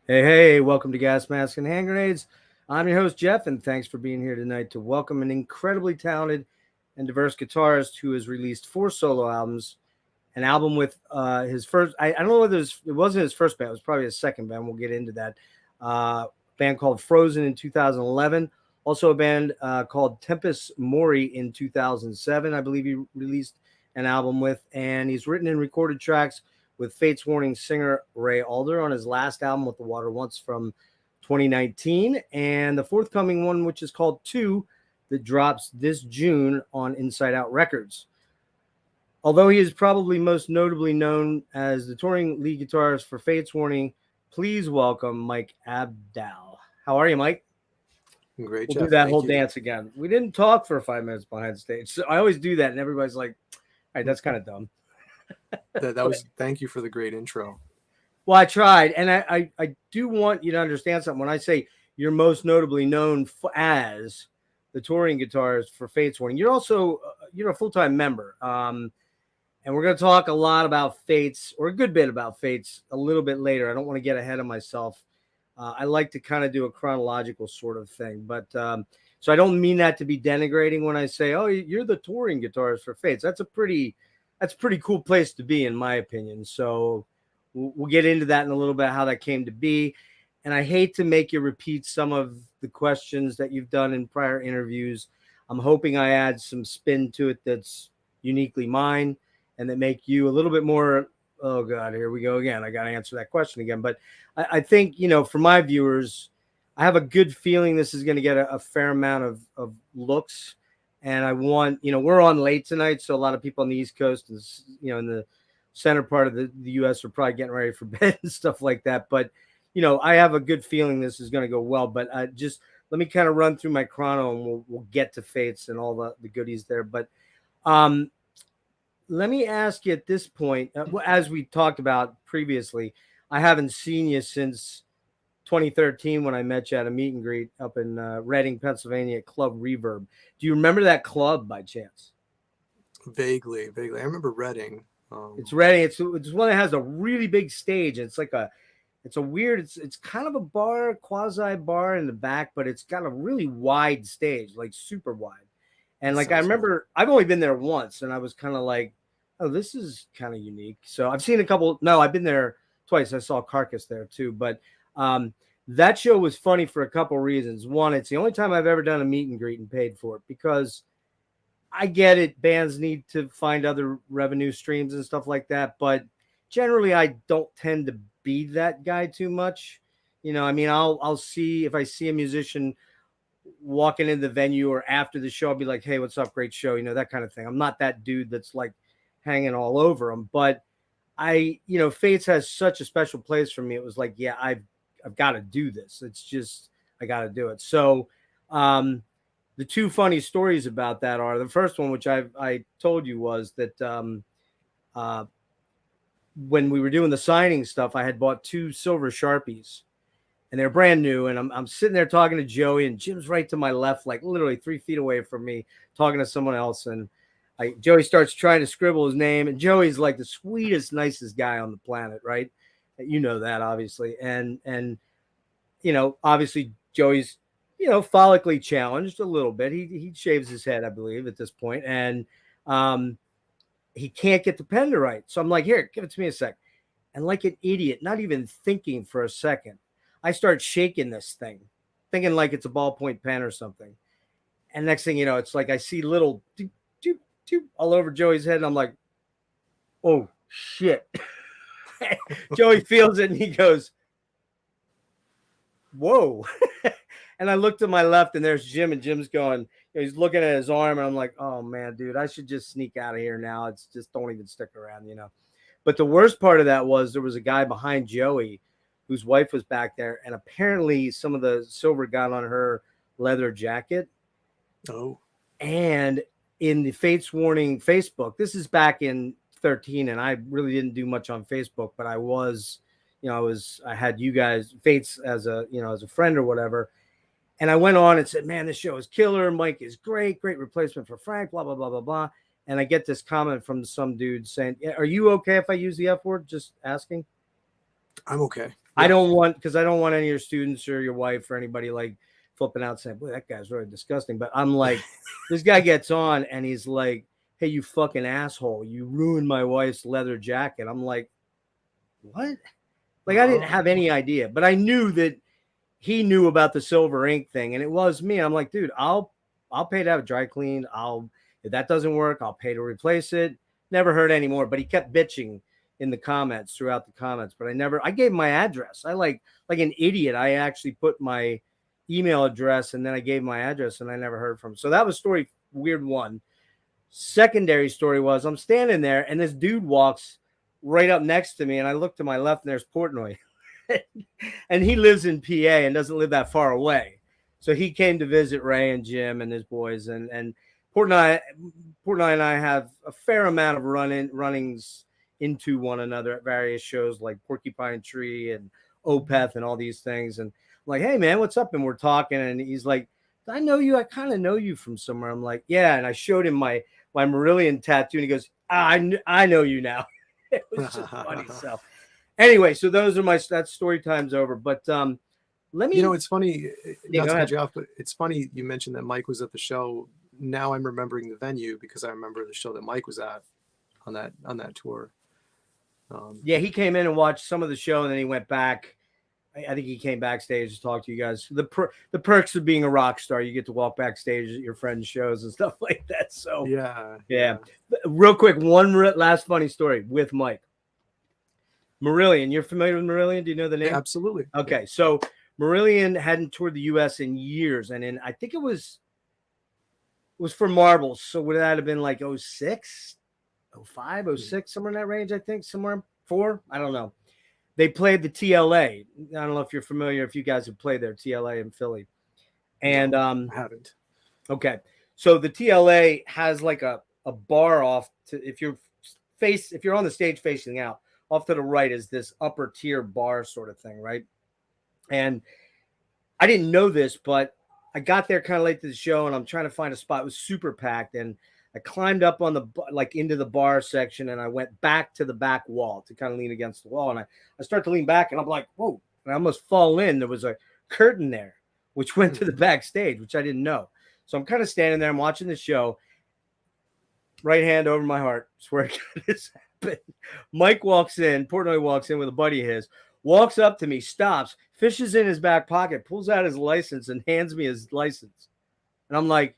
Hey, welcome to Gas Mask and Hand Grenades. I'm your host, Jeff, and thanks for being here tonight to welcome an incredibly talented and diverse guitarist who has released 4 solo albums. An album with his first, I don't know whether it wasn't his first band, it was probably his second band. We'll get into that. Band called Frozen in 2011. Also, a band called Tempus Mori in 2007, I believe he released an album with. And he's written and recorded tracks with Fates Warning singer Ray Alder on his last album, What the Water Wants, from 2019. And the forthcoming one, which is called Two, that drops this June on Inside Out Records. Although he is probably most notably known as the touring lead guitarist for Fates Warning, please welcome Mike Abdow. How are you, Mike? Great, We'll do Jeff. that Thank whole you. dance again. We didn't talk for 5 minutes behind stage. So I always do that, and everybody's like, all right, that's kind of dumb. That was. Thank you for the great intro. Well, I tried, and I do want you to understand something. When I say you're most notably known as the touring guitarist for Fates Warning, you're also you're a full time member. And we're going to talk a lot about Fates, or a good bit about Fates, a little bit later. I don't want to get ahead of myself. I like to kind of do a chronological sort of thing, but so I don't mean that to be denigrating when I say, "Oh, you're the touring guitarist for Fates." That's a pretty cool place to be, in my opinion. So we'll get into that in a little bit, how that came to be. And I hate to make you repeat some of the questions that you've done in prior interviews. I'm hoping I add some spin to it that's uniquely mine and that make you a little bit more, oh God, here we go again. I got to answer that question again. But I think, for my viewers, I have a good feeling this is going to get a fair amount of looks. And I want, we're on late tonight. So a lot of people on the East Coast and, in the center part of the US are probably getting ready for bed and stuff like that. But, I have a good feeling this is going to go well. But just let me kind of run through my chrono and we'll get to Fates and all the goodies there. But um, let me ask you at this point, as we talked about previously, I haven't seen you since 2013 when I met you at a meet and greet up in Reading, Pennsylvania at Club Reverb. Do you remember that club by chance? Vaguely. I remember Reading. It's Reading. It's one that has a really big stage. It's a weird. It's kind of a bar, quasi bar in the back, but it's got a really wide stage, like super wide. And like I Sounds familiar. remember, I've only been there once, and I was kind of like, "Oh, this is kind of unique." So I've seen a couple. No, I've been there twice. I saw Carcass there too, but um, that show was funny for a couple reasons. One, it's the only time I've ever done a meet and greet and paid for it because I get it. Bands need to find other revenue streams and stuff like that, but generally, I don't tend to be that guy too much. I mean, I'll see if I see a musician walking in the venue or after the show, I'll be like, "Hey, what's up? Great show," that kind of thing. I'm not that dude that's like hanging all over them, but Fates has such a special place for me. It was like, yeah, I've got to do this. It's just I got to do it. So, the two funny stories about that are the first one, which I told you, was that uh, when we were doing the signing stuff, I had bought 2 silver Sharpies and they're brand new. And I'm sitting there talking to Joey, and Jim's right to my left, like literally 3 feet away from me, talking to someone else. And Joey starts trying to scribble his name, and Joey's like the sweetest, nicest guy on the planet, right? You know that, obviously. And obviously Joey's follically challenged a little bit. He shaves his head, I believe, at this point, and he can't get the pen to write. So I'm like, here, give it to me a sec. And like an idiot, not even thinking for a second, I start shaking this thing, thinking like it's a ballpoint pen or something. And next thing you know, it's like I see little doop, doop, doop all over Joey's head. And I'm like, oh, shit. Joey feels it and he goes, whoa. And I look to my left and there's Jim, and Jim's going, he's looking at his arm. And I'm like, oh, man, dude, I should just sneak out of here now. It's just don't even stick around. But the worst part of that was there was a guy behind Joey whose wife was back there, and apparently some of the silver got on her leather jacket. Oh, And in the Fates Warning Facebook, this is back in 13, and I really didn't do much on Facebook, but I was, I had you guys, Fates, as a friend or whatever. And I went on and said, man, this show is killer. Mike is great replacement for Frank, blah, blah, blah, blah, blah. And I get this comment from some dude saying, are you okay if I use the F word? Just asking. I'm okay. I Yeah. don't want, because I don't want any of your students or your wife or anybody like flipping out saying, boy, that guy's really disgusting. But I'm like, this guy gets on and he's like, hey, you fucking asshole, you ruined my wife's leather jacket. I'm like, what? Like, I didn't have any idea, but I knew that he knew about the silver ink thing, and it was me. I'm like, dude, I'll pay to have it dry cleaned. If that doesn't work, I'll pay to replace it. Never heard any more, but he kept bitching in the comments throughout the comments. But I gave him my address. I like an idiot. I actually put my email address and then I gave my address and I never heard from him. So that was story weird one. Secondary story was I'm standing there and this dude walks right up next to me, and I look to my left and there's Portnoy. And he lives in PA and doesn't live that far away. So he came to visit Ray and Jim and his boys, and Portnoy and I have a fair amount of runnings into one another at various shows like Porcupine Tree and Opeth and all these things. And I'm like, hey man, what's up? And we're talking, and he's like, I know you. I kind of know you from somewhere. I'm like, yeah. And I showed him my Marillion tattoo, and he goes, I know you now. It was just funny. So anyway, so those are that story time's over. But let me. It's funny. Yeah, Not go to cut ahead. you off, but it's funny you mentioned that Mike was at the show. Now I'm remembering the venue because I remember the show that Mike was at on that tour. Yeah, he came in and watched some of the show, and then he went back. I think he came backstage to talk to you guys. The perks of being a rock star, you get to walk backstage at your friends' shows and stuff like that. So yeah. Real quick, one last funny story with Mike. Marillion, you're familiar with Marillion? Do you know the name? Yeah, absolutely. Okay, yeah. So Marillion hadn't toured the U.S. in years, and I think it was for Marbles. So would that have been like 06, 05, 06, somewhere in that range? I think somewhere 4. I don't know. They played the TLA. I don't know if you're familiar, if you guys have played there, TLA in Philly. And no, I haven't. Okay. So the TLA has like a bar off to, if you're on the stage facing out, off to the right is this upper tier bar sort of thing, right? And I didn't know this, but I got there kind of late to the show and I'm trying to find a spot. It was super packed, and I climbed up on into the bar section, and I went back to the back wall to kind of lean against the wall. And I start to lean back, and I'm like, whoa, and I almost fall in. There was a curtain there, which went to the backstage, which I didn't know. So I'm kind of standing there, I'm watching the show, right hand over my heart, swear to God this happened. Mike walks in, Portnoy walks in with a buddy of his, walks up to me, stops, fishes in his back pocket, pulls out his license and hands me his license. And I'm like,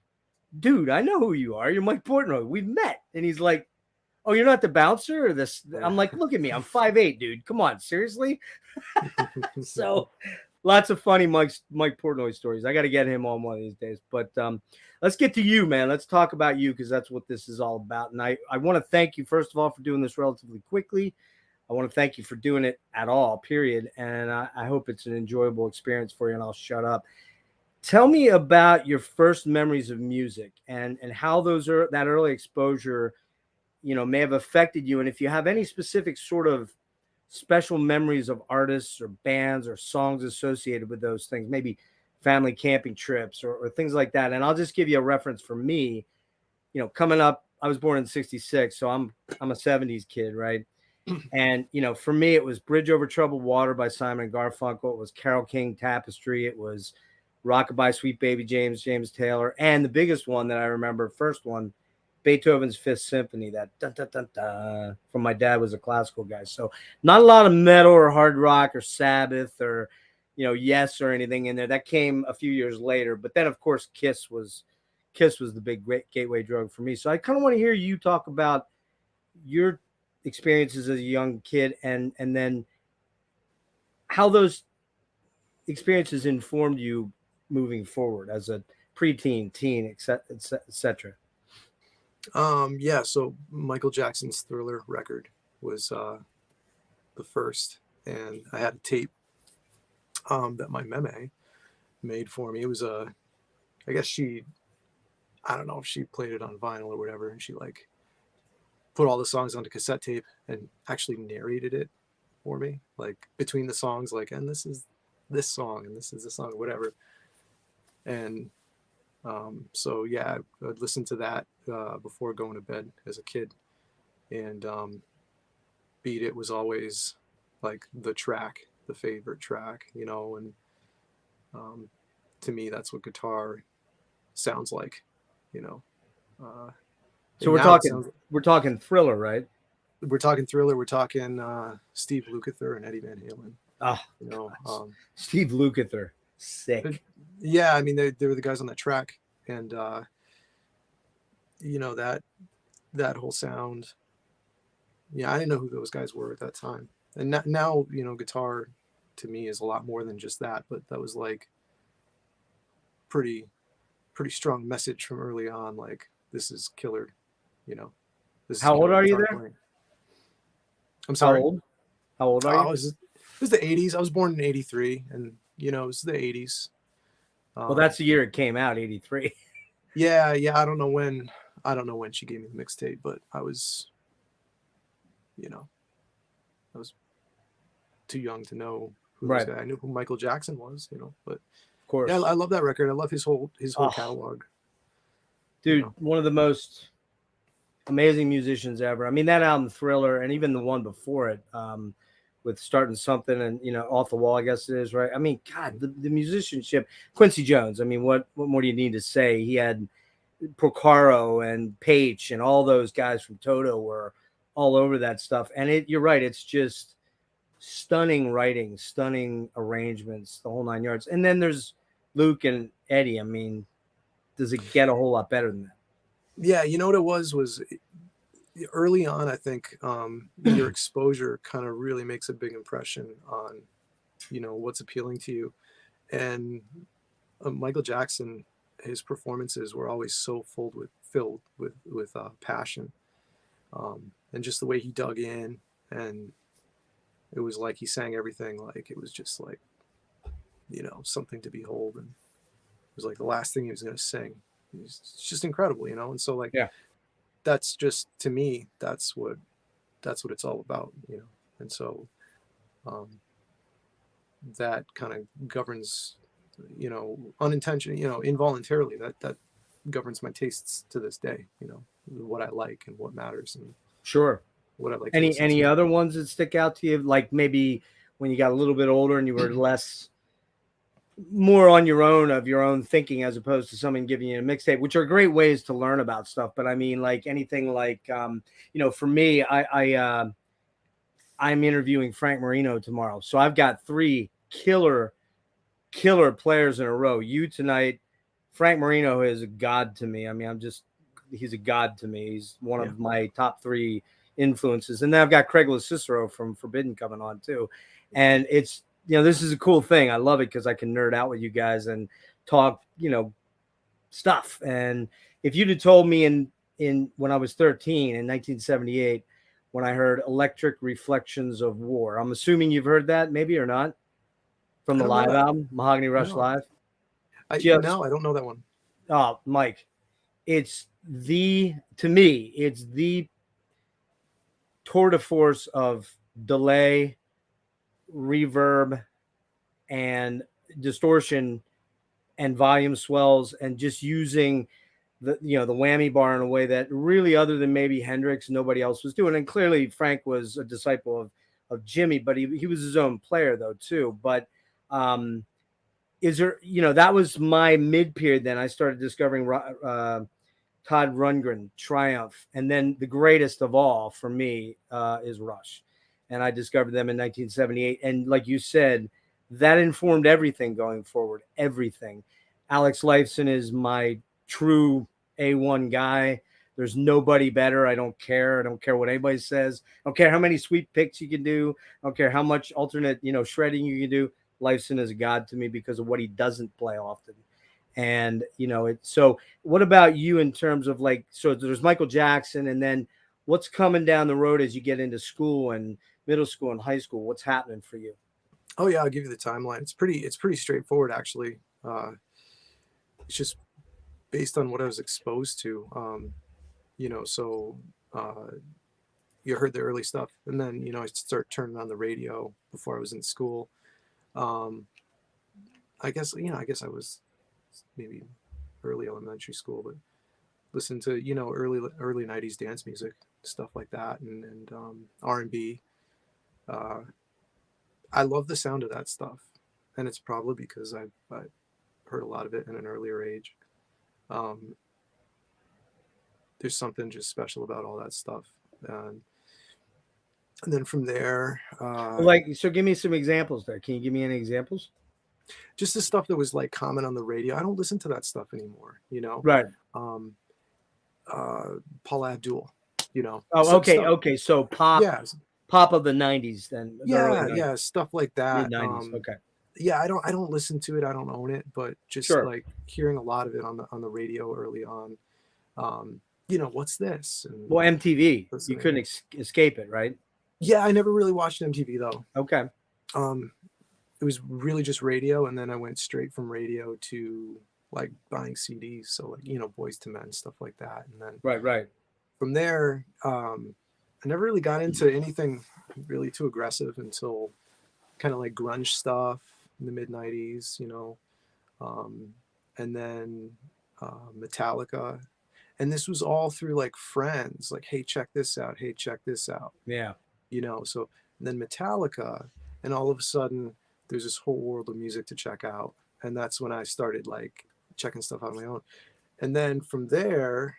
dude, I know who you are. You're Mike Portnoy. We've met. And he's like, oh, you're not the bouncer or this? I'm like, look at me. I'm 5'8", dude. Come on, seriously? So lots of funny Mike Portnoy stories. I got to get him on one of these days. But let's get to you, man. Let's talk about you, because that's what this is all about. And I want to thank you, first of all, for doing this relatively quickly. I want to thank you for doing it at all, period. And I hope it's an enjoyable experience for you, and I'll shut up. Tell me about your first memories of music and how that early exposure, may have affected you. And if you have any specific sort of special memories of artists or bands or songs associated with those things, maybe family camping trips or things like that. And I'll just give you a reference for me, coming up, I was born in 66. So I'm a 70s kid. Right. And, for me, it was Bridge Over Troubled Water by Simon and Garfunkel. It was Carole King, Tapestry. It was Rockabye Sweet Baby James Taylor. And the biggest one that I remember, first one, Beethoven's Fifth Symphony, that dun, dun, dun, dun, from my dad, was a classical guy. So not a lot of metal or hard rock or Sabbath or, Yes or anything in there. That came a few years later. But then, of course, Kiss was the big gateway drug for me. So I kind of want to hear you talk about your experiences as a young kid and then how those experiences informed you moving forward as a preteen, teen, etc. Yeah, so Michael Jackson's Thriller record was the first, and I had a tape that my meme made for me. It was I guess I don't know if she played it on vinyl or whatever, and she like put all the songs onto cassette tape and actually narrated it for me, like between the songs, like, and this is this song and this is the song, whatever. And so yeah, I'd listen to that before going to bed as a kid, and Beat It was always like the track the favorite track, you know, and to me, that's what guitar sounds like, you know. So And now it sounds. we're talking Thriller, right? We're talking Thriller. We're talking Steve Lukather and Eddie Van Halen. Oh, You know, Steve Lukather, but sick. yeah, I mean, they were the guys on that track, and you know, that whole sound. Yeah, I didn't know who those guys were at that time, and now you know, guitar to me is a lot more than just that. But that was like pretty strong message from early on. Like, this is killer, you know. This is How old killer are you guitar there? playing. I'm How sorry. old? How old are Oh, you? it was the '80s. I was born in '83, and you know, it was the '80s. Well, that's the year it came out, 83. Yeah, yeah. I don't know when she gave me the mixtape, but I was, you know, I was too young to know who those Right. guys. I knew who Michael Jackson was, you know, but Of course. yeah, I love that record. I love his whole Oh, catalog. You dude, know, one of the most amazing musicians ever. I mean, that album Thriller, and even the one before it, with Starting Something and, you know, Off the Wall, I guess it is, right? I mean, God, the musicianship. Quincy Jones, I mean, what more do you need to say? He had Procaro and Page and all those guys from Toto were all over that stuff. And you're right, it's just stunning writing, stunning arrangements, the whole nine yards. And then there's Luke and Eddie. I mean, does it get a whole lot better than that? yeah. You know what it was early on. I think your exposure kind of really makes a big impression on, you know, what's appealing to you, and Michael Jackson, his performances were always so filled with passion, and just the way he dug in, and it was like he sang everything like it was just like, you know, something to behold, and it was like the last thing he was going to sing. It's just incredible, you know. And so like, Yeah. that's just, to me, that's what it's all about, you know. And so um, that kind of governs, you know, unintentionally, you know, involuntarily, that governs my tastes to this day, you know, what I like and what matters and Sure. what I like to Any listen to. other ones that stick out to you? Like maybe when you got a little bit older and you were less more on your own of your own thinking as opposed to someone giving you a mixtape, which are great ways to learn about stuff. But I mean, like anything like you know, for me, I'm interviewing Frank Marino tomorrow. So I've got three killer players in a row. You tonight, Frank Marino is a god to me. I mean, he's a god to me. He's one Yeah. of my top three influences. And then I've got Craig Cicero from Forbidden coming on too. And it's, you know, this is a cool thing. I love it because I can nerd out with you guys and talk, you know, stuff. And if you'd have told me in when I was 13 in 1978, when I heard Electric Reflections of War, I'm assuming you've heard that maybe or not from I the don't know live that. album, Mahogany Rush No, Live. Just, no, I don't know that one. oh, Mike, to me, it's the tour de force of delay, reverb, and distortion and volume swells, and just using the, you know, the whammy bar in a way that really, other than maybe Hendrix, nobody else was doing. And clearly Frank was a disciple of Jimmy, but he was his own player though too. But is there, you know, that was my mid period. Then I started discovering Todd Rundgren, Triumph, and then the greatest of all for me is Rush, and I discovered them in 1978. And like you said, that informed everything going forward. Everything. Alex Lifeson is my true A1 guy. There's nobody better. I don't care. I don't care what anybody says. I don't care how many sweet picks you can do. I don't care how much alternate, you know, shredding you can do. Lifeson is a god to me because of what he doesn't play often. And, you know, so what about you in terms of like, so there's Michael Jackson, and then what's coming down the road as you get into school and middle school and high school? What's happening for you? Oh yeah, I'll give you the timeline. It's pretty straightforward actually. It's just based on what I was exposed to. You know, so you heard the early stuff, and then, you know, I start turning on the radio before I was in school. Um, I guess, you know, I guess I was maybe early elementary school, but listen to, you know, early '90s dance music, stuff like that, and R&B. I love the sound of that stuff, and it's probably because I heard a lot of it in an earlier age. Um, there's something just special about all that stuff, and then from there, Like, so give me some examples there. Can you give me any examples? just the stuff that was like common on the radio. I don't listen to that stuff anymore, you know. Right. Um, Paul Abdul, you know. Oh, okay. Stuff, Okay. So yeah, pop of the 90s, then the early yeah, 90s, yeah, stuff like that. mid 90s. Okay. Yeah, I don't listen to it. I don't own it, but just Sure. like hearing a lot of it on the radio early on. You know, what's this? And Well, MTV, you listening. couldn't escape it, right? Yeah, I never really watched MTV though. Okay. It was really just radio, and then I went straight from radio to like buying CDs, so like, you know, Boys to Men, stuff like that. And then Right. Right. from there, I never really got into anything really too aggressive until kind of like grunge stuff in the mid 90s, you know. And then Metallica. And this was all through like friends, like, hey, check this out. Hey, check this out. Yeah. You know, so then Metallica, and all of a sudden there's this whole world of music to check out. And that's when I started like checking stuff out on my own. And then from there,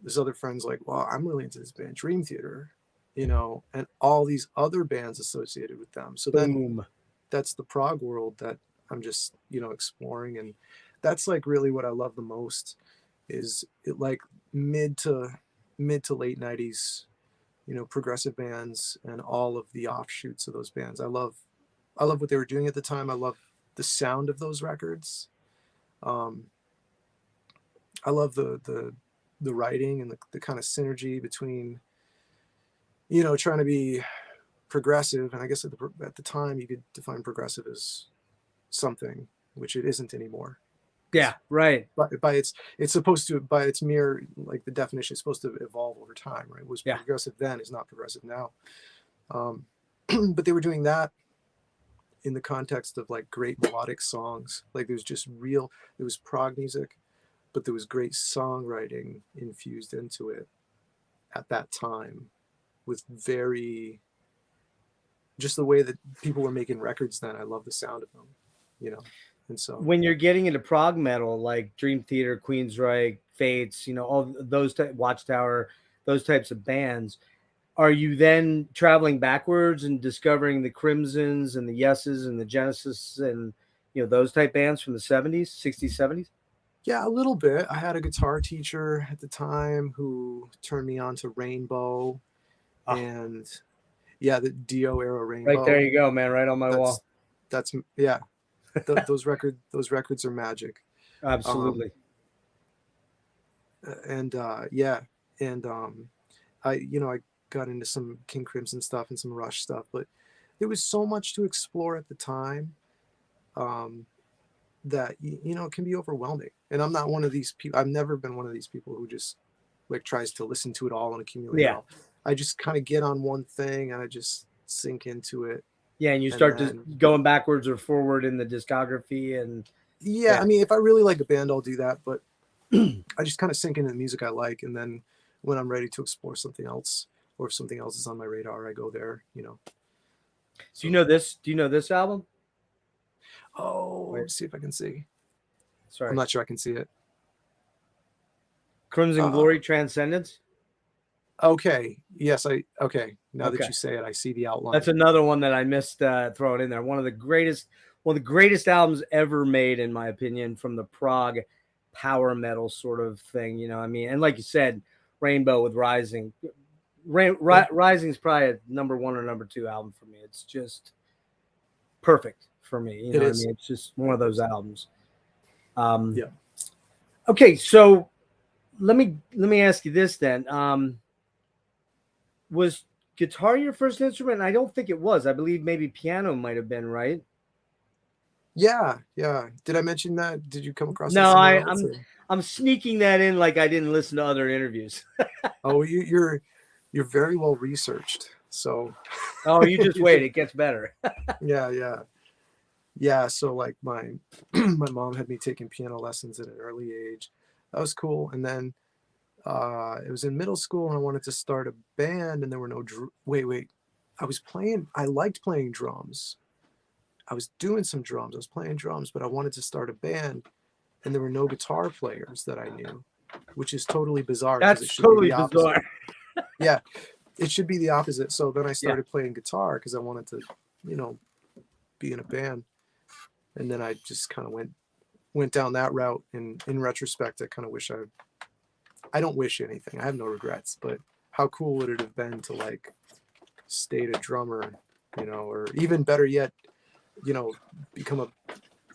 there's other friends like, well, I'm really into this band, Dream Theater, you know, and all these other bands associated with them. So then Boom. that's the prog world that I'm just, you know, exploring. And that's like really what I love the most is it like mid to late 90s, you know, progressive bands and all of the offshoots of those bands. I love what they were doing at the time. I love the sound of those records. I love the writing and the kind of synergy between, you know, trying to be progressive. And I guess at the time you could define progressive as something, which it isn't anymore. Yeah. Right. But by it's supposed to, by its mere, like the definition is supposed to evolve over time, right? It was progressive then is not progressive now. But they were doing that in the context of like great melodic songs. Like there was prog music, but there was great songwriting infused into it at that time with just the way that people were making records then. I love the sound of them, you know. And so when you're getting into prog metal like Dream Theater, Queensryche, Fates, you know, all those Watchtower, those types of bands, are you then traveling backwards and discovering the Crimsons and the Yeses and the Genesis and, you know, those type bands from the 70s, 60s, 70s? Yeah, a little bit. I had a guitar teacher at the time who turned me on to Rainbow, and yeah, the Dio era Rainbow. Right there you go, man. Right on my wall. That's yeah. Those records are magic. Absolutely. I got into some King Crimson stuff and some Rush stuff, but there was so much to explore at the time that you know, it can be overwhelming. And I'm not one of these people. I've never been one of these people who just like tries to listen to it all and accumulate it all. I just kind of get on one thing and I just sink into it. Yeah, and you start just going backwards or forward in the discography. And I mean, if I really like a band, I'll do that. But I just kind of sink into the music I like, and then when I'm ready to explore something else, or if something else is on my radar, I go there. You know. So, do you know this? Do you know this album? Oh, let's see if I can see. Sorry, I'm not sure I can see it. Crimson Glory, Transcendence. Okay. Yes, okay. Now that you say it, I see the outline. That's another one that I missed throwing in there. One of the greatest albums ever made, in my opinion, from the prog power metal sort of thing. You know, I mean, and like you said, Rainbow with Rising. Rising is probably a number 1 or number 2 album for me. It's just perfect for me. You know what I mean? It's just one of those albums. Yeah. Okay, so let me ask you this then. Was guitar your first instrument? I don't think it was. I believe maybe piano might have been, right? Yeah. Did I mention that? Did you come across that? No, I'm sneaking that in like I didn't listen to other interviews. Oh, you're very well researched. So you just wait, it gets better. Yeah. So like my mom had me taking piano lessons at an early age. That was cool. And then it was in middle school and I wanted to start a band, and there were no wait. I liked playing drums, I was doing some drums. I was playing drums, but I wanted to start a band, and there were no guitar players that I knew, which is totally bizarre because it That's should be totally the opposite. bizarre. Yeah, it should be the opposite. So then I Yeah. started playing guitar because I wanted to, you know, be in a band. And then I just kind of went down that route. And in retrospect, I kind of wish I don't wish anything. I have no regrets, but how cool would it have been to like stay a drummer, you know, or even better yet, you know, become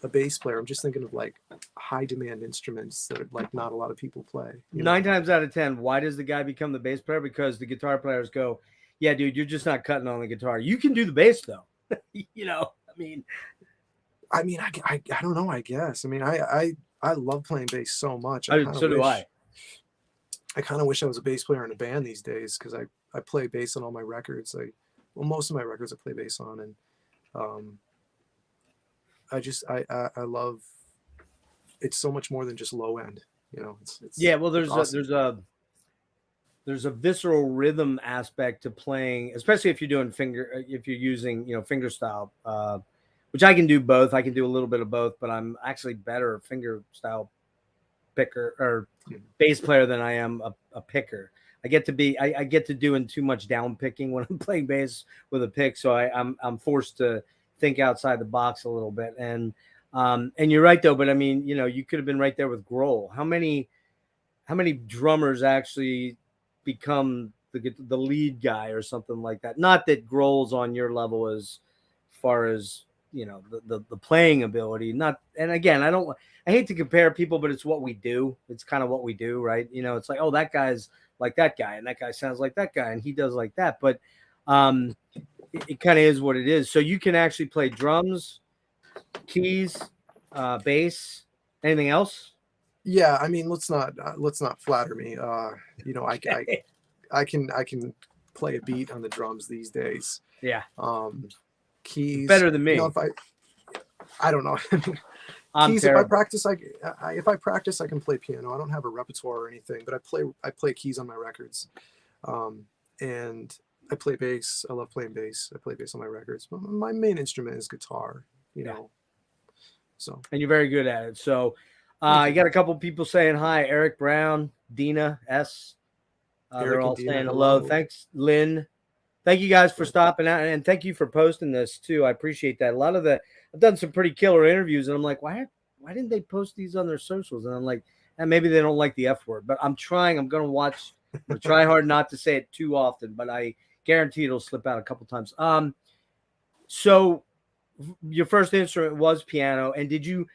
a bass player. I'm just thinking of like high demand instruments that like not a lot of people play. You know? 9 times out of 10, why does the guy become the bass player? Because the guitar players go, yeah, dude, you're just not cutting on the guitar. You can do the bass though. You know, I don't know. I guess. I mean, I love playing bass so much. I kind so of do wish. I. I kind of wish I was a bass player in a band these days because I play bass on all my records. Well, most of my records I play bass on, and I love. It's so much more than just low end. You know, it's Yeah, well, there's awesome. there's a visceral rhythm aspect to playing, especially if you're using, you know, finger style, which I can do both. I can do a little bit of both, but I'm actually better finger style picker or bass player than I am a picker. I get to doing too much down picking when I'm playing bass with a pick, so I'm forced to think outside the box a little bit. And you're right though, but I mean, you know, you could have been right there with Grohl. How many drummers actually become the lead guy or something like that? Not that Grohl's on your level as far as, you know, the playing ability. Not, and again, I hate to compare people, but it's what we do. It's kind of what we do, right? You know, it's like, oh, that guy's like that guy, and that guy sounds like that guy, and he does like that. But it kind of is what it is. So you can actually play drums, keys, bass, anything else? Yeah, I mean, let's not flatter me. You know, I can play a beat on the drums these days. Yeah. Keys, better than me. You know, if I don't know. I'm keys, terrible. if I practice, I can play piano. I don't have a repertoire or anything, but I play keys on my records. And I play bass. I love playing bass. I play bass on my records. But my main instrument is guitar, you know. So. And you're very good at it. So you got a couple people saying hi. Eric Brown, Dina S. They're all saying hello. Thanks, Lynn. Thank you guys for stopping out, and thank you for posting this too. I appreciate that. I've done some pretty killer interviews, and I'm like, why didn't they post these on their socials? And I'm like, maybe they don't like the F word, but I'm trying. I'm gonna watch. I'm gonna try hard not to say it too often, but I guarantee it'll slip out a couple times. So your first instrument was piano, and did you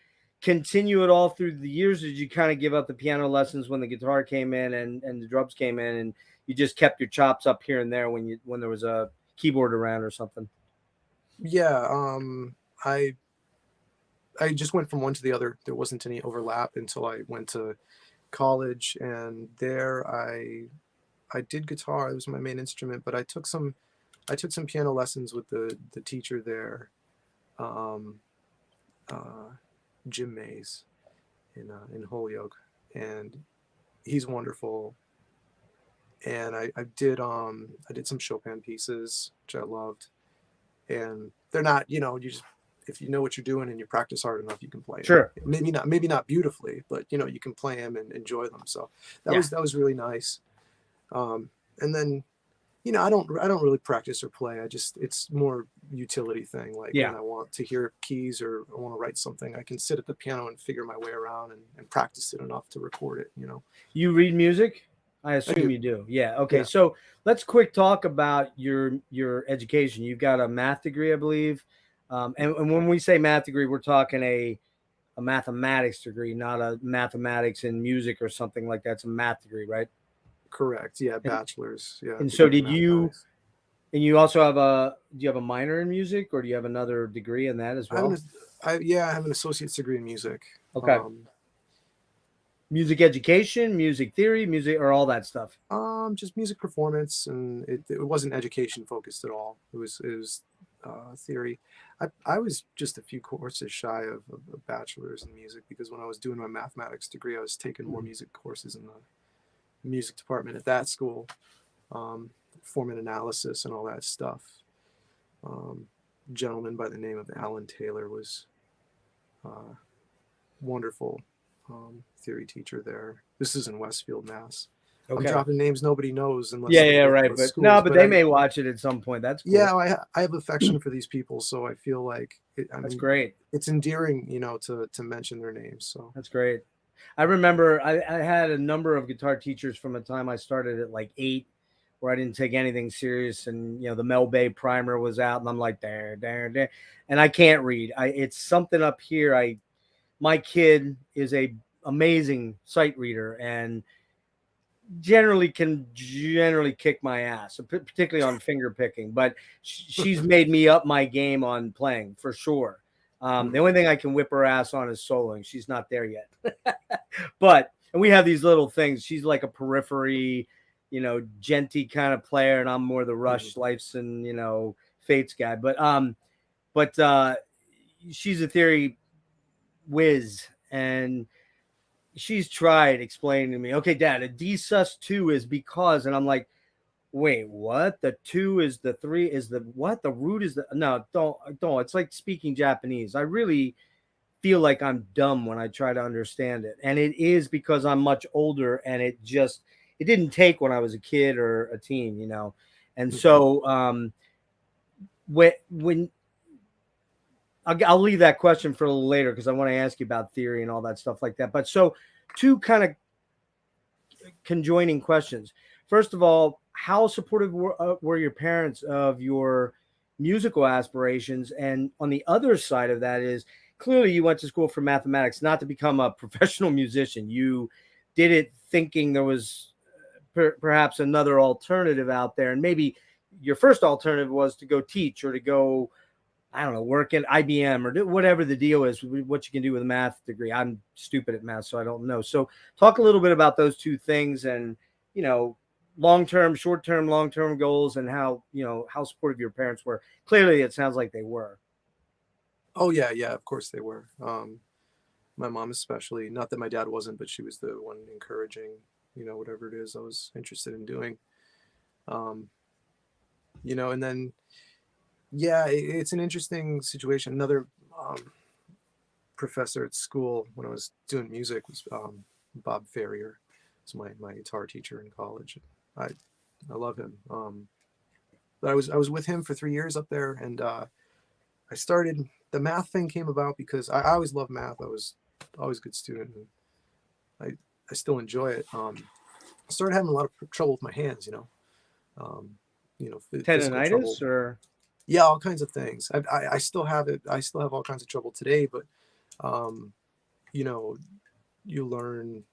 continue it all through the years? Did you kind of give up the piano lessons when the guitar came in and the drums came in, and you just kept your chops up here and there when there was a keyboard around or something? Yeah, I just went from one to the other. There wasn't any overlap until I went to college, and there I did guitar. It was my main instrument, but I took some piano lessons with the teacher there, Jim Mays in Holyoke, and he's wonderful. And I did some Chopin pieces, which I loved. And they're not, you know, you just, if you know what you're doing and you practice hard enough, you can play Sure. them. Maybe not beautifully, but you know, you can play them and enjoy them. So that was really nice. And then, you know, I don't really practice or play. It's more utility thing. Like when I want to hear keys or I want to write something, I can sit at the piano and figure my way around and practice it enough to record it, you know. You read music? I assume you do. Yeah. Okay. Yeah. So let's quick talk about your education. You've got a math degree, I believe. And when we say math degree, we're talking a mathematics degree, not a mathematics in music or something like that. It's a math degree, right? Correct. Yeah. Bachelor's. Yeah. And so did you, and you also have do you have a minor in music, or do you have another degree in that as well? I have an associate's degree in music. Okay. Music education, music theory, music, or all that stuff? Just music performance, and it wasn't education focused at all. It was theory. I was just a few courses shy of a bachelor's in music, because when I was doing my mathematics degree, I was taking more music courses in the music department at that school, form and analysis and all that stuff. gentleman by the name of Alan Taylor was wonderful theory teacher there. This is in Westfield, Mass. I'm Okay. dropping names nobody knows unless Yeah, they yeah, know right. what But schools, no, but they I, may watch it at some point. That's cool. yeah, I have affection for these people, so I feel like That's great. it's endearing, you know, to mention their names. So That's great. I remember I had a number of guitar teachers from the time I started at like 8, where I didn't take anything serious, and the Mel Bay primer was out, and I'm like there, and I can't read. It's something up here. My kid is a amazing sight reader and generally can kick my ass, particularly on finger picking. But she's made me up my game on playing for sure. The only thing I can whip her ass on is soloing. She's not there yet. And we have these little things. She's like a periphery, genty kind of player, and I'm more the Rush, Life's, and Fates guy. But she's a theory whiz, and she's tried explaining to me, okay, Dad, a D sus2 is because, and I'm like, wait, what? The 2 is the 3 is the what? The root is the no, don't. It's like speaking Japanese. I really feel like I'm dumb when I try to understand it. And it is because I'm much older, and it didn't take when I was a kid or a teen, And so when I'll leave that question for a little later, because I want to ask you about theory and all that stuff like that. But so 2 kind of conjoining questions. First of all, how supportive were your parents of your musical aspirations? And on the other side of that is, clearly you went to school for mathematics, not to become a professional musician. You did it thinking there was perhaps another alternative out there. And maybe your first alternative was to go teach or to go, I don't know, work at IBM or whatever the deal is, what you can do with a math degree. I'm stupid at math, so I don't know. So talk a little bit about those 2 things and, long-term, short-term, long-term goals, and how supportive your parents were. Clearly, it sounds like they were. Oh yeah, of course they were. My mom especially, not that my dad wasn't, but she was the one encouraging, whatever it is I was interested in doing. And then, yeah, it's an interesting situation. Another professor at school when I was doing music was Bob Ferrier. It's my guitar teacher in college. I love him. But I was with him for 3 years up there, and I started, the math thing came about because I always loved math. I was always a good student, and I still enjoy it. I started having a lot of trouble with my hands, Tendonitis or? Yeah, all kinds of things. I still have it. I still have all kinds of trouble today, but you learn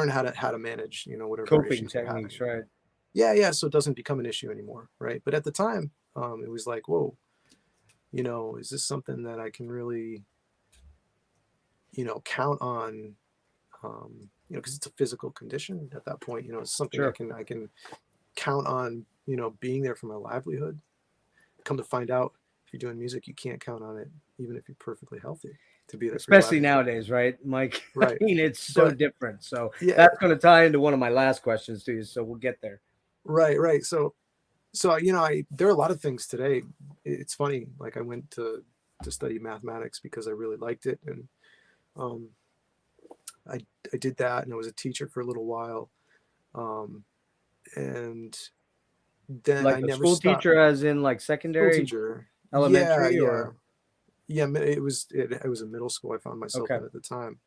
how to manage, whatever Coping techniques, right? Yeah. So it doesn't become an issue anymore, right? But at the time, it was like, whoa, is this something that I can really, count on? Because it's a physical condition at that point. It's something Sure. I can count on, being there for my livelihood. Come to find out, if you're doing music, you can't count on it, even if you're perfectly healthy, to be there. Especially nowadays, right, Mike? Right. I mean, it's so different. So yeah, that's going to tie into one of my last questions to you. So we'll get there. Right. So there are a lot of things today. It's funny. Like I went to study mathematics because I really liked it, and I did that, and I was a teacher for a little while, and then like I a never school stopped. Teacher, as in like secondary, School teacher, elementary, or it was a middle school. I found myself in at the time,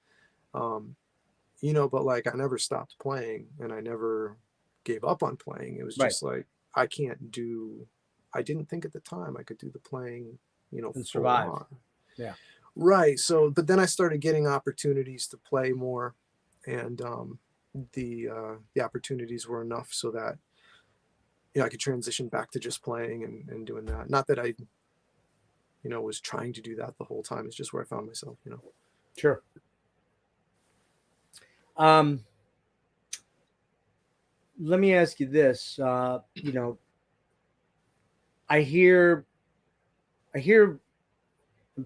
but like I never stopped playing, and I never gave up on playing. It was just like I didn't think at the time I could do the playing, and survive. Yeah. Right. So, but then I started getting opportunities to play more, and the opportunities were enough so that I could transition back to just playing and doing that. Not that I was trying to do that the whole time. It's just where I found myself. Sure. Let me ask you this. I hear.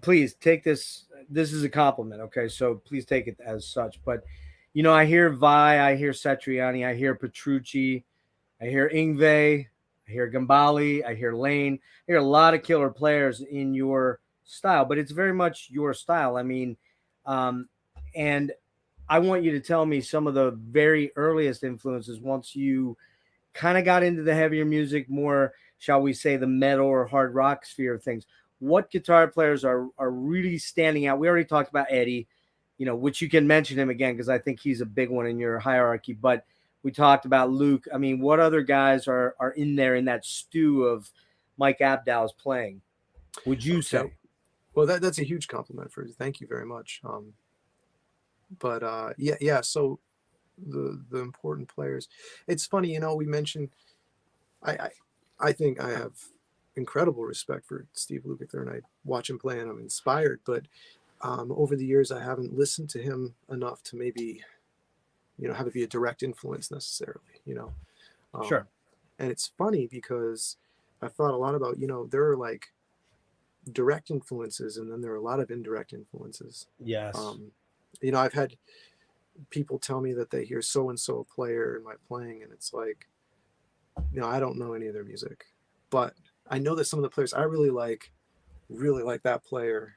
Please take this. This is a compliment, okay? So please take it as such. But I hear Vai, I hear Satriani, I hear Petrucci, I hear Yngwie, I hear Gambale, I hear Lane, I hear a lot of killer players in your style, but it's very much your style. I mean, and I want you to tell me some of the very earliest influences once you kind of got into the heavier music, more, shall we say, the metal or hard rock sphere of things. What guitar players are really standing out? We already talked about Eddie, you know, which you can mention him again because I think he's a big one in your hierarchy. But we talked about Luke. I mean, what other guys are in there in that stew of Mike Abdow's playing? Would you say? Well, that's a huge compliment for you. Thank you very much. But yeah. So the important players. It's funny, you know. We mentioned. I think I have incredible respect for Steve Lukather, and I watch him play and I'm inspired. But over the years, I haven't listened to him enough to maybe, you know, have it be a direct influence necessarily. You know. Sure. And it's funny because I thought a lot about, you know, there are like direct influences and then there are a lot of indirect influences. Yes. You know, I've had people tell me that they hear so and so player in my playing, and it's like, you know, I don't know any of their music, but I know that some of the players I really like that player,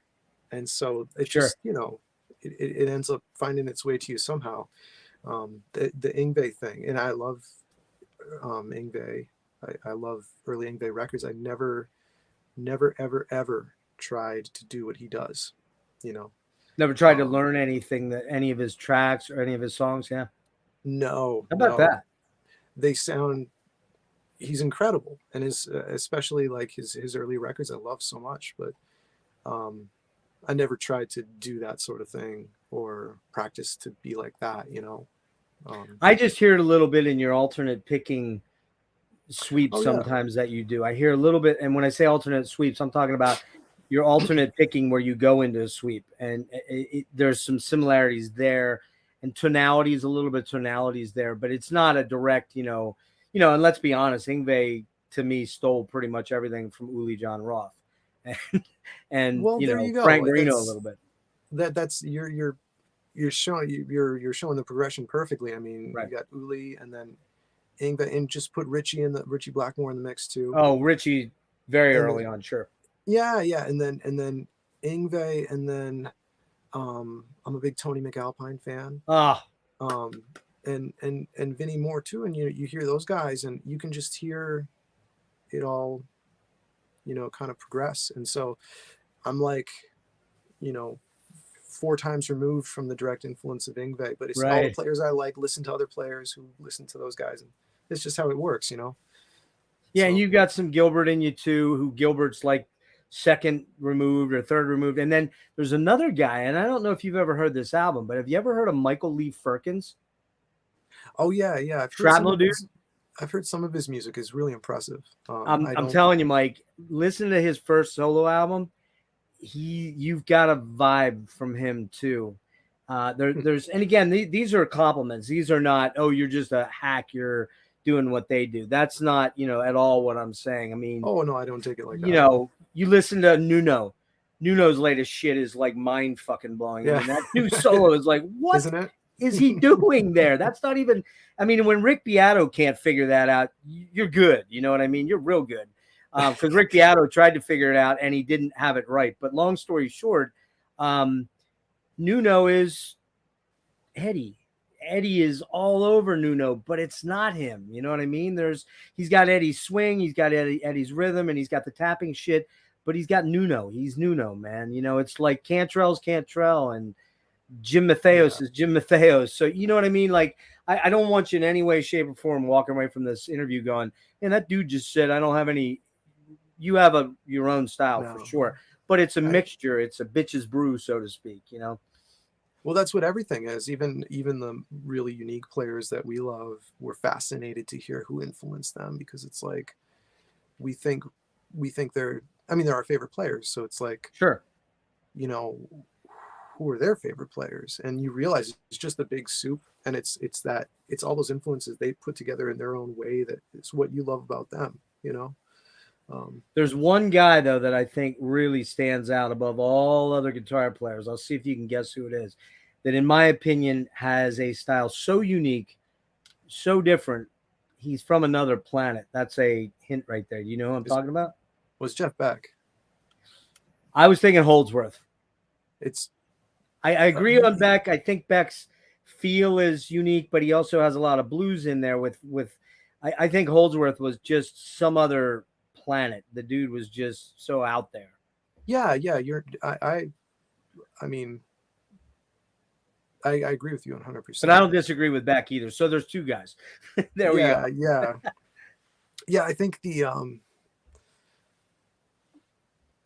and so it's just, you know, it ends up finding its way to you somehow. The Yngwie thing, and I love Yngwie. I love early Yngwie records. I never ever tried to do what he does, you know. Never tried to learn anything, that any of his tracks or any of his songs. Yeah. No. How about that? They sound. He's incredible, and his especially like his early records I love so much. But I never tried to do that sort of thing or practice to be like that, you know. I just hear it a little bit in your alternate picking sweeps yeah. sometimes that you do. I hear a little bit, and when I say alternate sweeps, I'm talking about your alternate picking where you go into a sweep, and there's some similarities there, and tonalities, a little bit of tonalities there, but it's not a direct, you know. And let's be honest, Yngwie to me stole pretty much everything from Uli John Roth, and Well, you there know, you go. Frank Marino a little bit. That's you're showing you're showing the progression perfectly. I mean, Right. You got Uli and then Yngwie, and just put Richie Blackmore in the mix too. Oh, Richie, very and early then, on, sure. Yeah, and then Yngwie, and then I'm a big Tony McAlpine fan. And Vinnie Moore too, and you hear those guys and you can just hear it all, you know, kind of progress. And so I'm like, you know, 4 times removed from the direct influence of Yngwie, but it's all the players I like listen to other players who listen to those guys, and it's just how it works, you know. Yeah, so. And you got some Gilbert in you too, who Gilbert's like second removed or third removed. And then there's another guy, and I don't know if you've ever heard this album, but have you ever heard of Michael Lee Firkins? Oh yeah. I've heard some of his music is really impressive. I'm telling you, Mike, listen to his first solo album. You've got a vibe from him too. There's, and again, these are compliments. These are not, oh, you're just a hack, you're doing what they do. That's not, you know, at all what I'm saying. I mean, oh no, I don't take it like that. You know, you listen to Nuno's latest shit is like mind fucking blowing. Yeah. I mean, that new solo is like, what Isn't it? is he doing there? That's not even, I mean, when Rick Beato can't figure that out, you're good. You know what I mean? You're real good. Because Rick Beato tried to figure it out and he didn't have it right. But long story short, Nuno is Eddie. Eddie is all over Nuno, but it's not him. You know what I mean? He's got Eddie's swing, he's got Eddie's rhythm, and he's got the tapping shit, but he's got Nuno. He's Nuno, man. You know, it's like Cantrell's Cantrell and Jim Matheos is Jim Matheos. So you know what I mean? Like, I don't want you in any way, shape, or form walking away from this interview going, man, that dude just said I don't have any. You have your own style for sure, but it's a mixture. It's a bitch's brew, so to speak. You know. Well, that's what everything is. Even the really unique players that we love, we're fascinated to hear who influenced them, because it's like we think they're our favorite players. So it's like, sure, you know, who are their favorite players? And you realize it's just a big soup, and it's all those influences they put together in their own way that it's what you love about them, you know. There's one guy though that I think really stands out above all other guitar players. I'll see if you can guess who it is. That, in my opinion, has a style so unique, so different. he's from another planet. That's a hint right there. You know who I'm talking about? Was Jeff Beck? I was thinking Holdsworth. It's I agree on Beck. I think Beck's feel is unique, but he also has a lot of blues in there. I think Holdsworth was just some other planet. The dude was just so out there. Yeah. I mean, I agree with you 100%. But I don't disagree with Beck either. So there's two guys. There we go. Yeah. I think the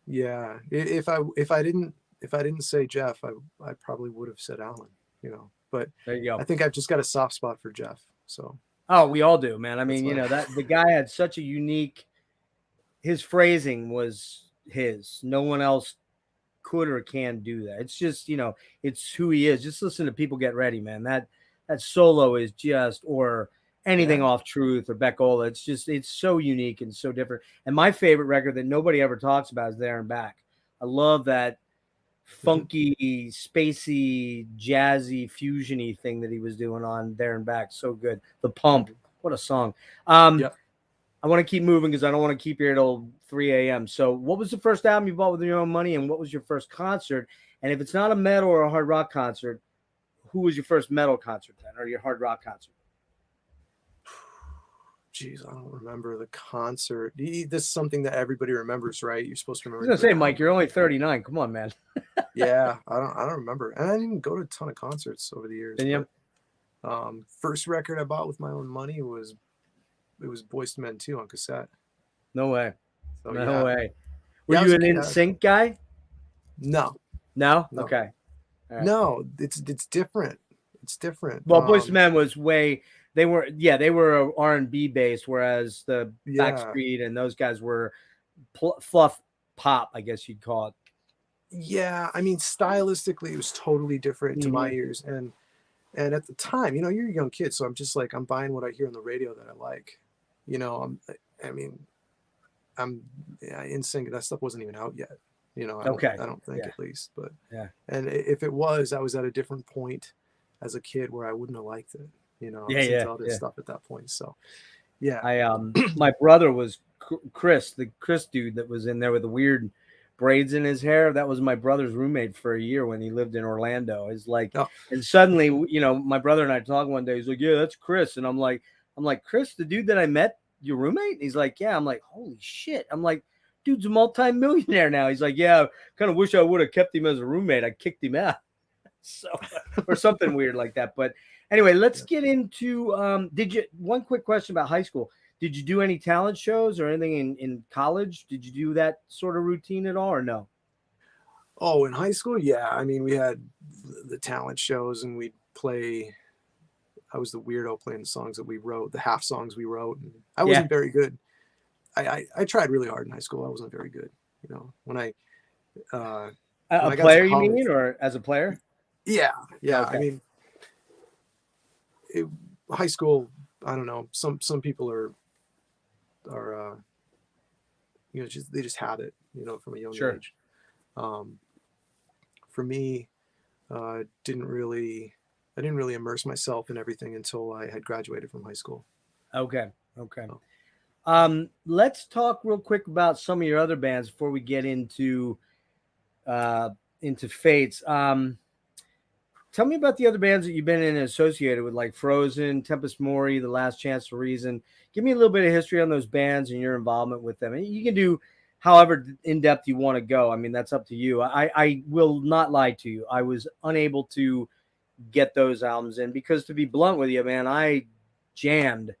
yeah. If I didn't say Jeff, I probably would have said Alan. But there you go. I think I've just got a soft spot for Jeff. So. Oh, we all do, man. I mean, that the guy had such a unique. His phrasing was his. No one else could or can do that. It's just, it's who he is. Just listen to People Get Ready, man. That solo is just, or anything off Truth or Beck Ola. It's so unique and so different. And my favorite record that nobody ever talks about is There and Back. I love that funky, spacey, jazzy, fusiony thing that he was doing on There and Back. So good. The Pump. What a song. I want to keep moving because I don't want to keep here till 3 a.m. So what was the first album you bought with your own money, and what was your first concert? And if it's not a metal or a hard rock concert, who was your first metal concert then, or your hard rock concert? Jeez, I don't remember the concert. This is something that everybody remembers, right? You're supposed to remember. I was gonna say, Mike, you're only 39. Come on, man. Yeah, I don't remember, and I didn't go to a ton of concerts over the years. First record I bought with my own money was Boyz II Men 2 on cassette. No way. So, no way. Were you an NSYNC guy? No. Okay. Right. No, it's different. It's different. Well, Boyz II Men was they were R&B based, whereas the Backstreet and those guys were fluff pop, I guess you'd call it. Yeah, I mean, stylistically, it was totally different to my ears, and at the time, you're a young kid, so I'm just like, I'm buying what I hear on the radio that I like. I'm in sync. That stuff wasn't even out yet. I don't think at least, but and if it was, I was at a different point as a kid where I wouldn't have liked it. All this stuff at that point. So, yeah. My brother was Chris, the Chris dude that was in there with the weird braids in his hair. That was my brother's roommate for a year when he lived in Orlando. It's like, and suddenly, my brother and I talked one day. He's like, "Yeah, that's Chris," and I'm like, "Chris, the dude that I met, your roommate?" He's like, "Yeah." I'm like, "Holy shit!" I'm like, "Dude's a multi-millionaire now." He's like, "Yeah, kind of wish I would have kept him as a roommate. I kicked him out." So, or something weird like that. But anyway, let's get into. One quick question about high school. Did you do any talent shows or anything in college? Did you do that sort of routine at all, or no? Oh, in high school, yeah. I mean, we had the talent shows, and we'd play. I was the weirdo playing the songs that we wrote, the half songs we wrote. And I wasn't very good. I tried really hard in high school. I wasn't very good. When I a player, you mean, or as a player? Yeah. Okay. I mean, high school. I don't know. Some people are they just have it, from a young age. For me, I didn't really immerse myself in everything until I had graduated from high school. Okay. Let's talk real quick about some of your other bands before we get into Fates. Tell me about the other bands that you've been in and associated with, like Frozen, Tempus Mori, The Last Chance for Reason. Give me a little bit of history on those bands and your involvement with them. And you can do however in-depth you want to go. I mean, that's up to you. I will not lie to you. I was unable to get those albums in because, to be blunt with you, man, I jammed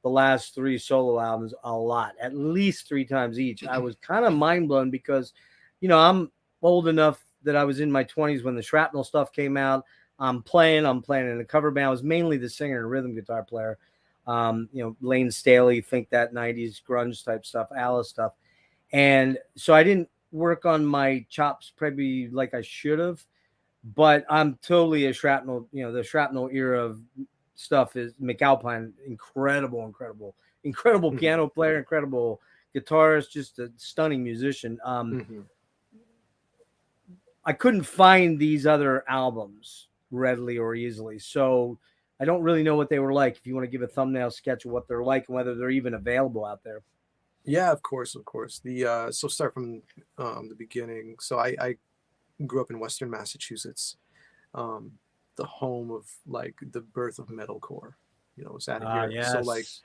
the last 3 solo albums a lot, at least 3 times each. I was kind of mind blown because, I'm old enough that I was in my 20s when the Shrapnel stuff came out. I'm playing in a cover band. I was mainly the singer and rhythm guitar player. Lane Staley, think that 90s grunge type stuff, Alice stuff. And so I didn't work on my chops probably like I should have, but I'm totally a Shrapnel, the Shrapnel era of stuff is McAlpine, incredible piano player, incredible guitarist, just a stunning musician. I couldn't find these other albums readily or easily. So I don't really know what they were like. If you want to give a thumbnail sketch of what they're like and whether they're even available out there. Yeah, of course, of course. The so start from the beginning. So I grew up in Western Massachusetts, um, the home of like the birth of metalcore. You know, was out of Ah, here. So like, yes.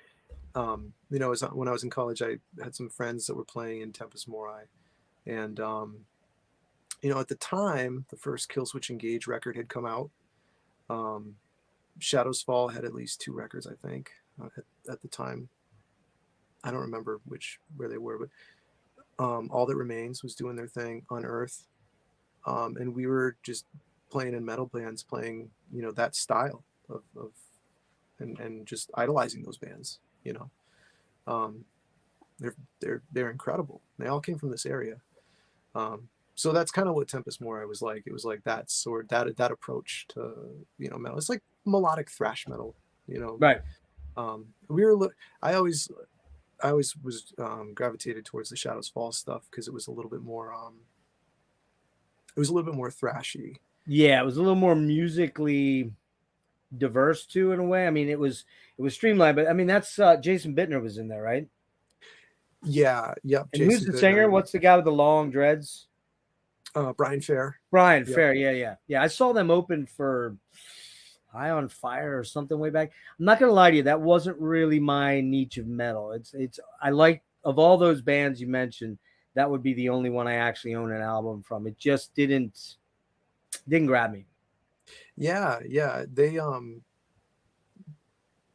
you know, when I was in college, I had some friends that were playing in Tempus Mori, and you know, at the time, the first Killswitch Engage record had come out. Um, Shadows Fall had at least 2 records, I think, at the time. I don't remember where they were, but All That Remains was doing their thing on Earth, and we were just playing in metal bands, playing, you know, that style of and just idolizing those bands. You know, um, they're incredible. They all came from this area. So that's kind of what Tempest Mori was like. It was like that approach to, you know, metal. It's like melodic thrash metal. You know, Right. we were. I always was gravitated towards the Shadows Fall stuff because it was a little bit more. It was a little bit more thrashy. Yeah, it was a little more musically diverse too, in a way. I mean, it was streamlined, but I mean, that's Jason Bittner was in there, right? Yeah. Yep. And who's Jason the singer? Bittner. What's the guy with the long dreads? Brian Fair. Brian Yep. Fair. Yeah. I saw them open for High on Fire or something way back. I'm not gonna lie to you, that wasn't really my niche of metal. It's I like, of all those bands you mentioned, that would be the only one I actually own an album from. It just didn't grab me. Yeah. Yeah.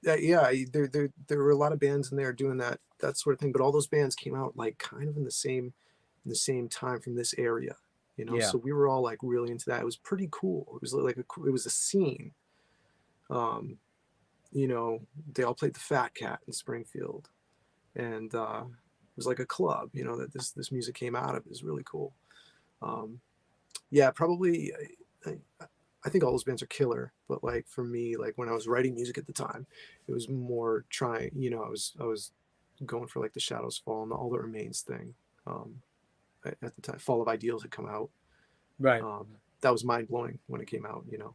Yeah, there were a lot of bands in there doing that sort of thing, but all those bands came out like kind of in the same time from this area, you know. Yeah. So we were all like really into that. It was pretty cool. It was like it was a scene. You know, they all played the Fat Cat in Springfield, and it was like a club, you know, that this music came out of. It was really cool. Yeah, probably. I, I think all those bands are killer, but like for me, like when I was writing music at the time, it was more trying. You know, I was going for like the Shadows Fall and the All That Remains thing. Um, at the time, Fall of Ideals had come out. Right. Um, that was mind blowing when it came out. You know.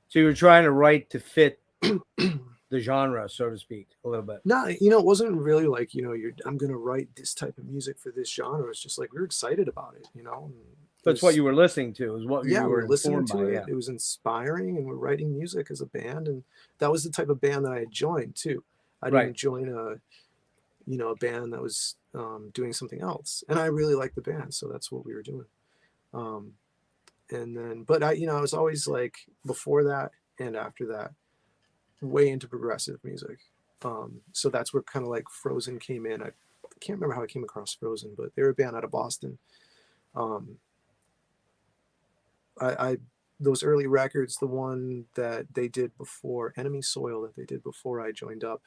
So you were trying to write to fit the genre, so to speak, a little bit. No, you know, it wasn't really like, you know, I'm gonna write this type of music for this genre. It's just like we were excited about it. You know. And it That's what was, you were listening to, is what yeah, you we were were listening informed to by. it. Yeah. It was inspiring, and we're writing music as a band, and that was the type of band that I had joined too. I Right. didn't join a band that was doing something else, and I really liked the band, so that's what we were doing. Um, and then, but I was always like before that and after that, way into progressive music. So that's where kind of like Frozen came in. I can't remember how I came across Frozen, but they were a band out of Boston. Um, I those early records, the one that they did before Enemy Soil, that they did before I joined up,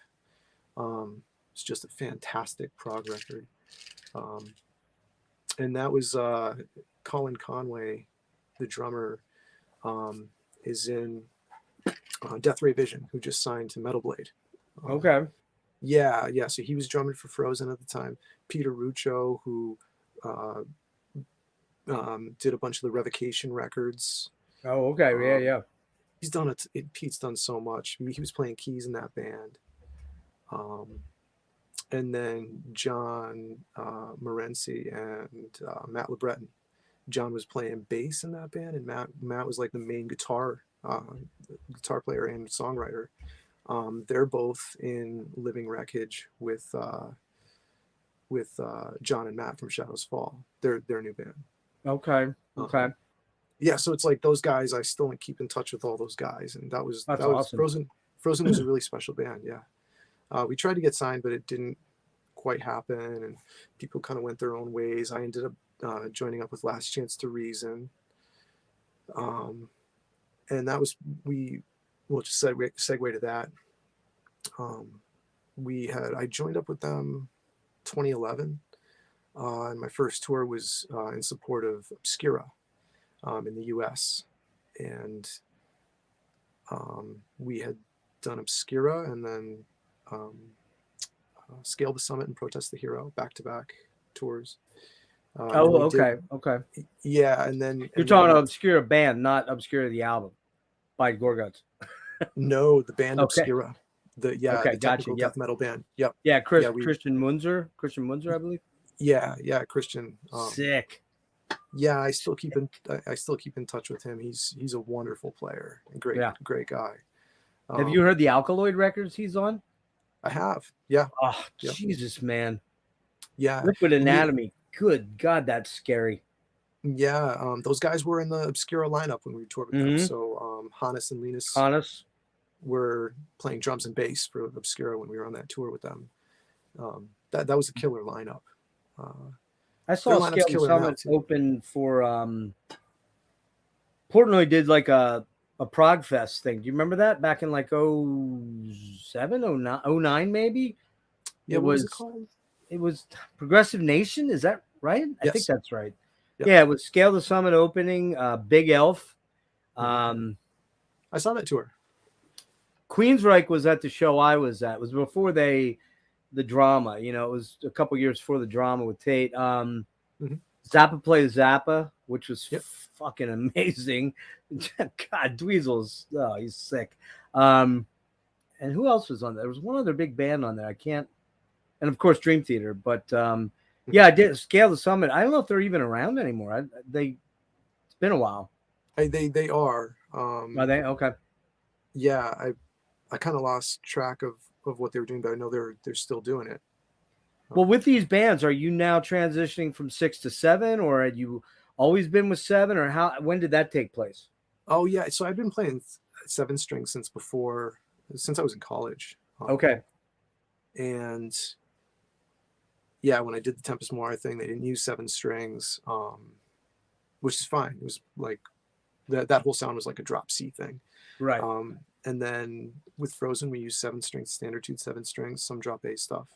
it's just a fantastic prog record. Um, and that was Colin Conway, the drummer, um, is in Death Ray Vision, who just signed to Metal Blade. Okay. Yeah. So he was drumming for Frozen at the time. Peter Ruccio, who uh, did a bunch of the Revocation records. Oh, okay. Yeah. He's done it. Pete's done so much. He was playing keys in that band. And then John Morency and Matt LeBreton. John was playing bass in that band, and Matt was like the main guitar player and songwriter. They're both in Living Wreckage with John and Matt from Shadows Fall. Their new band. Okay. Yeah, so it's like those guys. I still keep in touch with all those guys, and that was Awesome. Frozen. Frozen was a really special band. Yeah, we tried to get signed, but it didn't quite happen, and people kind of went their own ways. I ended up joining up with Last Chance to Reason, and that was we'll just segue to that. I joined up with them 2011, and my first tour was in support of Obscura in the U.S. And we had done Obscura and then Scale the Summit and Protest the Hero, back-to-back tours. Okay. Yeah, and then You're talking Obscura band, not Obscura the album by Gorguts. No, the band Okay. Obscura. The Okay. the Gotcha. technical Yep. death metal band. Yep. Yeah. Yeah, we Christian Munzer, I believe. yeah, Christian. Sick. Yeah, I still keep in touch with him. He's a wonderful player and Yeah. great guy. Have you heard the Alkaloid records he's on? I have. Yeah. Oh, Yep. Jesus, man. Yeah. Liquid And Anatomy. Good God, that's scary. those guys were in the Obscura lineup when we toured with them. So Hannes and Linus Honest. were playing drums and bass for Obscura when we were on that tour with them. That was a killer lineup. I Their saw lineup's Scale the killer now Summit too. open for Portnoy did like a prog fest thing. Do you remember that back in like 07, 09 maybe? Yeah, what was it called? It was Progressive Nation. Is that right? I think Yes. that's right. Yep. Yeah, it was Scale the Summit opening, Big Elf. I saw that tour. Queensryche was at the show I was at. It was before the drama. You know, it was a couple years before the drama with Tate. Zappa played Zappa, which was fucking amazing. God, Dweezil's, oh, he's sick. And who else was on there? There was one other big band on there. I can't, and of course Dream Theater. But yeah, I did Scale the Summit. I don't know if they're even around anymore. It's been a while. They are. Are they? Okay. Yeah, I kind of lost track of what they were doing, but I know they're still doing it. Well, with these bands, are you now transitioning from 6 to 7, or had you always been with 7, or when did that take place? Oh yeah, so I've been playing 7 strings since I was in college. Okay. And yeah, when I did the Tempus Mori thing, they didn't use 7 strings, which is fine. It was like that whole sound was like a drop C thing. Right. And then with Frozen, we used 7 strings, standard tuned 7 strings, some drop A stuff.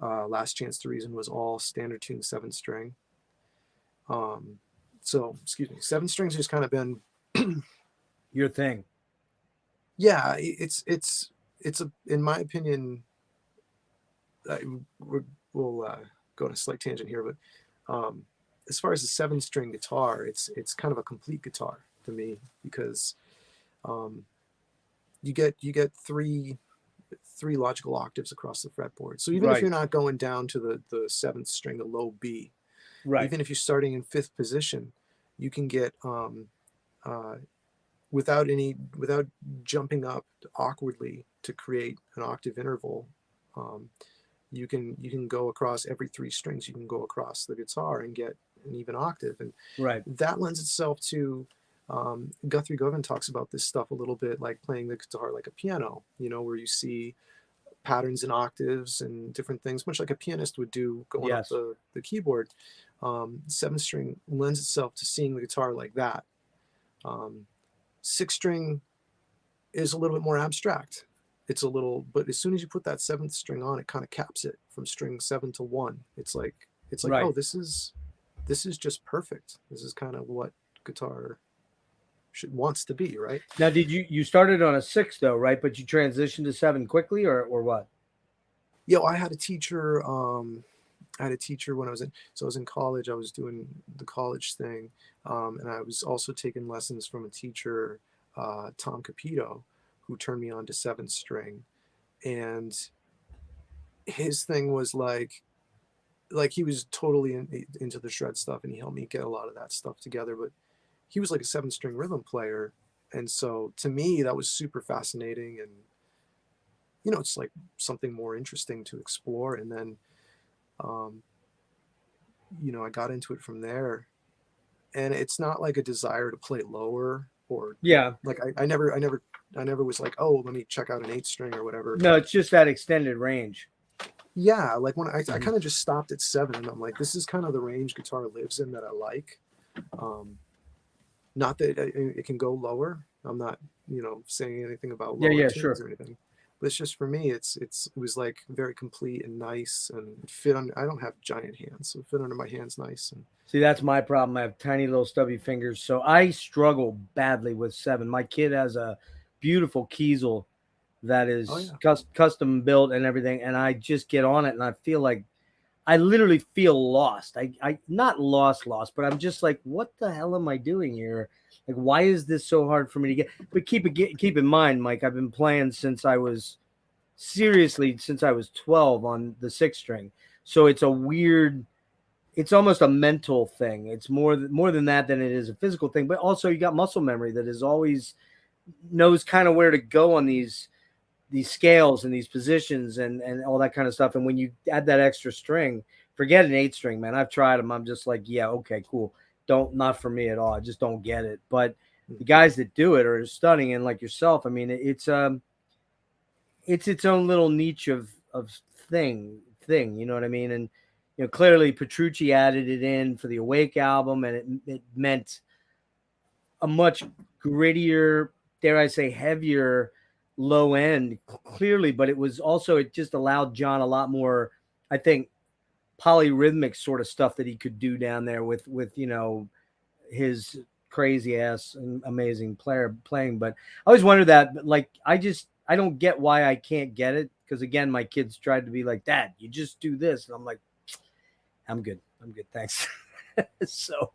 Last Chance to Reason was all standard tuned 7 string. So excuse me, 7 strings has kind of been your thing. Yeah, it's in my opinion. We'll go on a slight tangent here, but as far as the 7 string guitar, it's kind of a complete guitar to me, because you get three logical octaves across the fretboard. So even if you're not going down to the 7th string, a low B, even if you're starting in 5th position, you can get without jumping up awkwardly to create an octave interval. You can go across every 3 strings. You can go across the guitar and get an even octave, and that lends itself to Guthrie Govan talks about this stuff a little bit, like playing the guitar like a piano, where you see patterns in octaves and different things, much like a pianist would do going up the keyboard. 7 string lends itself to seeing the guitar like that. 6 string is a little bit more abstract. But as soon as you put that 7th string on, it kind of caps it from string 7 to 1. It's like, oh, this is just perfect. This is kind of what guitar wants to be, right? Now, did you started on a 6 though, right? But you transitioned to 7 quickly, or what? Yeah, I had a teacher. I had a teacher when I was in college. I was doing the college thing, and I was also taking lessons from a teacher, Tom Capito, who turned me on to 7 string, and his thing was like he was totally into the shred stuff, and he helped me get a lot of that stuff together. But he was like a 7 string rhythm player, and so to me that was super fascinating, and it's like something more interesting to explore. And then I got into it from there, and it's not like a desire to play lower, or like I never was like, oh, let me check out an 8 string or whatever. No, it's just that extended range. Yeah, like when I kind of just stopped at 7, and I'm like, this is kind of the range guitar lives in that I like. Not that it can go lower. I'm not, saying anything about lower tunes or anything. But it's just, for me, it was like very complete and nice, and fit on. I don't have giant hands, so it fit under my hands nice. And see, that's my problem. I have tiny little stubby fingers, so I struggle badly with 7. My kid has a beautiful Kiesel that is custom built and everything, and I just get on it, and I feel like I literally feel lost. I not lost, but I'm just like, what the hell am I doing here? Like, why is this so hard for me to get? But keep in mind, Mike, I've been playing since I was 12 on the 6 string. So it's a weird, it's almost a mental thing. It's more than that than it is a physical thing. But also you got muscle memory that is always knows kind of where to go on these scales and these positions and all that kind of stuff. And when you add that extra string, forget an 8 string, man. I've tried them. I'm just like, yeah, okay, cool. Not for me at all. I just don't get it. But the guys that do it are stunning. And like yourself, I mean, it's its own little niche of thing, you know what I mean? And, you know, clearly Petrucci added it in for the Awake album, and it meant a much grittier, dare I say, heavier low end, clearly, but it just allowed John a lot more, I think, polyrhythmic sort of stuff that he could do down there with you know, his crazy ass and amazing playing. But I always wondered that, like, I don't get why I can't get it, because again, my kids tried to be like, Dad, you just do this, and I'm like, I'm good, thanks. So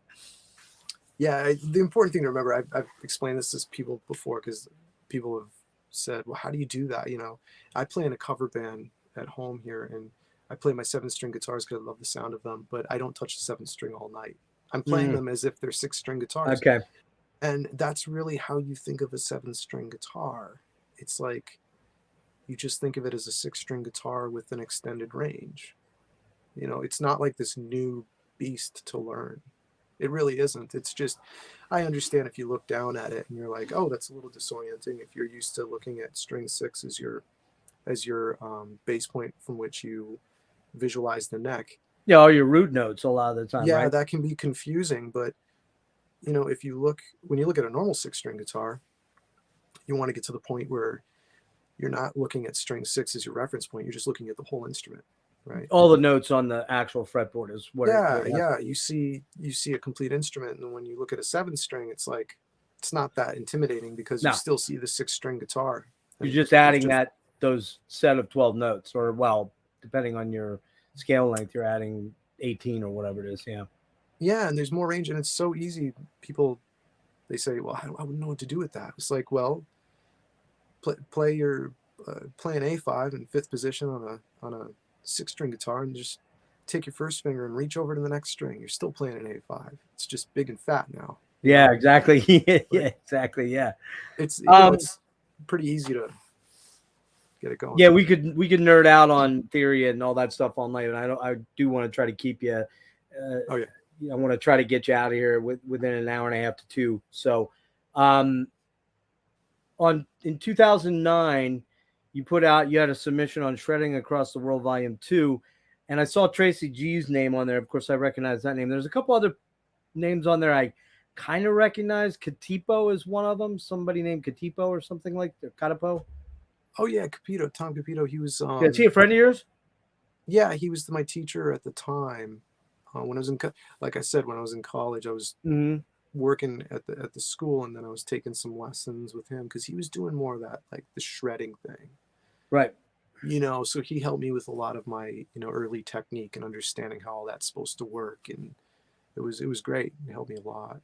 Yeah, the important thing to remember, I've explained this to people before, because people have said, well, how do you do that? You know, I play in a cover band at home here, and I play my 7-string guitars because I love the sound of them, but I don't touch the 7th string all night. I'm playing them as if they're 6-string guitars. okay. And that's really how you think of a 7-string guitar. It's like, you just think of it as a 6-string guitar with an extended range. You know, it's not like this new beast to learn. It really isn't. It's just, I understand if you look down at it and you're like, oh, that's a little disorienting if you're used to looking at string 6 as your bass point from which you visualize the neck. Yeah, all your root notes a lot of the time, Yeah, right? that can be confusing, but you know, when you look at a normal 6-string guitar, you want to get to the point where you're not looking at string 6 as your reference point. You're just looking at the whole instrument, right? All the notes on the actual fretboard is what Yeah. You see a complete instrument, and when you look at a 7-string, it's like, it's not that intimidating because you still see the 6-string guitar. You're just adding those set of 12 notes, or, well, depending on your scale length, you're adding 18 or whatever it is. Yeah. Yeah, and there's more range, and it's so easy. People, they say, well, I wouldn't know what to do with that. It's like, well, play an A5 in 5th position on a 6-string guitar, and just take your first finger and reach over to the next string. You're still playing an A5. It's just big and fat now. Yeah, exactly. Yeah, exactly. Yeah. It's it's pretty easy to get it going. Yeah, we could nerd out on theory and all that stuff all night, and I do want to try to keep you. Oh yeah. I want to try to get you out of here within an hour and a half to 2. So, in 2009, you had a submission on Shredding Across the World Volume 2, and I saw Tracy G's name on there. Of course, I recognize that name. There's a couple other names on there I kind of recognize. Katipo is one of them. Somebody named Katipo or something like that. Katipo. Oh yeah, Tom Capito. He was. Is he a friend of yours? Yeah, he was my teacher at the time. When I was like I said, when I was in college, I was working at the school, and then I was taking some lessons with him because he was doing more of that, like the shredding thing. Right. You know, so he helped me with a lot of my, you know, early technique and understanding how all that's supposed to work, and it was great. It helped me a lot.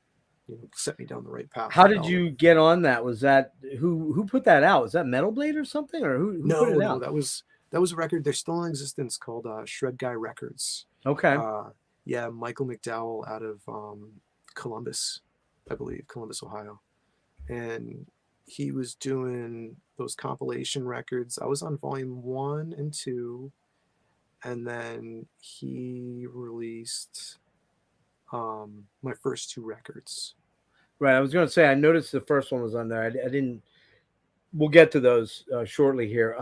You know, set me down the right path. How did you get on that? Was that who put that out? Was that Metal Blade or something, or who put it out? That was a record. They're still in existence, called Shred Guy Records. Okay. Yeah, Michael McDowell out of Columbus, I believe, Columbus, Ohio, and he was doing those compilation records. I was on volume 1 and 2, and then he released my first 2 records. Right. I was going to say, I noticed the first one was on there. I didn't. We'll get to those shortly here.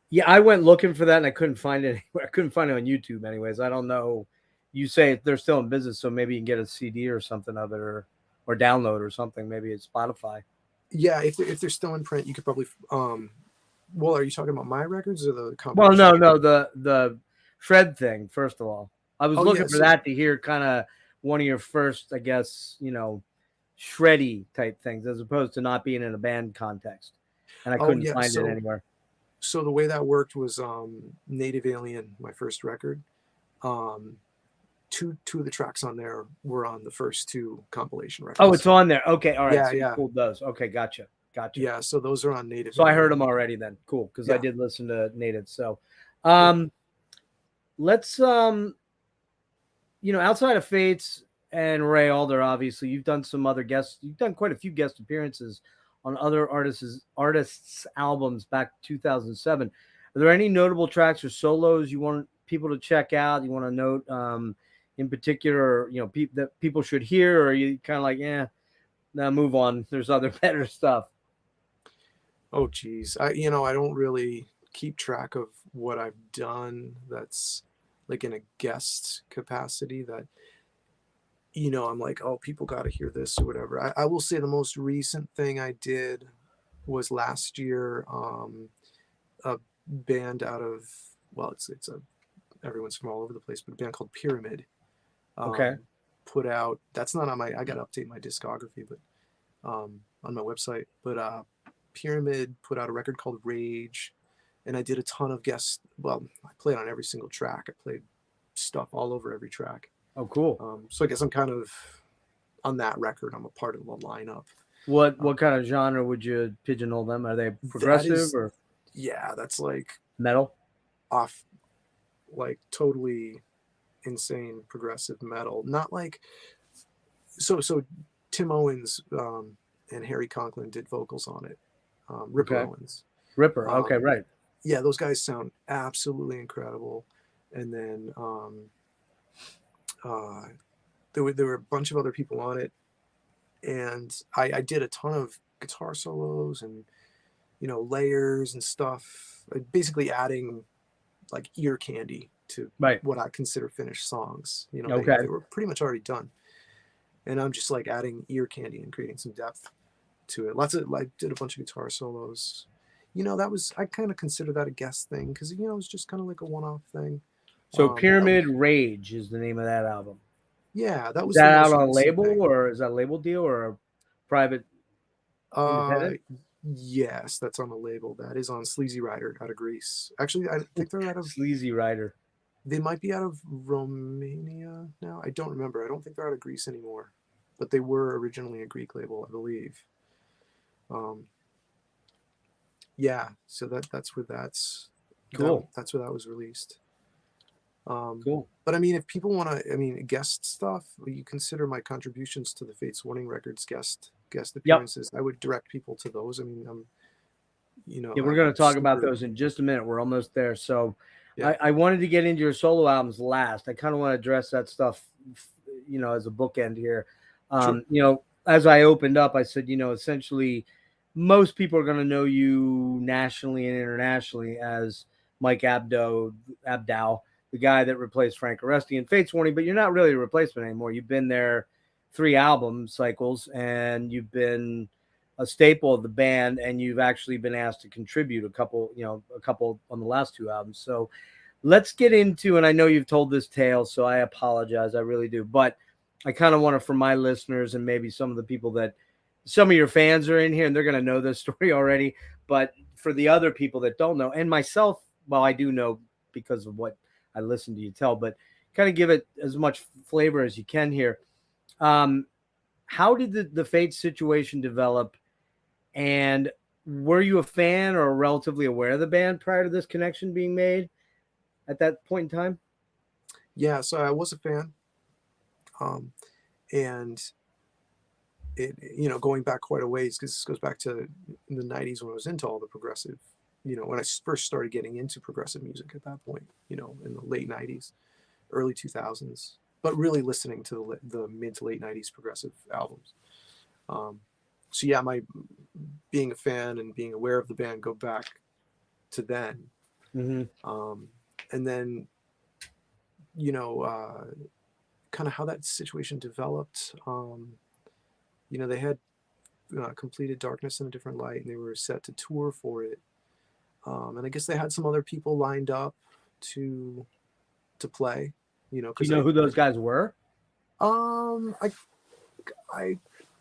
Yeah, I went looking for that and I couldn't find it anywhere. I couldn't find it on YouTube, anyways. I don't know. You say they're still in business, so maybe you can get a CD or something of it, or download or something. Maybe it's Spotify. Yeah, if they're still in print, you could probably. Well, are you talking about my records or the compilation? Well, no, the shred thing. First of all, I was looking for that to hear kind of one of your first, I guess, you know, shreddy type things, as opposed to not being in a band context, and I couldn't find it anywhere. So the way that worked was Native Alien, my first record. Two of the tracks on there were on the first two compilation records. Oh, it's on there. Okay, all right. Yeah, so you yeah. pulled those. Okay, gotcha. Yeah, so those are on Native. So I heard them already then. Cool, because I did listen to Native. So, let's outside of Fates and Ray Alder, obviously, you've done some other guests. You've done quite a few guest appearances on other artists' albums back 2007. Are there any notable tracks or solos you want people to check out? You want to note in particular, that people should hear, or are you kind of like, now move on. There's other better stuff. Oh, geez. I don't really keep track of what I've done that's like in a guest capacity that, I'm like, oh, people got to hear this or whatever. I will say the most recent thing I did was last year, a band out of, everyone's from all over the place, but a band called Pyramid. Okay. Put out, that's not on I got to update my discography, but on my website. But Pyramid put out a record called Rage, and I did a ton of guests. Well, I played on every single track. I played stuff all over every track. Oh, cool. So I guess I'm kind of on that record. I'm a part of the lineup. What kind of genre would you pigeonhole them? Are they progressive or? Yeah, that's like metal. Off, like totally insane progressive metal. Not like so. Tim Owens and Harry Conklin did vocals on it. Ripper Owens. Ripper. Okay, right. Yeah, those guys sound absolutely incredible. And then there were a bunch of other people on it, and I did a ton of guitar solos and layers and stuff, basically adding like ear candy to what I consider finished songs. They were pretty much already done, and I'm just like adding ear candy and creating some depth to it. I did a bunch of guitar solos. I kind of consider that a guest thing because it was just kind of like a one-off thing. So Pyramid Rage is the name of that album. Yeah, that was. Is that out on a label thing. Or is that a label deal or a private? Independent? Yes, that's on a label. That is on Sleazy Rider out of Greece. Actually, I think they're out of Sleazy Rider. They might be out of Romania now. I don't remember. I don't think they're out of Greece anymore, but they were originally a Greek label, I believe. Yeah, so that's where that's cool. That's where that was released. Cool. But I mean, if people want to, guest stuff, you consider my contributions to the Fates Warning Records guest appearances. Yep. I would direct people to those. I mean, we're going to talk about those in just a minute. We're almost there. So I wanted to get into your solo albums last. I kind of want to address that stuff, as a bookend here. Sure. As I opened up, I said, essentially most people are going to know you nationally and internationally as Mike Abdow, the guy that replaced Frank Oresti in Fates Warning, but you're not really a replacement anymore. You've been there 3 album cycles, and you've been a staple of the band, and you've actually been asked to contribute a couple on the last 2 albums. So let's get into, and I know you've told this tale, so I apologize. I really do. But I kind of want to, for my listeners and maybe some of the people that some of your fans are in here and they're going to know this story already, but for the other people that don't know, and myself, well, I do know because of what I listen to you tell, but kind of give it as much flavor as you can here. How did the Fates situation develop, and were you a fan or relatively aware of the band prior to this connection being made at that point in time? Yeah, so I was a fan, and it, going back quite a ways, because this goes back to the 90s when I was into all the progressive, when I first started getting into progressive music at that point, in the late 90s, early 2000s, but really listening to the mid to late 90s progressive albums. So yeah, my being a fan and being aware of the band go back to then. Mm-hmm. And then, kind of how that situation developed. They had completed Darkness in a Different Light, and they were set to tour for it. And I guess they had some other people lined up to play. Do you know who those guys were? I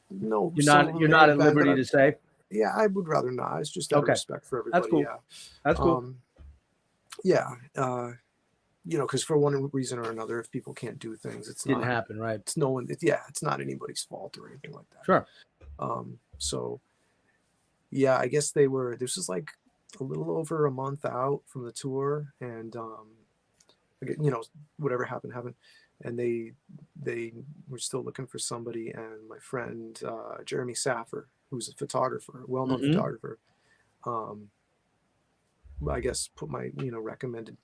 know. You're not at liberty to say. Yeah, I would rather not. It's just out of respect for everybody. That's cool. Yeah. That's cool. Yeah. you know, because for one reason or another, if people can't do things, it's Didn't not, happen, right? it's no one, yeah, it's not anybody's fault or anything like that. Sure. So yeah, I guess this was like a little over a month out from the tour, and you know, whatever happened, and they were still looking for somebody, and my friend Jeremy Saffer, who's a photographer, well-known photographer, I guess recommended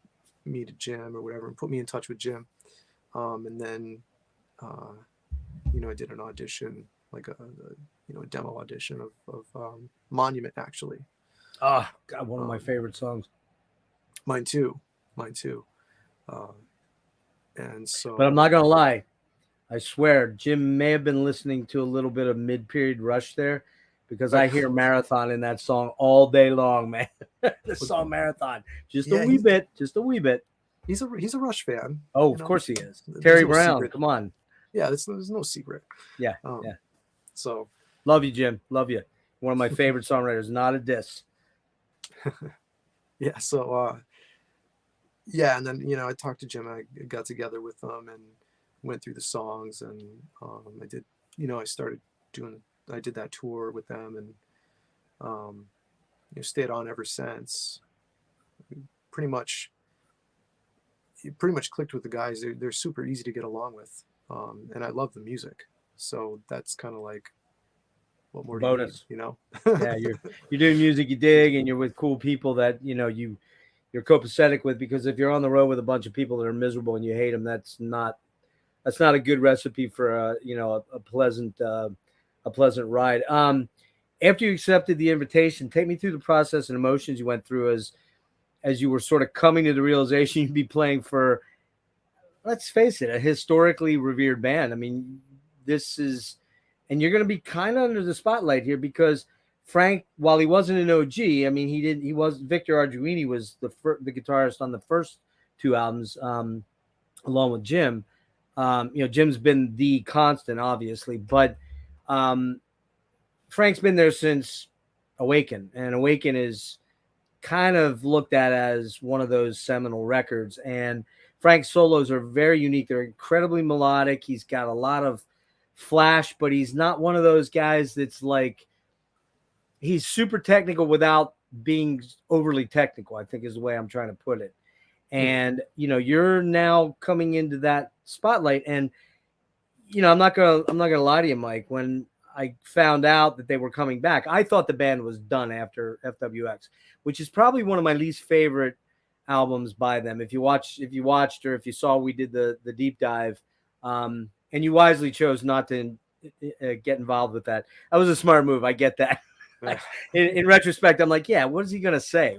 me to Jim or whatever, and put me in touch with Jim, and then I did an audition, like a demo audition of Monument, actually. Oh God, one of my favorite songs. Mine too. And so, but I'm not gonna lie, I swear Jim may have been listening to a little bit of mid-period Rush there, because I hear Marathon in that song all day long, man. The song Marathon, just a wee bit. He's a Rush fan. Oh, of course he is. Terry Brown, come on. Yeah, there's no secret. Yeah. So love you, Jim. Love you. One of my favorite songwriters. Not a diss. Yeah. So yeah, and then I talked to Jim. I got together with him and went through the songs, and I did. I did that tour with them, and stayed on ever since. Pretty much clicked with the guys. They're super easy to get along with, and I love the music. So that's kind of like, what more bonus, do you need, Yeah, you're doing music you dig, and you're with cool people that you're copacetic with. Because if you're on the road with a bunch of people that are miserable and you hate them, that's not a good recipe for a pleasant ride. After you accepted the invitation, take me through the process and emotions you went through as you were sort of coming to the realization you'd be playing for, let's face it, a historically revered band. I mean, and you're going to be kind of under the spotlight here, because Frank, while he wasn't an OG, I mean, Victor Arduini was the guitarist on the first two albums, along with Jim. Jim's been the constant, obviously, but Frank's been there since Awaken, and Awaken is kind of looked at as one of those seminal records. And Frank's solos are very unique. They're incredibly melodic. He's got a lot of flash, but he's not one of those guys that's like, he's super technical without being overly technical, I think is the way I'm trying to put it. And you're now coming into that spotlight, and I'm not gonna lie to you, Mike. When I found out that they were coming back, I thought the band was done after FWX, which is probably one of my least favorite albums by them. If you watched, or if you saw, we did the deep dive, and you wisely chose not to get involved with that. That was a smart move. I get that. In retrospect, I'm like, yeah, what is he gonna say?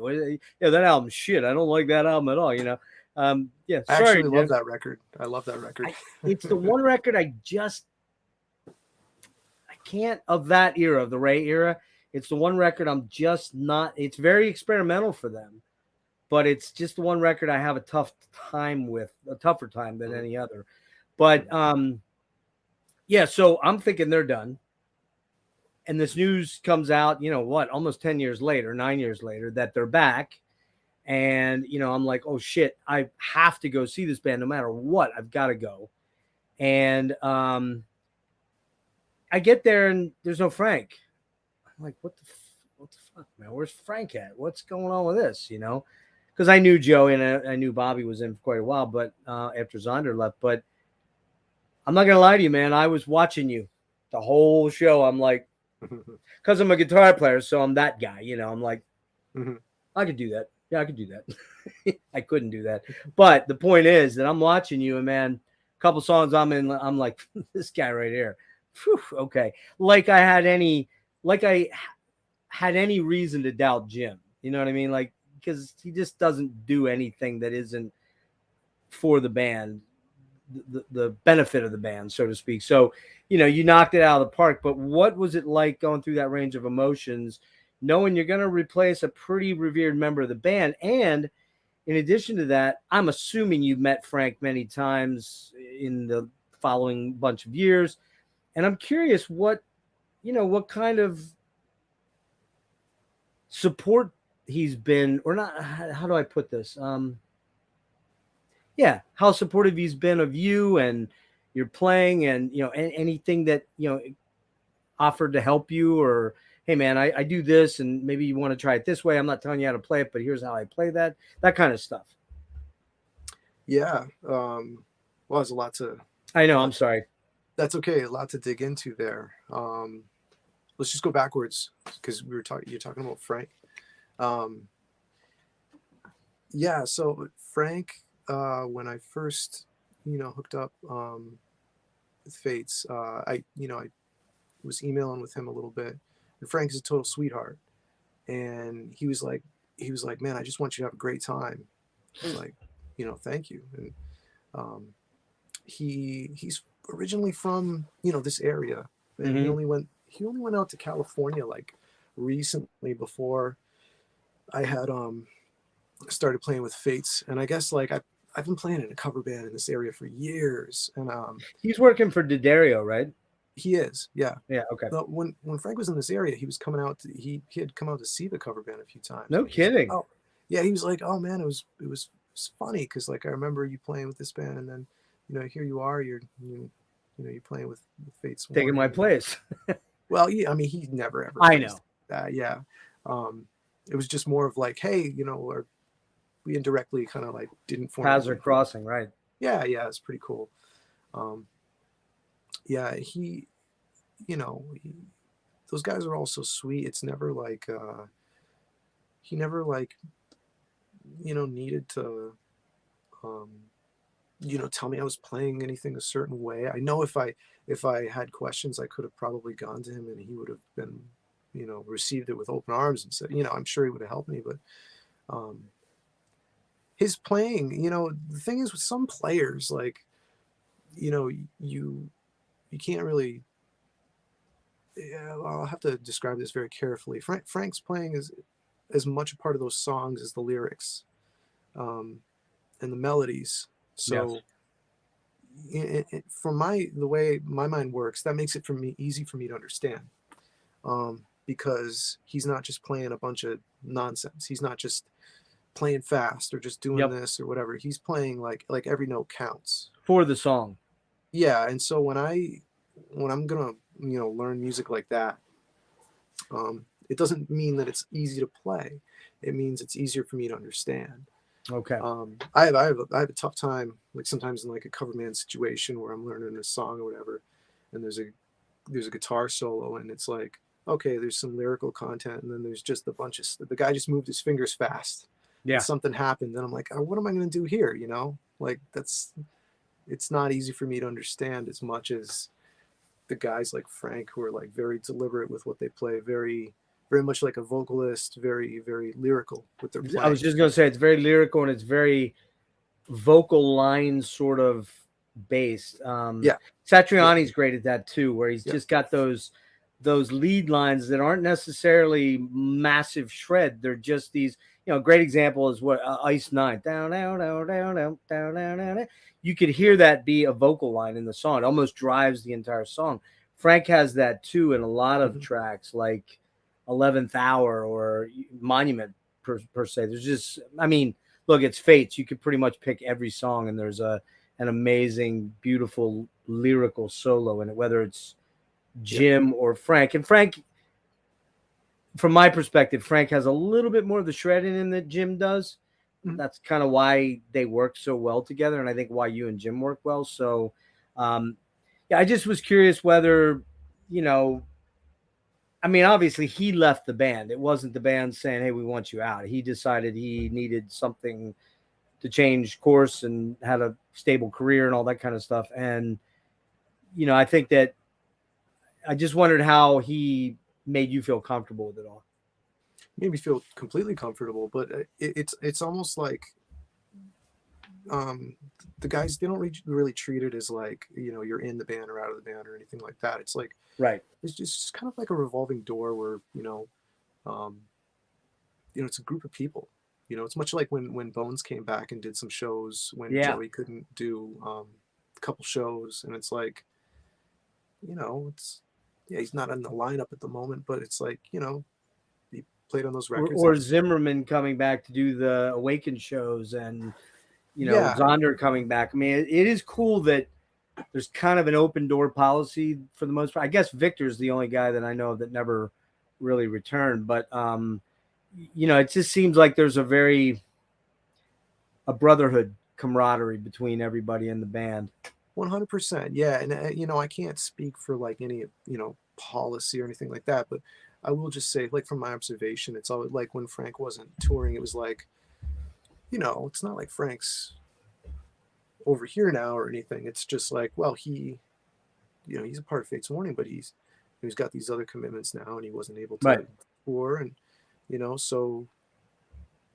That album's shit. I don't like that album at all. Yeah. I actually love that record. I love that record. It's the one record I can't, of that era, of the Ray era. It's the one record I'm just not. It's very experimental for them, but it's just the one record I have a tougher time than any other. But yeah. So I'm thinking they're done. And this news comes out, almost 9 years later, that they're back. And, I'm like, oh shit, I have to go see this band no matter what. I've got to go. And I get there and there's no Frank. I'm like, what the fuck, man? Where's Frank at? What's going on with this? Because I knew Joe and I knew Bobby was in for quite a while, but after Zonder left. But I'm not going to lie to you, man. I was watching you the whole show. I'm like, because I'm a guitar player, so I'm that guy, I'm like, I could do that. Yeah, I could do that. I couldn't do that. But the point is that I'm watching you, and man, a couple songs I'm in, I'm like, this guy right here. Whew, okay. Like I had any reason to doubt Jim. You know what I mean? Like, because he just doesn't do anything that isn't for the band, the benefit of the band, so to speak. So, you knocked it out of the park. But what was it like going through that range of emotions, knowing you're going to replace a pretty revered member of the band? And in addition to that, I'm assuming you met Frank many times in the following bunch of years. And I'm curious what kind of support he's been, or not. How do I put this? yeah, how supportive he's been of you and your playing, and anything that offered to help you, or hey man, I do this and maybe you want to try it this way. I'm not telling you how to play it, but here's how I play that kind of stuff. Yeah. Well, there's a lot to. I know. Lot, I'm sorry. That's okay. A lot to dig into there. Let's just go backwards because you're talking about Frank. Yeah. So Frank, when I first, hooked up with Fates, I was emailing with him a little bit, and Frank is a total sweetheart, and he was like, man, I just want you to have a great time. I was like, thank you. And he's originally from this area, and he only went out to California like recently before I had started playing with Fates. And I guess like I've been playing in a cover band in this area for years, and he's working for D'Addario, right? he is, yeah. Okay. But when Frank was in this area, he was coming out he had come out to see the cover band a few times. No kidding. Like, oh yeah, he was like, oh man, it was funny because like I remember you playing with this band, and then here you are, you're playing with Fates, taking my place. Well, yeah, I mean, he never ever. I know that. Yeah, it was just more of like, hey, or we indirectly kind of like didn't form. Paths are crossing, right? Yeah, it's pretty cool. Yeah, those guys are all so sweet. It's never like he never like needed to tell me I was playing anything a certain way. I know if I had questions, I could have probably gone to him and he would have been received it with open arms and said, I'm sure he would have helped me. But his playing, the thing is with some players, like you can't really. Yeah, I'll have to describe this very carefully. Frank's playing is as much a part of those songs as the lyrics and the melodies. So from the way my mind works, that makes it easy for me to understand, because he's not just playing a bunch of nonsense. He's not just playing fast or just doing this or whatever. He's playing like every note counts for the song. Yeah, and so when I'm gonna learn music like that, it doesn't mean that it's easy to play. It means it's easier for me to understand. Okay. I have a tough time, like sometimes in like a cover band situation where I'm learning a song or whatever, and there's a guitar solo, and it's like, okay, there's some lyrical content, and then there's just a bunch of the guy just moved his fingers fast. Yeah. And something happened, and I'm like, oh, what am I going to do here? Like it's not easy for me to understand as much as the guys like Frank, who are like very deliberate with what they play, very, very much like a vocalist, very, very lyrical with their playing. I was just going to say, it's very lyrical and it's very vocal line sort of based. Satriani's great at that too, where he's just got those lead lines that aren't necessarily massive shred. They're just these, a great example is what Ice 9, down, down, down, down, down, down, down, down. You could hear that be a vocal line in the song. It almost drives the entire song. Frank has that too in a lot of tracks, like 11th Hour or Monument per se. There's just, look, it's Fates. You could pretty much pick every song, and there's an amazing, beautiful lyrical solo in it, whether it's Jim or Frank. And Frank, from my perspective, Frank has a little bit more of the shredding in that Jim does. That's kind of why they work so well together, and I think why you and Jim work well. So, I just was curious whether, obviously he left the band. It wasn't the band saying, hey, we want you out. He decided he needed something to change course and had a stable career and all that kind of stuff. And, I think that I just wondered how he made you feel comfortable with it all. Made me feel completely comfortable, but it's almost like the guys, they don't really treat it as like, you're in the band or out of the band or anything like that. It's like, right, it's just kind of like a revolving door where it's a group of people. It's much like when Bones came back and did some shows when Joey couldn't do a couple shows, and it's like, he's not in the lineup at the moment, but it's like, he played on those records. Or Zimmerman coming back to do the Awaken shows, and Yeah. Zonder coming back. I mean, it is cool that there's kind of an open door policy for the most part. I guess Victor's the only guy that I know that never really returned, but it just seems like there's a brotherhood camaraderie between everybody in the band. 100%. Yeah. And, I can't speak for like any, policy or anything like that, but I will just say, like, from my observation, it's always like when Frank wasn't touring, it was like, it's not like Frank's over here now or anything. It's just like, well, he's a part of Fates Warning, but he's got these other commitments now, and he wasn't able to tour, and so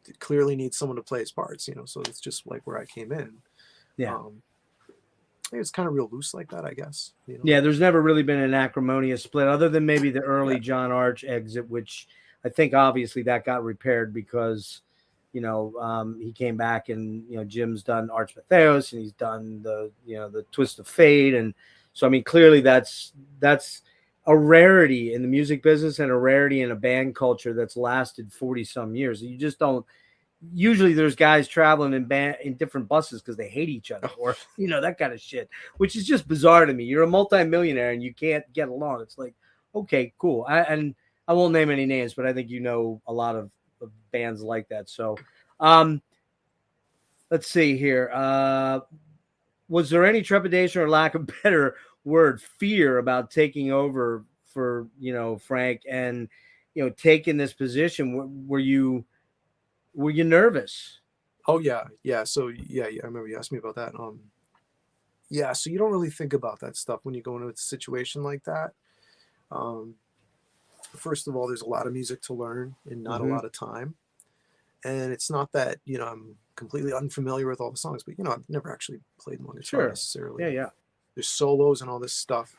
it clearly needs someone to play his parts. So it's just like where I came in. Yeah. It's kind of real loose like that, I guess. Yeah, there's never really been an acrimonious split, other than maybe the early John Arch exit, which I think obviously that got repaired because he came back, and Jim's done Arch Matheos, and he's done the Twist of Fate, and so I mean clearly that's a rarity in the music business and a rarity in a band culture that's lasted 40 some years. You just don't. Usually there's guys traveling in different buses because they hate each other, or that kind of shit, which is just bizarre to me. You're a multimillionaire and you can't get along. It's like, okay, cool. I won't name any names, but I think a lot of bands like that. So let's see here. Was there any trepidation, or lack of better word, fear about taking over for Frank and taking this position? Were you nervous? Oh yeah. So yeah, I remember you asked me about that. Yeah. So you don't really think about that stuff when you go into a situation like that. First of all, there's a lot of music to learn and not a lot of time. And it's not that I'm completely unfamiliar with all the songs, but I've never actually played one guitar necessarily. Yeah. There's solos and all this stuff,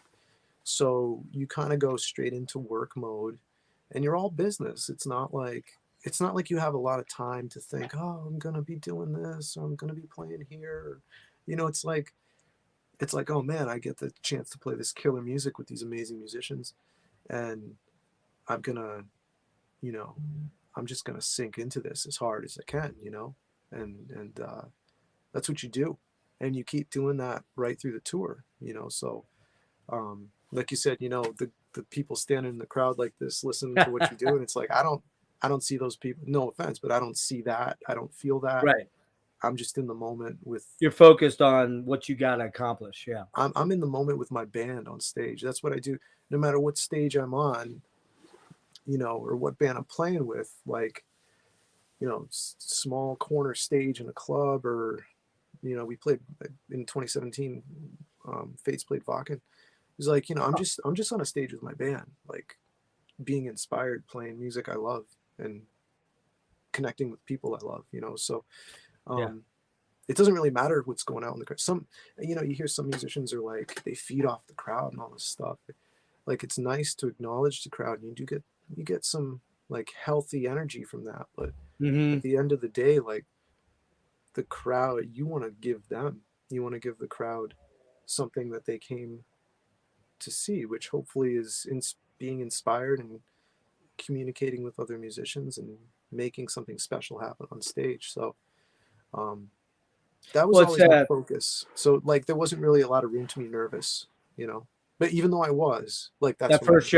so you kind of go straight into work mode, and you're all business. It's not like you have a lot of time to think, oh, I'm gonna be doing this, or I'm gonna be playing here. It's like, oh man, I get the chance to play this killer music with these amazing musicians, and I'm gonna, I'm just gonna sink into this as hard as I can, and that's what you do, and you keep doing that right through the tour, So, like you said, the people standing in the crowd like this, listening to what you do, and it's like I don't see those people. No offense, but I don't see that. I don't feel that. Right. I'm just in the moment with. You're focused on what you got to accomplish. Yeah. I'm in the moment with my band on stage. That's what I do. No matter what stage I'm on, or what band I'm playing with, like, small corner stage in a club, or, we played in 2017. Fates played Vakken. It was like, I'm just on a stage with my band, like being inspired, playing music I love, and connecting with people I love, so it doesn't really matter what's going on in the crowd. Some, you hear some musicians are like, they feed off the crowd and all this stuff. Like, it's nice to acknowledge the crowd, and you get some like healthy energy from that. But at the end of the day, like, the crowd, you want to give the crowd something that they came to see, which hopefully is being inspired and communicating with other musicians and making something special happen on stage. So that was always my focus. So, like, there wasn't really a lot of room to be nervous, but even though I was, like, that's that first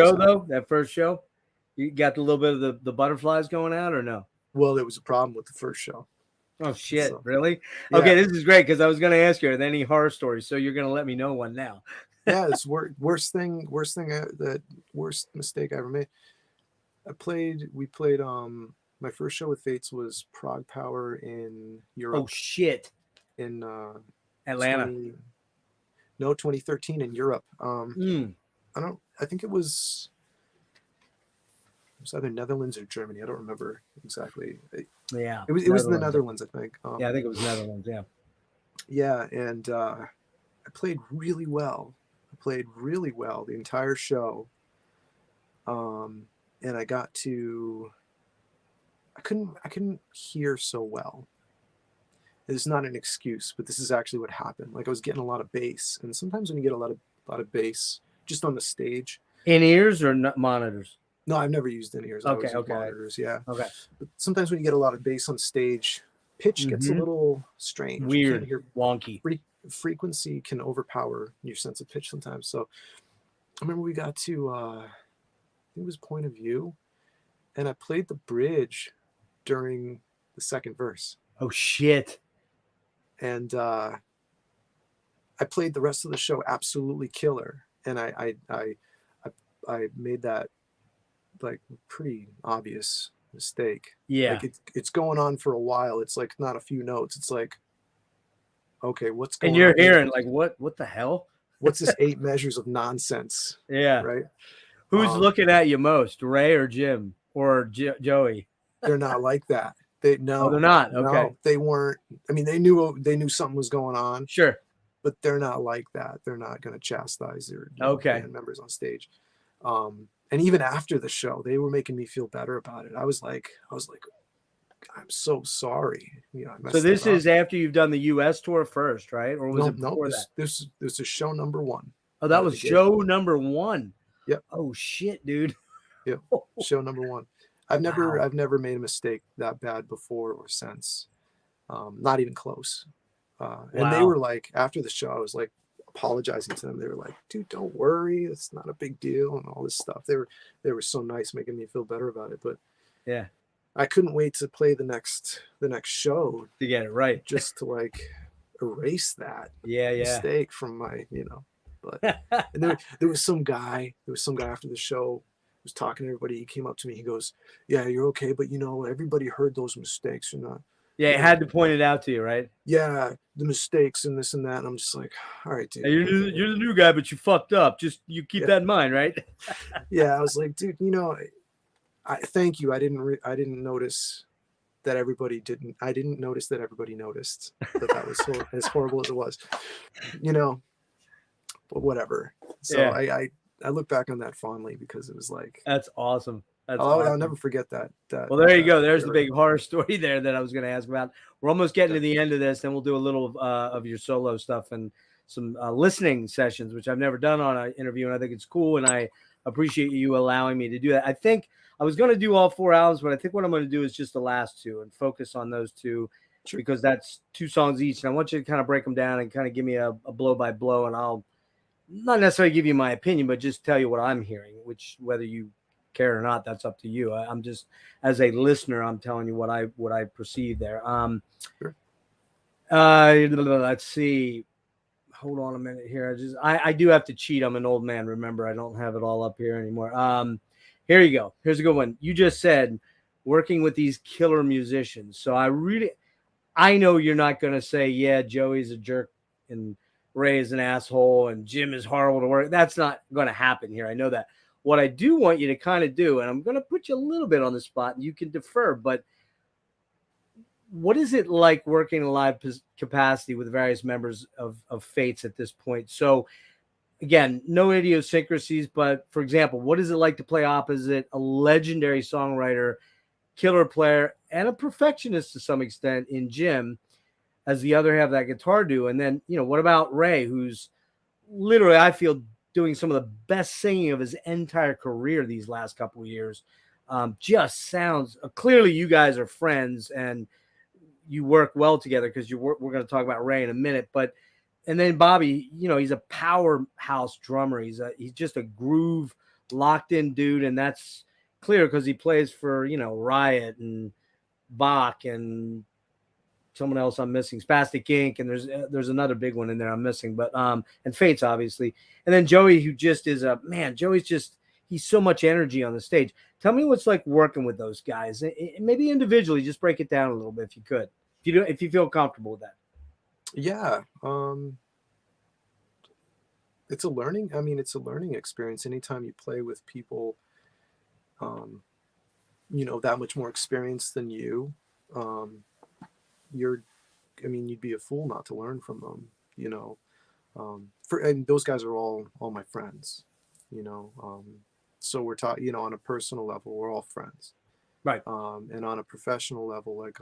show, you got a little bit of the butterflies going out, or no? Well, there was a problem with the first show. Oh shit! So, really? Yeah. Okay, this is great, because I was going to ask you, are there any horror stories? So you're going to let me know one now. Yeah, it's worst mistake I ever made. We played my first show with Fates was Prague Power in Europe. Oh shit! In Atlanta. 2013 in Europe. I think it was either Netherlands or Germany. I don't remember exactly. Yeah, it was in the Netherlands, I think. Yeah, I think it was Netherlands. Yeah. Yeah, and I played really well. The entire show. And I couldn't hear so well. It's not an excuse, but this is actually what happened. Like, I was getting a lot of bass, and sometimes when you get a lot of bass just on the stage. In ears or monitors? No, I've never used in ears. Okay. Monitors, yeah. Okay. But sometimes when you get a lot of bass on stage, pitch gets a little strange. You can't Weird, hear wonky. frequency can overpower your sense of pitch sometimes. So I remember we got to I think it was Point of View, and I played the bridge during the second verse. Oh shit. And I played the rest of the show absolutely killer. And I made that like pretty obvious mistake. Yeah. Like it's going on for a while. It's like not a few notes. It's like, okay, what's going And you're on here? hearing like, what the hell? What's this 8 measures of nonsense? Yeah. Right. Who's looking at you most, Ray or Jim or Joey? They're not like that. They Oh, they're not. Okay. No, they weren't. I mean, they knew something was going on. Sure. But they're not like that. They're not going to chastise their band members on stage. And even after the show, they were making me feel better about it. I was like, I'm so sorry. You know, I messed so this up. is after you've done the U.S. tour first, right? Or was it before that? This is show number 1. Oh, that was show number 1. Yep. Oh shit, dude. Yep. Show number 1. I've never made a mistake that bad before or since. Not even close. And they were like, after the show, I was like apologizing to them. They were like, dude, don't worry, it's not a big deal, and all this stuff. They were so nice, making me feel better about it. But yeah, I couldn't wait to play the next show to get it right, just to like erase that mistake from my, But and there was some guy after the show who was talking to everybody. He came up to me. He goes, "Yeah, you're okay, but everybody heard those mistakes. You're not." Yeah, it had to point it out to you, right? Yeah, the mistakes and this and that. And I'm just like, all right, dude. Hey, you're the new guy, but you fucked up. Just you keep that in mind, right? Yeah, I was like, dude, I thank you. I didn't notice that everybody didn't. I didn't notice that everybody noticed that was so as horrible as it was, But whatever. So I look back on that fondly because it was like, that's awesome. I'll never forget that. Well, there you go. There's the big horror story there that I was going to ask about. We're almost getting to the end of this, and we'll do a little of your solo stuff and some listening sessions, which I've never done on an interview, and I think it's cool, and I appreciate you allowing me to do that. I think I was going to do all 4 albums, but I think what I'm going to do is just the last 2 and focus on those 2 because that's 2 songs each, and I want you to kind of break them down and kind of give me a blow by blow, and I'll not necessarily give you my opinion, but just tell you what I'm hearing, which whether you care or not, that's up to you. I'm just, as a listener, I'm telling you what I perceive there. Sure. Let's see. Hold on a minute here. I do have to cheat. I'm an old man. Remember, I don't have it all up here anymore. Here you go. Here's a good one. You just said working with these killer musicians. So I know you're not going to say, yeah, Joey's a jerk and Ray is an asshole and Jim is horrible to work. That's not going to happen here. I know that. What I do want you to kind of do, and I'm going to put you a little bit on the spot, and you can defer, but what is it like working in a live capacity with various members of Fates at this point? So, again, no idiosyncrasies, but for example, what is it like to play opposite a legendary songwriter, killer player, and a perfectionist to some extent in Jim, as the other half of that guitar do? And then, what about Ray, who's literally, I feel, doing some of the best singing of his entire career these last couple of years. Just sounds clearly you guys are friends and you work well together because we're going to talk about Ray in a minute. And then Bobby, he's a powerhouse drummer. He's just a groove locked in dude, and that's clear because he plays for Riot and Bach and someone else I'm missing, Spastic Inc. And there's another big one in there I'm missing, but and Fates obviously. And then Joey, who just is he's so much energy on the stage. Tell me what's like working with those guys. Maybe individually, just break it down a little bit if you could. If you feel comfortable with that. Yeah. It's a learning experience anytime you play with people that much more experienced than you. You'd be a fool not to learn from them, and those guys are all my friends, so we're talking, on a personal level, we're all friends. Right. And on a professional level, like,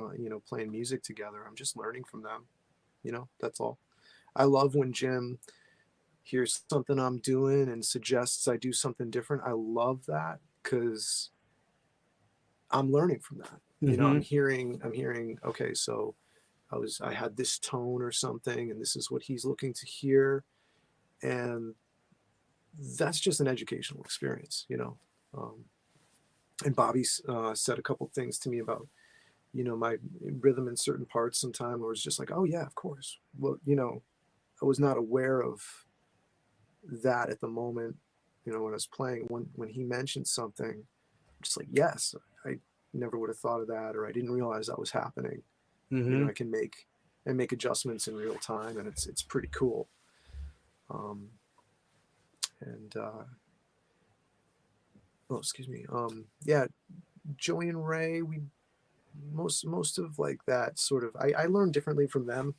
playing music together, I'm just learning from them, that's all. I love when Jim hears something I'm doing and suggests I do something different. I love that because I'm learning from that. I'm hearing, okay, so I had this tone or something, and this is what he's looking to hear. And that's just an educational experience, you know. And Bobby said a couple things to me about, you know, my rhythm in certain parts sometime, where it's just like, oh yeah, of course. Well, you know, I was not aware of that at the moment, you know, when I was playing. When he mentioned something, I'm just like, yes, I never would have thought of that, or I didn't realize that was happening. You know, I can make adjustments in real time, and it's pretty cool. Oh, excuse me. Yeah, Joey and Ray, we most of like that sort of, I learned differently from them.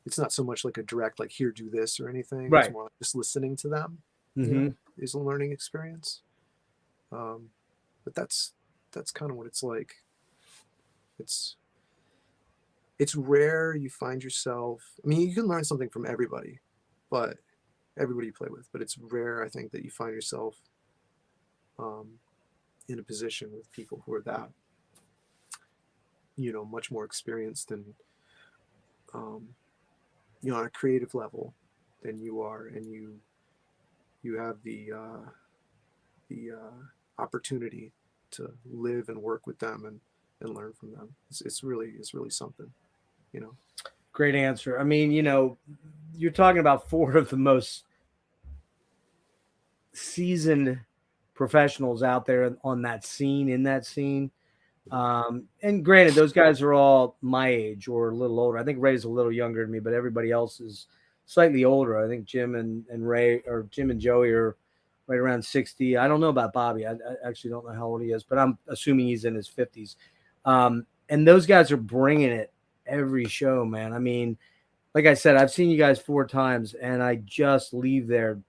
It's not so much like a direct, like, here, do this or anything. Right. It's more like just listening to them, you know, is a learning experience. But that's kind of what it's like. It's rare you find yourself, I mean, you can learn something from everybody, but everybody you play with, but it's rare, I think, that you find yourself in a position with people who are that, you know, much more experienced and, you know, on a creative level than you are, and you have the opportunity to live and work with them and learn from them. It's really something, you know. Great answer. I mean, you know, you're talking about four of the most seasoned professionals out there on that scene, in that scene. And granted, those guys are all my age or a little older. I think Ray's a little younger than me, but everybody else is slightly older. I think Jim and Ray, or Jim and Joey, are right around 60. I don't know about Bobby. I actually don't know how old he is, but I'm assuming he's in his 50s. And those guys are bringing it every show, man. I mean, like I said, I've seen you guys 4 times, and I just leave there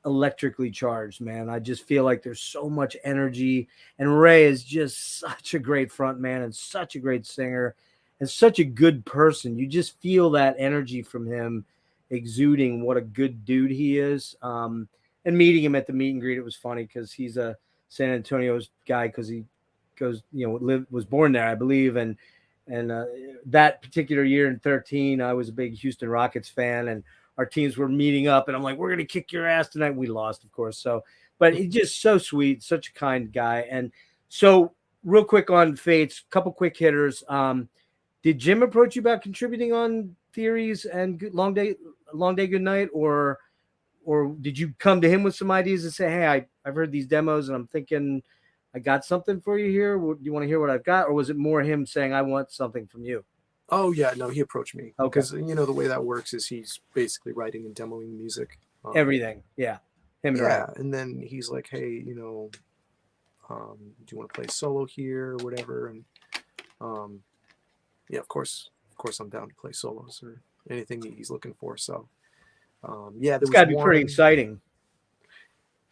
electrically charged, man. I just feel like there's so much energy, and Ray is just such a great front man and such a great singer and such a good person. You just feel that energy from him exuding what a good dude he is. And meeting him at the meet and greet, it was funny because he's a San Antonio's guy, because he goes, you know, was born there, I believe. And that particular year in 13, I was a big Houston Rockets fan, and our teams were meeting up, and I'm like, we're going to kick your ass tonight. We lost, of course. So, but he's just so sweet, such a kind guy. And so real quick on Fates, couple quick hitters. Did Jim approach you about contributing on Theories and Long Day, Good Night, or did you come to him with some ideas and say, hey, I've heard these demos and I'm thinking I got something for you here. Do you want to hear what I've got? Or was it more him saying, I want something from you? Oh yeah, no, he approached me. Okay. Because, you know, the way that works is he's basically writing and demoing music. Everything. Yeah. Him and yeah. Ryan. And then he's like, hey, you know, do you want to play solo here or whatever? And yeah, of course I'm down to play solos or anything he's looking for. So yeah, it's got to be pretty exciting.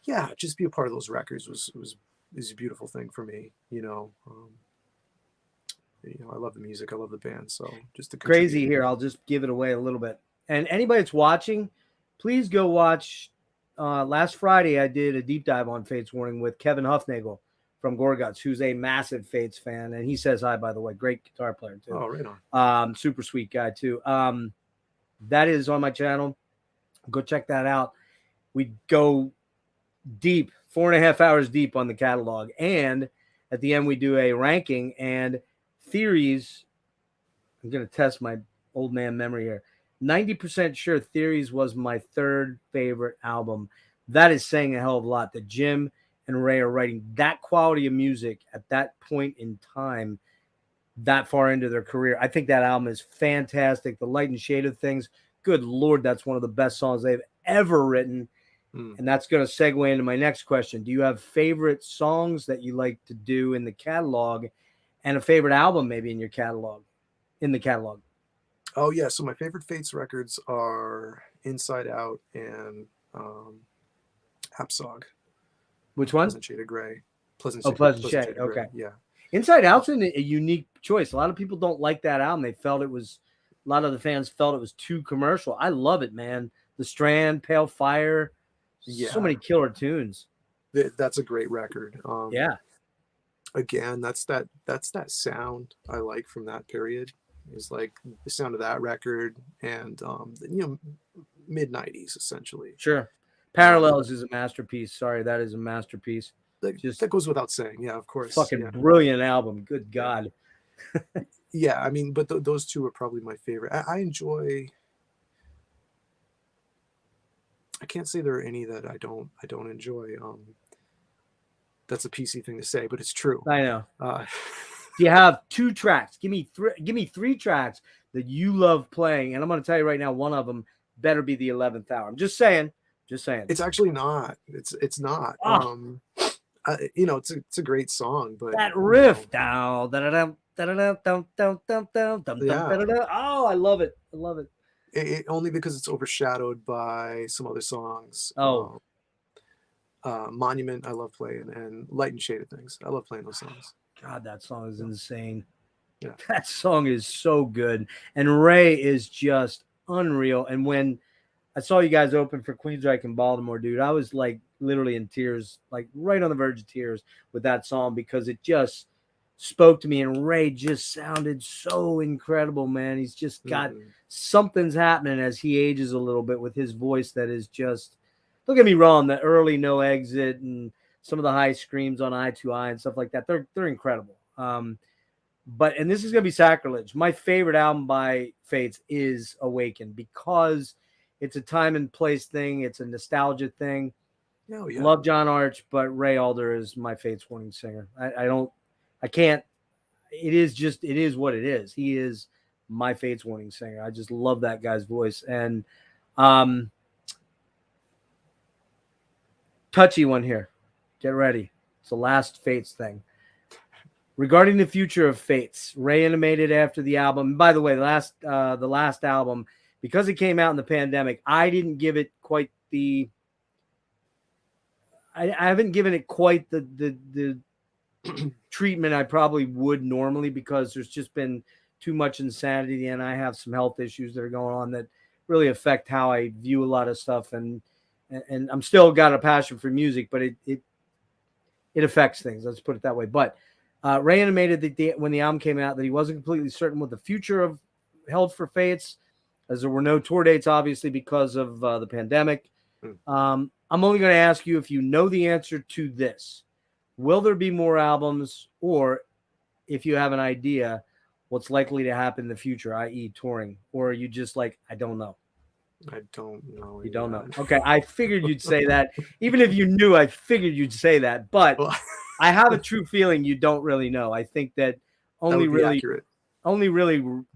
Yeah, just be a part of those records is a beautiful thing for me, you know. You know, I love the music, I love the band, so just to crazy here, I'll just give it away a little bit. And anybody that's watching, please go watch. Last Friday, I did a deep dive on Fates Warning with Kevin Huffnagel from Gorguts, who's a massive Fates fan, and he says hi, by the way. Great guitar player too. Oh, right on. Super sweet guy too. That is on my channel. Go check that out. We go deep, 4.5 hours deep on the catalog, and at the end we do a ranking. And Theories, I'm going to test my old man memory here. 90% sure Theories was my 3rd favorite album. That is saying a hell of a lot that Jim and Ray are writing that quality of music at that point in time, that far into their career. I think that album is fantastic. The Light and Shade of Things, good Lord, that's one of the best songs they've ever written. And that's going to segue into my next question. Do you have favorite songs that you like to do in the catalog, and a favorite album maybe in the catalog? Oh yeah, so my favorite Fates records are Inside Out and Apsog. Which one? Pleasant Shade of Gray. Pleasant Shade. Okay. Yeah. Inside Out's a unique choice. A lot of people don't like that album. They felt it was, a lot of the fans felt it was too commercial. I love it, man. The Strand, Pale Fire, so many killer tunes. That's a great record. Yeah. again, that's that sound I like from that period. Is like the sound of that record, and mid 90s essentially. Sure. Parallels is a masterpiece. Sorry, that is a masterpiece. Just That goes without saying. Yeah, of course. fucking Yeah. brilliant album. Good God. Yeah, I mean, but those two are probably my favorite. I enjoy. I can't say there are any that I don't enjoy. That's a PC thing to say, but it's true. I know. Uh, You have 2 tracks. Give me 3 tracks that you love playing, and I'm going to tell you right now, one of them better be the 11th hour. I'm just saying. It's actually not. It's not. Oh, It's a great song, but that riff down. Oh, I love it. I love it. Only because it's overshadowed by some other songs. Oh, Monument I love playing, and Light and Shaded Things. I love playing those songs. God, that song is insane. Yeah. That song is so good. And Ray is just unreal. And when I saw you guys open for Queensryche in Baltimore, dude, I was like literally in tears, like right on the verge of tears with that song, because it just spoke to me. And Ray just sounded so incredible, man. He's just got something's happening as he ages a little bit with his voice that is just, don't get me wrong, the early No Exit and some of the high screams on Eye to Eye and stuff like that, they're incredible. But this is gonna be sacrilege. My favorite album by Fates is Awaken, because it's a time and place thing. It's a nostalgia thing. Oh, yeah. Love John Arch, but Ray Alder is my Fates Warning singer. I can't. It is what it is. He is my Fates Warning singer. I just love that guy's voice. And touchy one here. Get ready. It's the last Fates thing. Regarding the future of Fates, Ray animated after the album. And by the way, the last album, because it came out in the pandemic, I didn't give it quite the. I haven't given it quite the treatment I probably would normally, because there's just been too much insanity, and I have some health issues that are going on that really affect how I view a lot of stuff. And I'm still got a passion for music, but it affects things. Let's put it that way. But Ray animated when the album came out that he wasn't completely certain what the future of held for Fates, as there were no tour dates, obviously, because of the pandemic. I'm only going to ask you if you know the answer to this. Will there be more albums, or if you have an idea what's likely to happen in the future, i.e. touring, or are you just like, I don't know? I don't know. You don't know. Okay, I figured you'd say that. Even if you knew, I figured you'd say that. But I have a true feeling you don't really know. I think that only really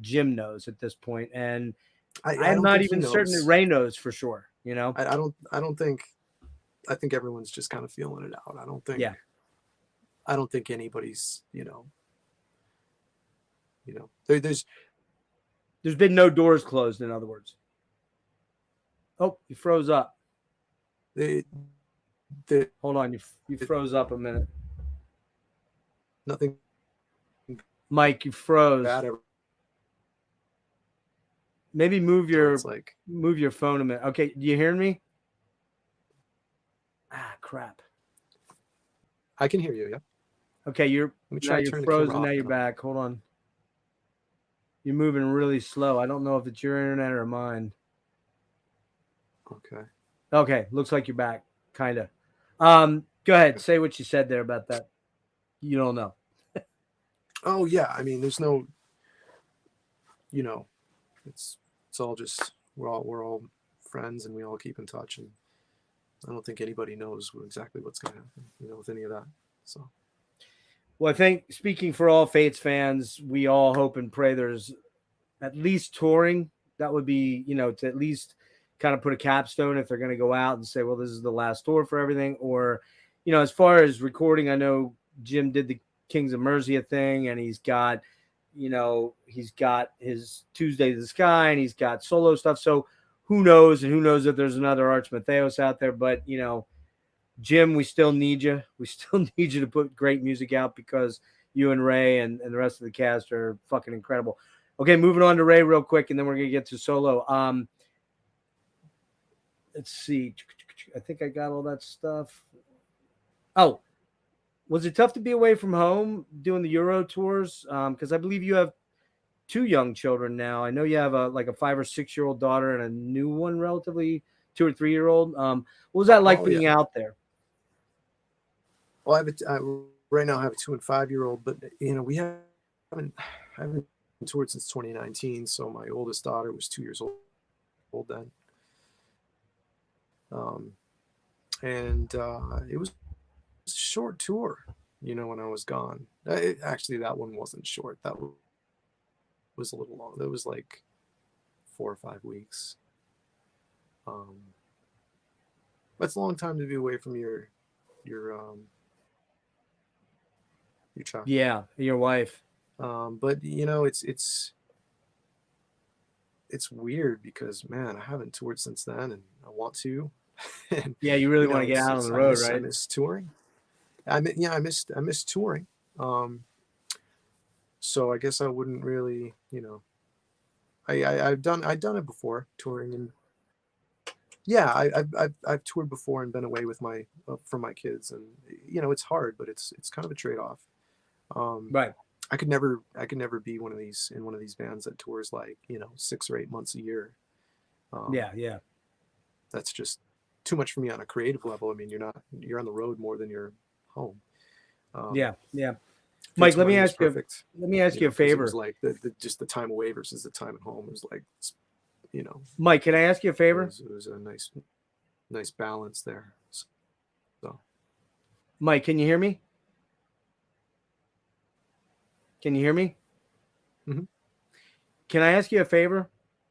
Jim knows at this point, and I'm not even certain that Ray knows for sure. You know, I don't think. I think everyone's just kind of feeling it out. I don't think. Yeah. I don't think anybody's. There's been no doors closed. In other words. Oh, you froze up. Hold on, you froze up a minute. Nothing. Mike, you froze. Maybe move your phone a minute. Okay, do you hear me? Ah, crap. I can hear you. Yeah. Okay, you're frozen. Now you're back. Hold on. You're moving really slow. I don't know if it's your internet or mine. Okay. Looks like you're back. Kind of. Go ahead. Say what you said there about that. You don't know. Oh yeah. I mean, there's no. It's all just we're all friends, and we all keep in touch, and I don't think anybody knows exactly what's going to happen, with any of that. So. Well, I think speaking for all Fates fans, we all hope and pray there's at least touring. That would be, to at least kind of put a capstone if they're going to go out and say, well, this is the last tour for everything. Or, as far as recording, I know Jim did the Kings of Mercia thing, and he's got his Tuesday to the Sky, and he's got solo stuff. So who knows if there's another Arch Matheos out there. But, Jim, we still need you. We still need you to put great music out, because you and Ray and the rest of the cast are fucking incredible. Okay, moving on to Ray real quick, and then we're going to get to solo. Let's see. I think I got all that stuff. Oh, Was it tough to be away from home doing the Euro tours? Because I believe you have two young children now. I know you have a 5 or 6 year old daughter and a new one, relatively 2 or 3 year old. What was that like Oh being yeah. out there? Well, right now I have a 2 and 5 year old, but we haven't I haven't toured since 2019. So my oldest daughter was 2 years old then, um, and it was a short tour. When I was gone, actually that one wasn't short. That was a little long. That was like 4 or 5 weeks. Um, that's a long time to be away from your child. Yeah, your wife. But it's weird because, man, I haven't toured since then, and I want to. And Yeah, you really want to get out on it's the I road, miss I right? miss touring. I miss touring. So I guess I wouldn't really, I've done it before, touring, and yeah, I've toured before and been away with my from my kids, and it's hard, but it's kind of a trade-off. Um, Right. I could never be one of these bands that tours like 6 or 8 months a year. Um, Yeah, yeah, that's just too much for me on a creative level. I mean, you're on the road more than you're home. Um, yeah, yeah. Mike, let me 2020 was ask you. perfect, Let me ask you a because it was favor. like just the time away versus the time at home. It was like, you know, Mike, can I ask you a it favor? was it was a nice balance there. So Mike, can you hear me? Can you hear me? mhm, Can I ask you a favor?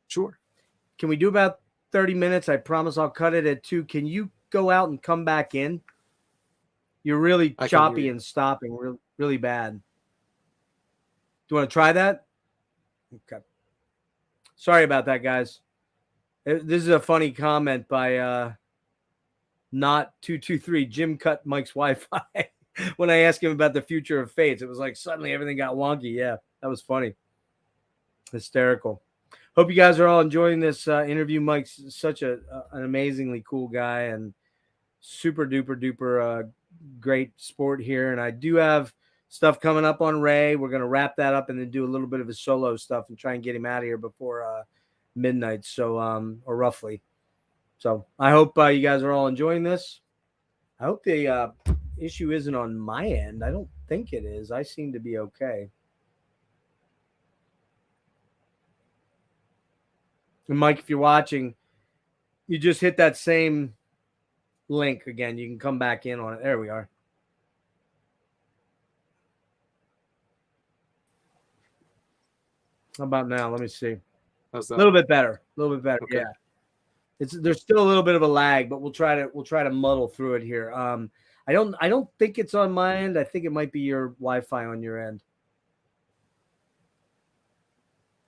sure, Can we do about 30 minutes? I promise I'll cut it at 2. Can you go out and come back in? You're really I can hear choppy you. and stopping really bad. Do you want to try that? Okay. Sorry about that, guys. This is a funny comment by not 223. Jim cut Mike's Wi-Fi when I asked him about the future of Fates. It was like suddenly everything got wonky. Yeah, that was funny. Hysterical. Hope you guys are all enjoying this interview. Mike's such an amazingly cool guy and super duper duper great sport here. And I do have stuff coming up on Ray. We're going to wrap that up and then do a little bit of his solo stuff and try and get him out of here before midnight. So, or roughly. So I hope you guys are all enjoying this. I hope the issue isn't on my end. I don't think it is. I seem to be okay. And Mike, if you're watching, you just hit that same link again. You can come back in on it. There we are. How about now? Let me see. How's A that? little bit better. A little bit better. Okay. Yeah. There's still a little bit of a lag, but we'll try to muddle through it here. I don't think it's on my end. I think it might be your Wi-Fi on your end.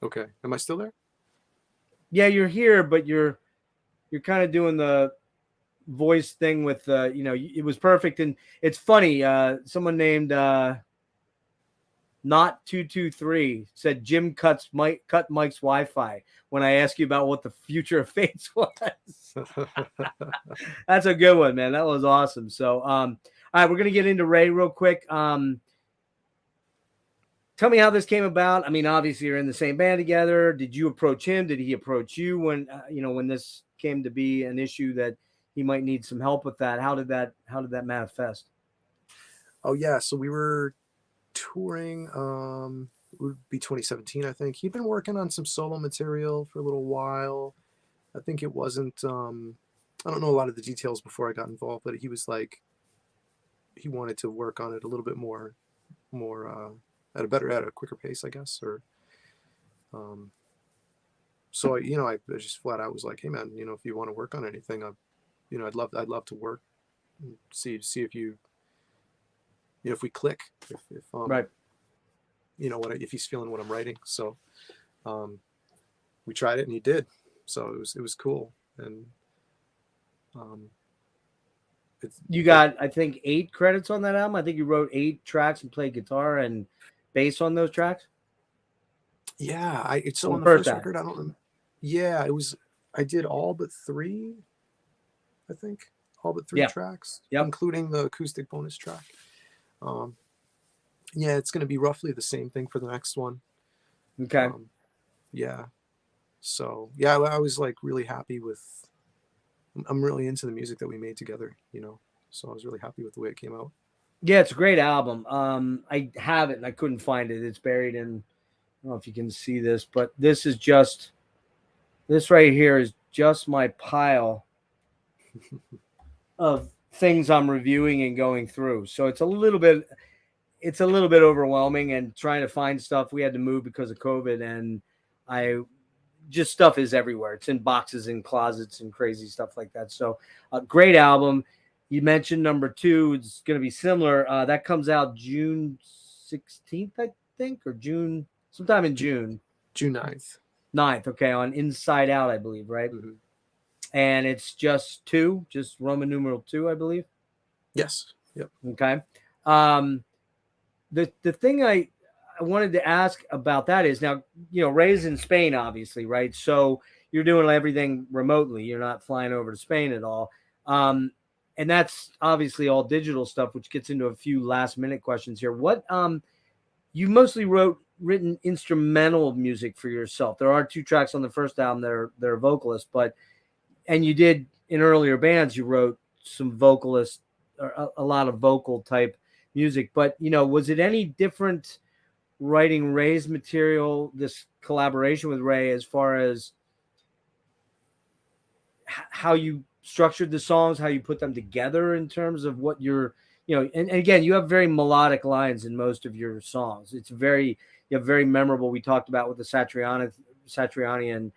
Okay. Am I still there? Yeah, you're here, but you're kind of doing the voice thing with it was perfect. And it's funny, someone named not 223 said Jim cut Mike's Wi-Fi when I asked you about what the future of Fates was. That's a good one, man. That was awesome. So all right, we're gonna get into Ray real quick. Tell me how this came about. I mean, obviously you're in the same band together. Did you approach him? Did he approach you when when this came to be an issue that he might need some help with that? How did that manifest? Oh yeah. So we were touring. It would be 2017, I think. He'd been working on some solo material for a little while. I think it wasn't. I don't know a lot of the details before I got involved, but he was like, he wanted to work on it a little bit more at a quicker pace, I guess. Or so I just flat out was like, hey man, if you want to work on anything, I'd love to work and see if you if we click, if Right. if he's feeling what I'm writing. So we tried it and he did. So it was cool. And You got, I think, 8 credits on that album. I think you wrote 8 tracks and played guitar and bass on those tracks. yeah, it's On on the the first first album. record. I don't remember. Yeah, it was. I did all but 3. I think all but 3 Yeah. tracks, Yep. including the acoustic bonus track. Um, yeah, it's going to be roughly the same thing for the next one. Okay. Yeah. So yeah, I was like really happy with. I'm really into the music that we made together, So I was really happy with the way it came out. Yeah, it's a great album. I have it and I couldn't find it. It's buried in. I don't know if you can see this, but this right here is just my pile of things I'm reviewing and going through. So it's a little bit overwhelming and trying to find stuff. We had to move because of COVID, and I just stuff is everywhere. It's in boxes and closets and crazy stuff like that. So a great album. You mentioned number 2. It's going to be similar. That comes out June 16th, I think, or sometime in June. June 9th. 9th, okay, on Inside Out, I believe, right? Mm-hmm. And it's just Roman numeral 2, I believe. Yes. Yep. Okay. The thing I wanted to ask about that is, now, Ray's in Spain, obviously, right? So you're doing everything remotely. You're not flying over to Spain at all. And that's obviously all digital stuff, which gets into a few last minute questions here. What, you mostly written instrumental music for yourself. There are 2 tracks on the first album that are vocalist, and you did in earlier bands, you wrote some vocalist, or a lot of vocal type music, but was it any different writing Ray's material, this collaboration with Ray, as far as how you structured the songs, how you put them together in terms of what you're, and again, you have very melodic lines in most of your songs. You have very memorable. We talked about with the Satriani and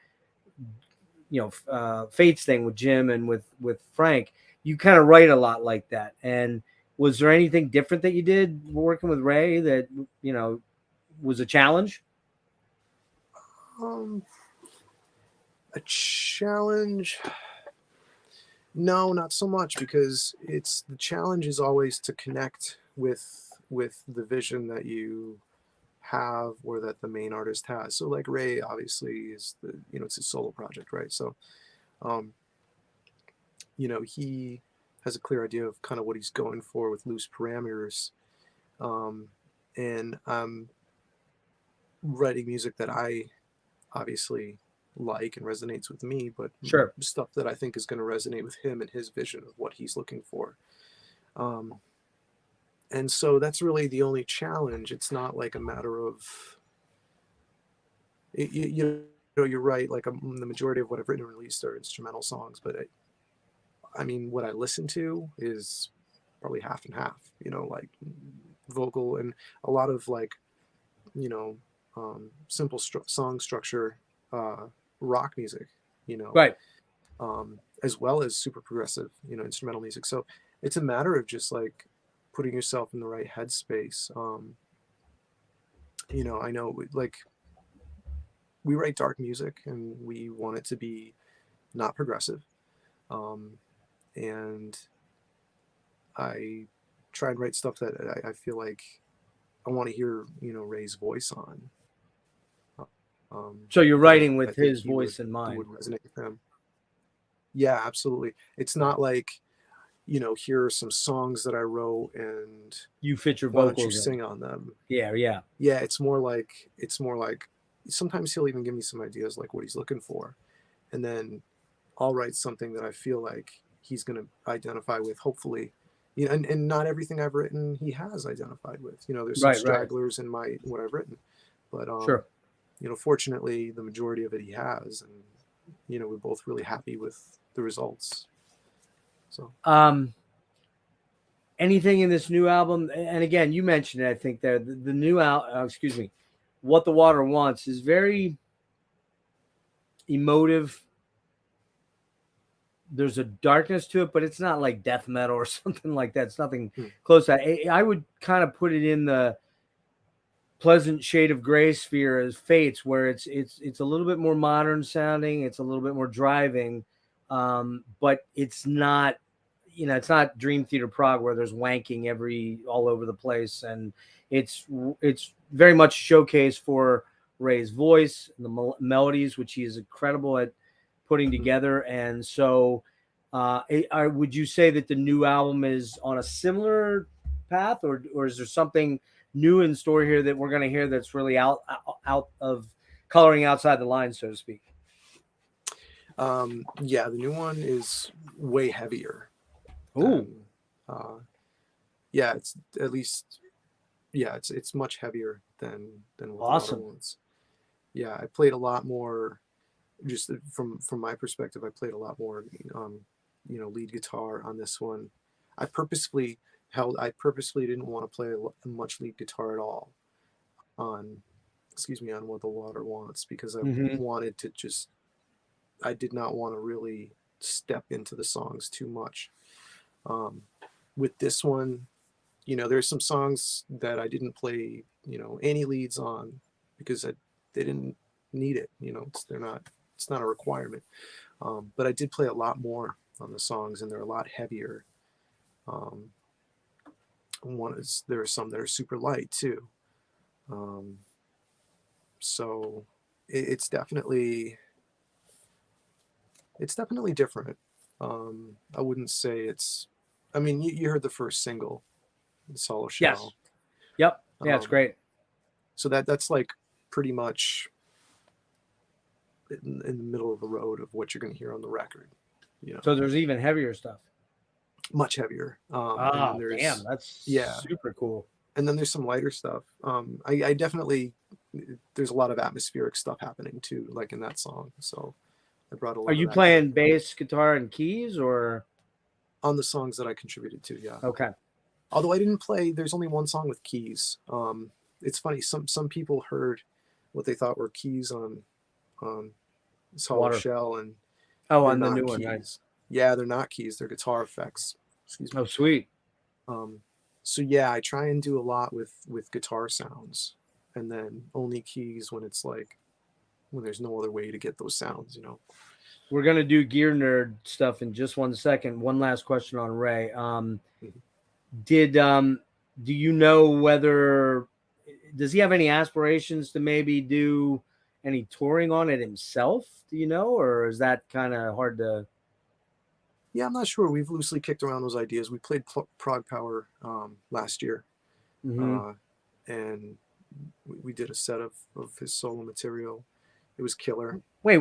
Fates thing with Jim and with Frank. You kind of write a lot like that. And was there anything different that you did working with Ray that was a challenge? A challenge? No, not so much, because the challenge is always to connect with the vision that you have, or that the main artist has. So like Ray obviously is it's his solo project, right? So he has a clear idea of kind of what he's going for with loose parameters, and I'm writing music that I obviously like and resonates with me, but Sure. stuff that I think is going to resonate with him and his vision of what he's looking for. And so that's really the only challenge. It's not like a matter of, you're right. Like the majority of what I've written and released are instrumental songs, but I mean, what I listen to is probably half and half, like vocal and a lot of like, simple song structure, rock music, Right. As well as super progressive, instrumental music. So it's a matter of just like putting yourself in the right headspace. I know like we write dark music and we want it to be not progressive. And I try and write stuff that I feel like I want to hear, Ray's voice on. So you're writing with his voice in mind. Would resonate with him. Yeah, absolutely. It's not like, here are some songs that I wrote and you fit your why vocals don't you sing on them? Yeah. Yeah, it's more like sometimes he'll even give me some ideas like what he's looking for, and then I'll write something that I feel like he's going to identify with, hopefully. And not everything I've written he has identified with. There's some stragglers in what I've written, but sure. Fortunately the majority of it he has, and we're both really happy with the results. So anything in this new album, and again, you mentioned it, I think there, the new What the Water Wants is very emotive. There's a darkness to it, but it's not like death metal or something like that. It's nothing close to that. I would kind of put it in the pleasant shade of gray sphere as Fates, where it's a little bit more modern sounding, it's a little bit more driving, but it's not, it's not Dream Theater Prague where there's wanking all over the place, and it's very much showcase for Ray's voice, the melodies, which he is incredible at putting together. And so would you say that the new album is on a similar path, or is there something new in store here that we're going to hear that's really out of coloring outside the line, so to speak? Yeah, the new one is way heavier Ooh, than, yeah, it's at least, yeah, it's much heavier than what the water awesome. wants. Yeah, I played a lot more, just from my perspective, I played a lot more, lead guitar on this one. I purposefully didn't want to play much lead guitar at all on, on What the Water Wants, because I Mm-hmm. wanted to I did not want to really step into the songs too much. With this one, there's some songs that I didn't play, any leads on, because they didn't need it. It's not a requirement. But I did play a lot more on the songs, and they're a lot heavier. There are some that are super light too. So it's definitely different. I wouldn't say it's. I mean, you heard the first single, Solo Yes. Shell. Yep. Yeah, it's great. So that's like pretty much in the middle of the road of what you're going to hear on the record. So there's even heavier stuff. Much heavier. Oh, damn, that's super cool. And then there's some lighter stuff. I definitely, there's a lot of atmospheric stuff happening too, like in that song. So I brought a lot. Are you playing bass, guitar, and keys, or on the songs that I contributed to? Yeah. Okay. Although I didn't play, there's only one song with keys. It's funny. Some people heard what they thought were keys on Solo Shell, and on the new one, right? Yeah, they're not keys. They're guitar effects. Excuse me. Oh, sweet. So yeah, I try and do a lot with guitar sounds, and then only keys when it's like when there's no other way to get those sounds. We're gonna do gear nerd stuff in just 1 second. One last question on Ray. Do you know whether does he have any aspirations to maybe do any touring on it himself? Do you know, or is that kind of hard to? Yeah, I'm not sure. We've loosely kicked around those ideas. We played Prog Power last year, and we did a set of his solo material. It was killer. Wait.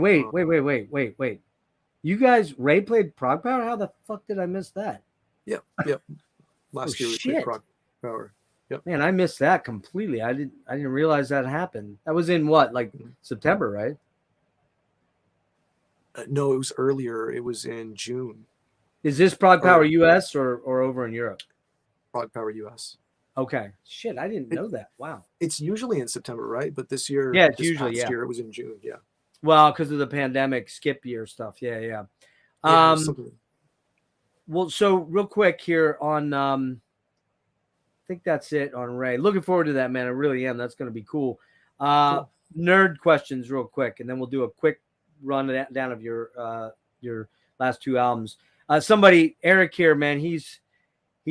You guys, Ray played Prog Power? How the fuck did I miss that? Yep. Last year we played Prog Power. Yep. Man, I missed that completely. I didn't realize that happened. That was in what, like September, right? No, it was earlier. It was in June. Is this Prog Power US or over in Europe? Prog Power US. Okay. Shit, I didn't know that. Wow. It's usually in September, right? But this year, yeah, it's usually year it was in June. Yeah. Well, because of the pandemic skip year stuff. Yeah. Well, so real quick here on I think that's it on Ray. Looking forward to that, man. I really am. That's going to be cool. Cool. Nerd questions real quick, and then we'll do a quick run down of your last two albums. Somebody, Eric here, man, he's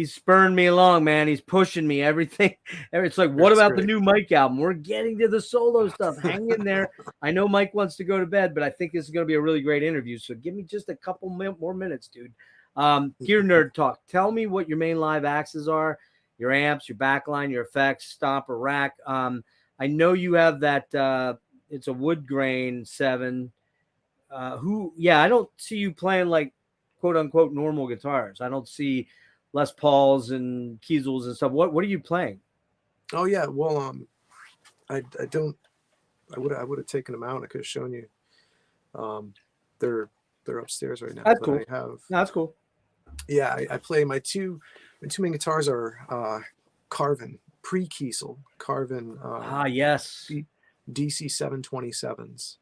spurring me along, man. He's pushing me, everything. It's like, what about the new Mike album? We're getting to the solo stuff. Hang in there. I know Mike wants to go to bed, but I think this is going to be a really great interview. So give me just a couple more minutes, dude. Gear nerd talk. Tell me what your main live axes are, your amps, your backline, your effects, stomp or rack. I know you have that. It's a wood grain 7. I don't see you playing like quote unquote normal guitars. I don't see Les Pauls and Kiesels and stuff. What are you playing? Oh yeah, well, I would have taken them out. I could have shown you. They're upstairs right now. That's cool. That's cool. Yeah, I play my two main guitars are Carvin pre-Kiesel Carvin. Yes. DC 727s.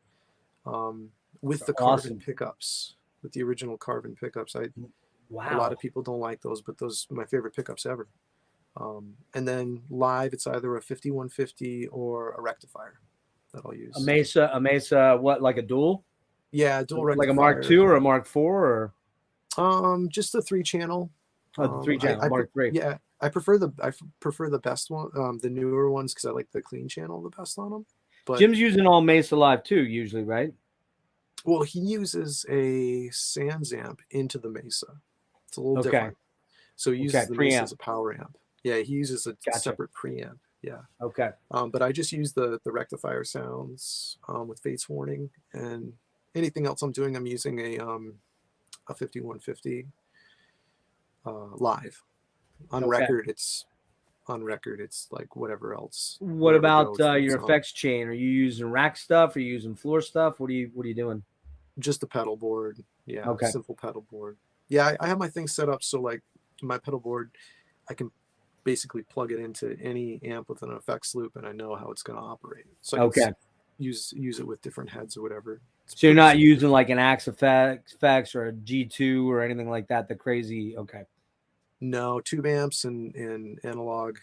With the Carvin pickups, with the original Carvin pickups. Wow. A lot of people don't like those, but those are my favorite pickups ever. And then live, it's either a 5150 or a rectifier that I'll use. A Mesa, what, like a dual? Yeah, dual rectifier. Like a Mark II or a Mark IV or? Just the 3-channel. Oh, the 3-channel, Mark III. Yeah, I prefer the best one, the newer ones, because I like the clean channel the best on them. But Jim's using all Mesa Live too, usually, right? Well, he uses a Sans amp into the Mesa. It's a little different. So he uses the Mesa as a power amp. Yeah, he uses a Gotcha. separate preamp. Yeah. Okay. But I just use the rectifier sounds with Fates Warning, and anything else I'm doing, I'm using a 5150 live. On Okay. record, it's like whatever else. What Whatever about goes for the your song. effects chain? Are you using rack stuff? Are you using floor stuff? What are you doing? Just a pedal board. Yeah, Okay. simple pedal board. Yeah, I have my thing set up so like my pedal board, I can basically plug it into any amp with an effects loop, and I know how it's going to operate. So I Okay. can use it with different heads or whatever. It's So you're pretty not simple. using like an Axe effects or a G2 or anything like that. The crazy. Okay. No, tube amps and analog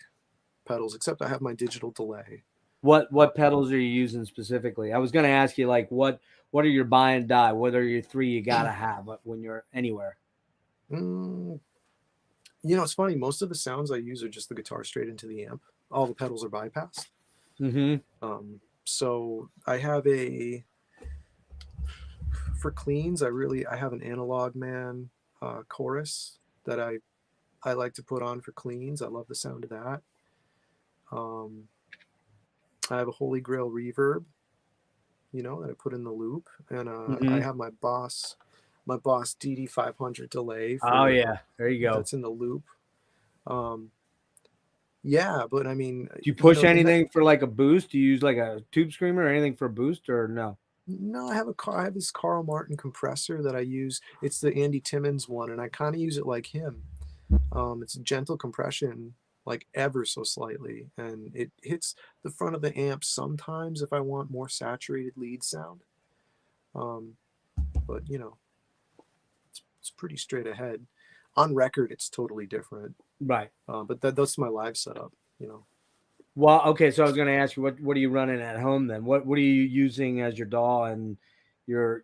pedals, except I have my digital delay. What pedals are you using specifically? I was going to ask you like what are your buy and die? What are your three you gotta have when you're anywhere? It's funny. Most of the sounds I use are just the guitar straight into the amp. All the pedals are bypassed. So I have for cleans, I have an Analog Man chorus that I like to put on for cleans. I love the sound of that. I have a Holy Grail reverb, that I put in the loop, and I have my Boss DD500 delay. Oh yeah, there you go. That's in the loop. Yeah, but I mean, do you push anything for like a boost? Do you use like a tube screamer or anything for a boost, or no? No, I have this Carl Martin compressor that I use. It's the Andy Timmons one, and I kind of use it like him. It's gentle compression, like ever so slightly, and it hits the front of the amp sometimes if I want more saturated lead sound. But it's pretty straight ahead. On record, it's totally different. Right. But that's my live setup. Well, okay. So I was going to ask you, what are you running at home then? What are you using as your DAW and your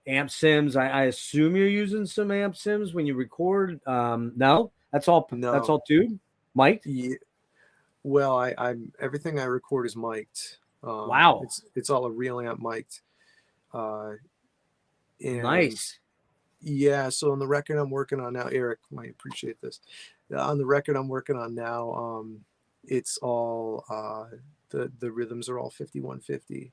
amp sims? I assume you're using some amp sims when you record. No, that's all. No. That's all tube, mic'd. Yeah. Well, I'm everything I record is mic'd. Wow. It's all a real amp mic'd. Nice. Yeah, so on the record I'm working on now, Eric might appreciate this. On the record I'm working on now, it's all the rhythms are all 5150.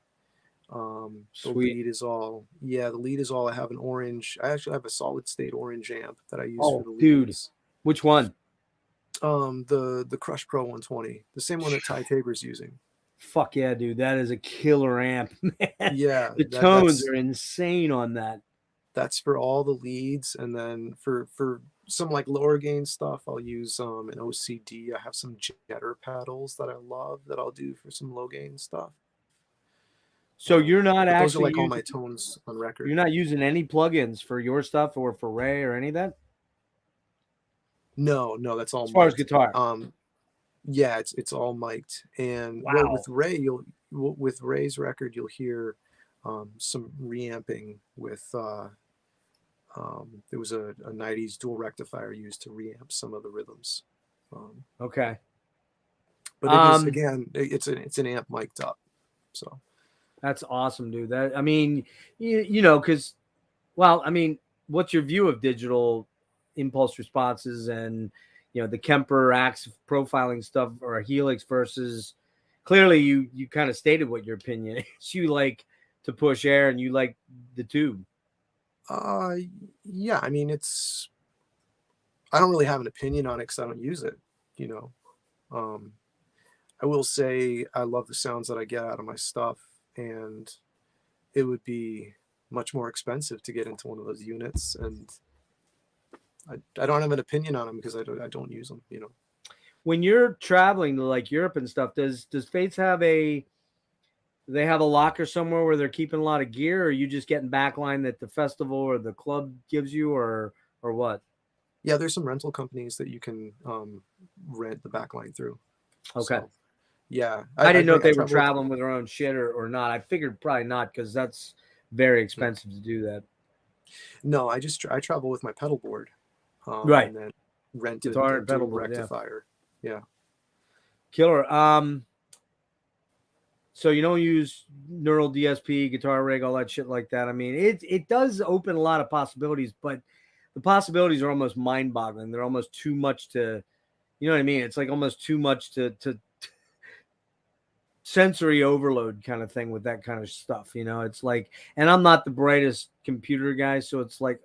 The lead is all I have an orange. I actually have a solid state orange amp that I use for the leads. Dude, which one? The Crush Pro 120, the same one that Ty Tabor's using. Fuck yeah, dude, that is a killer amp, man. Yeah, the tones are insane on that. That's for all the leads, and then for some like lower gain stuff, I'll use an OCD. I have some jetter pedals that I love that I'll do for some low gain stuff. So you're not actually those are like all my tones on record. You're not using any plugins for your stuff or for Ray or any of that? No, that's all as far as guitar. Yeah, it's all mic'd. And wow. Well, with Ray's record, you'll hear some reamping with there was a 90s dual rectifier used to reamp some of the rhythms. Okay. But it is, again, it's an amp mic'd up. So that's awesome, dude. That, I mean, because, well, I mean, what's your view of digital impulse responses and, the Kemper Axe profiling stuff or a Helix versus, clearly you kind of stated what your opinion is. You like to push air and you like the tube. Yeah, I mean, I don't really have an opinion on it because I don't use it, I will say I love the sounds that I get out of my stuff, and it would be much more expensive to get into one of those units, and I don't have an opinion on them because I don't use them, When you're traveling to like Europe and stuff, does Fates have a locker somewhere where they're keeping a lot of gear, or are you just getting backline that the festival or the club gives you, or what? Yeah, there's some rental companies that you can rent the backline through. Okay. So, yeah. I didn't know if they were traveling with their own shit or not. I figured probably not, because that's very expensive to do that. No, I travel with my pedal board. Right. And then rent guitar a and pedal dual board, rectifier. Yeah. Killer. So you don't use neural DSP, guitar rig, all that shit like that. I mean, it does open a lot of possibilities, but the possibilities are almost mind-boggling. They're almost too much to You know what I mean? It's like almost too much to sensory overload kind of thing with that kind of stuff. You know, it's like, and I'm not the brightest computer guy, so it's like,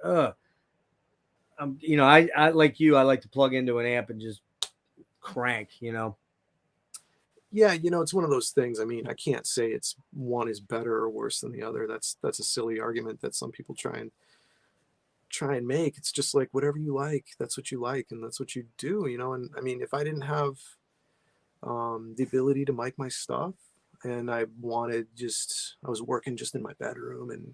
you know, I like you, I like to plug into an amp and just crank, you know. Yeah, you know, it's one of those things. I mean, I can't say it's one is better or worse than the other. That's a silly argument that some people try and make. It's just like whatever you like, that's what you like, and that's what you do, you know. And I mean, if I didn't have the ability to mic my stuff, and I was working just in my bedroom, and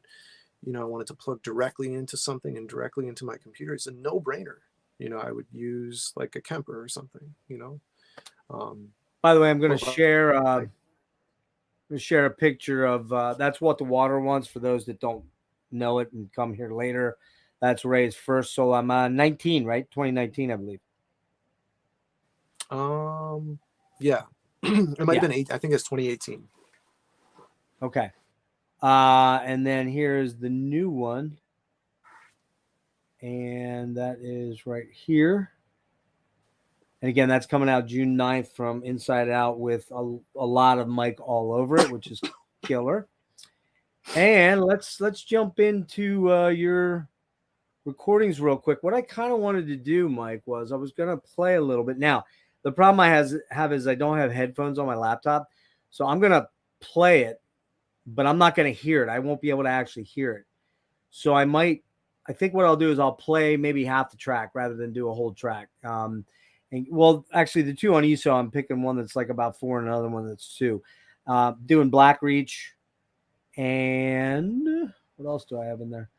you know, I wanted to plug directly into something and directly into my computer, it's a no-brainer. You know, I would use like a Kemper or something, you know. By the way, I'm going to But share a picture of that's what the water wants for those that don't know it and come here later. That's Ray's first solo. I'm 19, right? 2019, I believe. Yeah, it might Yeah. have been I think it's 2018. Okay. And then here's the new one. And that is right here. And again, that's coming out June 9th from Inside Out with a lot of mic all over it, which is killer. And let's jump into your recordings real quick. What I kind of wanted to do, Mike, was I was going to play a little bit. Now, the problem I have is I don't have headphones on my laptop. So I'm going to play it, but I'm not going to hear it. I won't be able to actually hear it. So I think what I'll do is I'll play maybe half the track rather than do a whole track. And well, actually the two on ESO, I'm picking one that's like about 4 and another one that's 2. Doing Black Reach, and what else do I have in there?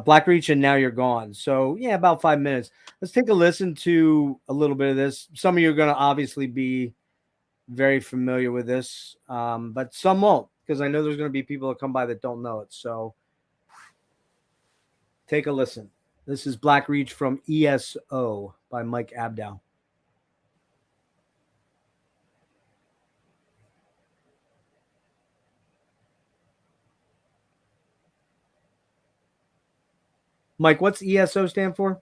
Black Reach and Now You're Gone. So yeah, about 5 minutes. Let's take a listen to a little bit of this. Some of you are going to obviously be very familiar with this, but some won't, because I know there's going to be people that come by that don't know it. So take a listen. This is Black Reach from ESO by Mike Abdow. Mike, what's ESO stand for?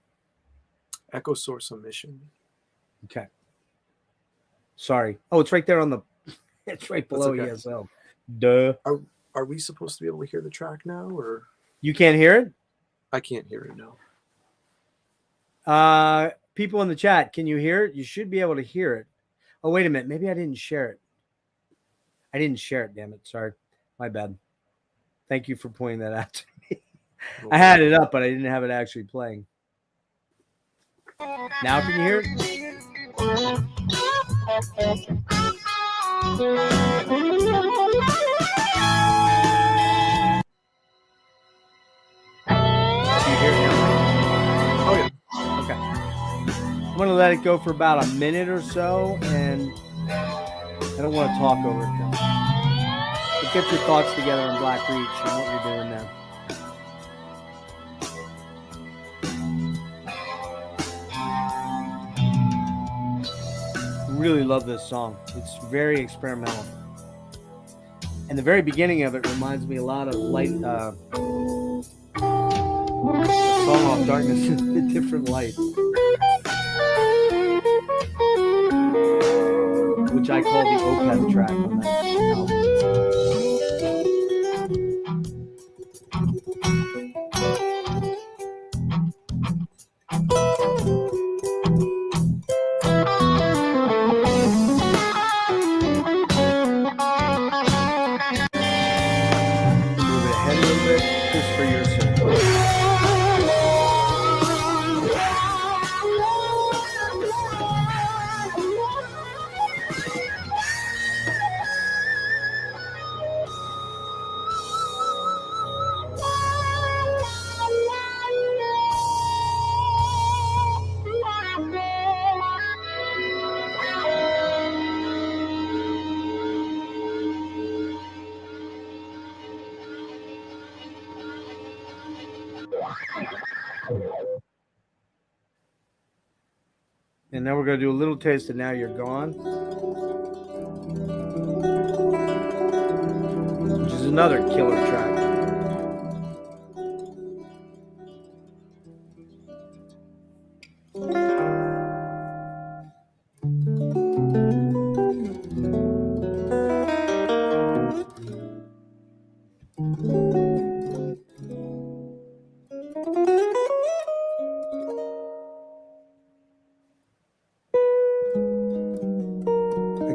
Echo Source Emission. Okay. Sorry. Oh, it's right there on the. It's right below okay. ESO. Duh. Are we supposed to be able to hear the track now, or you can't hear it? I can't hear it now. People in the chat, can you hear it? You should be able to hear it. Oh, wait a minute. Maybe I didn't share it. I didn't share it. Damn it. Sorry. My bad. Thank you for pointing that out to me. Okay. I had it up, but I didn't have it actually playing. Now can you hear it? Oh yeah. Okay. I'm going to let it go for about a minute or so, and I don't want to talk over it though. But get your thoughts together on Black Reach and what you're doing there. Really love this song. It's very experimental. And the very beginning of it reminds me a lot of light, Song Off Darkness in a Different Light, which I call the Opeth track on that album. And now we're going to do a little taste of Now You're Gone, which is another killer track.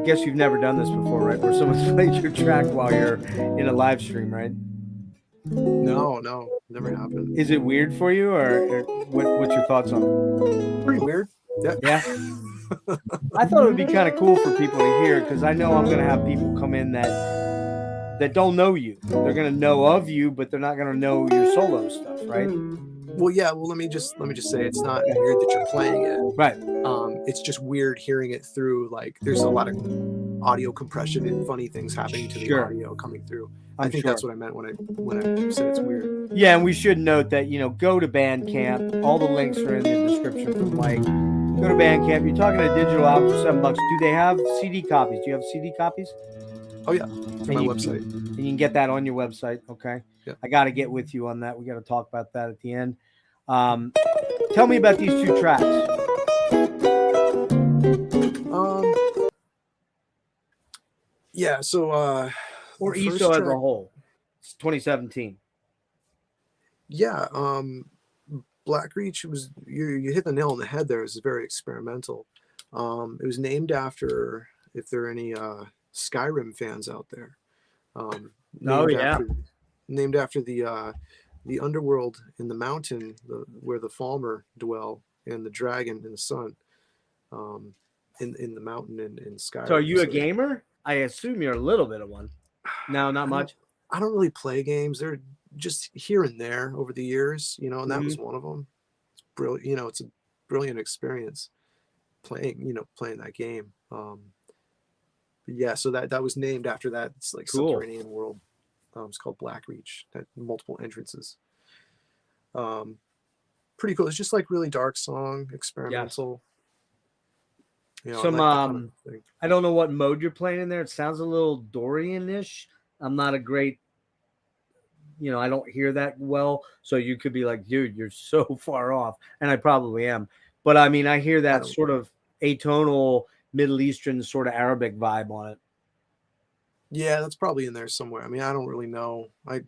guess you've never done this before, right? Where someone's played your track while you're in a live stream, right? No, never happened. Is it weird for you, or what's your thoughts on it? Pretty weird. Yeah. Yeah. I thought it would be kind of cool for people to hear, because I know I'm going to have people come in that don't know you. They're going to know of you, but they're not going to know your solo stuff, right? Well, yeah. Well, let me just say it's not weird that you're playing it. Right. It's just weird hearing it through. Like, there's a lot of audio compression and funny things happening to the audio coming through. I think that's what I meant when I said it's weird. Yeah, and we should note that, go to Bandcamp. All the links are in the description for Mike. Go to Bandcamp. You're talking a digital album for $7. Do they have CD copies? Do you have CD copies? Oh yeah, through my website. And you can get that on your website. Okay. Yeah. I got to get with you on that. We got to talk about that at the end. Tell me about these 2 tracks. Yeah. So. Or ESO as a whole. It's 2017. Yeah. Black Reach was you hit the nail on the head there. It was very experimental. It was named after, if there are any Skyrim fans out there. Named after the underworld in the mountain, where the Falmer dwell, and the dragon in the sun, in the mountain in Skyrim. So are you a gamer? I assume you're a little bit of one. No, not much. I don't really play games. They're just here and there over the years, and that was one of them. It's brilliant. It's a brilliant experience playing that game. But yeah, so that was named after that. It's like subterranean world. It's called Black Reach. That multiple entrances. Pretty cool. It's just like really dark song, experimental. Yes. I don't know what mode you're playing in there. It sounds a little Dorian-ish. I'm not a great, I don't hear that well. So you could be like, dude, you're so far off. And I probably am. But I mean, I hear that sort of atonal Middle Eastern sort of Arabic vibe on it. Yeah, that's probably in there somewhere. I mean, I don't really know. I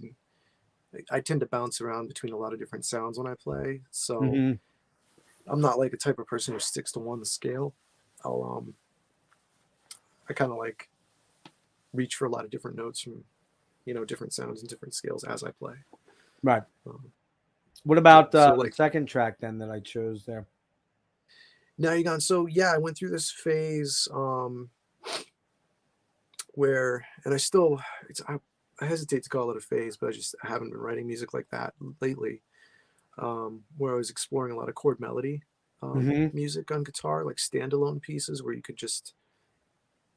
tend to bounce around between a lot of different sounds when I play. So I'm not like the type of person who sticks to one scale. I kind of like reach for a lot of different notes from, different sounds and different scales as I play. Right. What about the second track then that I chose there? Now You're Gone. So yeah, I went through this phase where, and I hesitate to call it a phase, but I haven't been writing music like that lately. Where I was exploring a lot of chord melody music on guitar, like standalone pieces where you could just,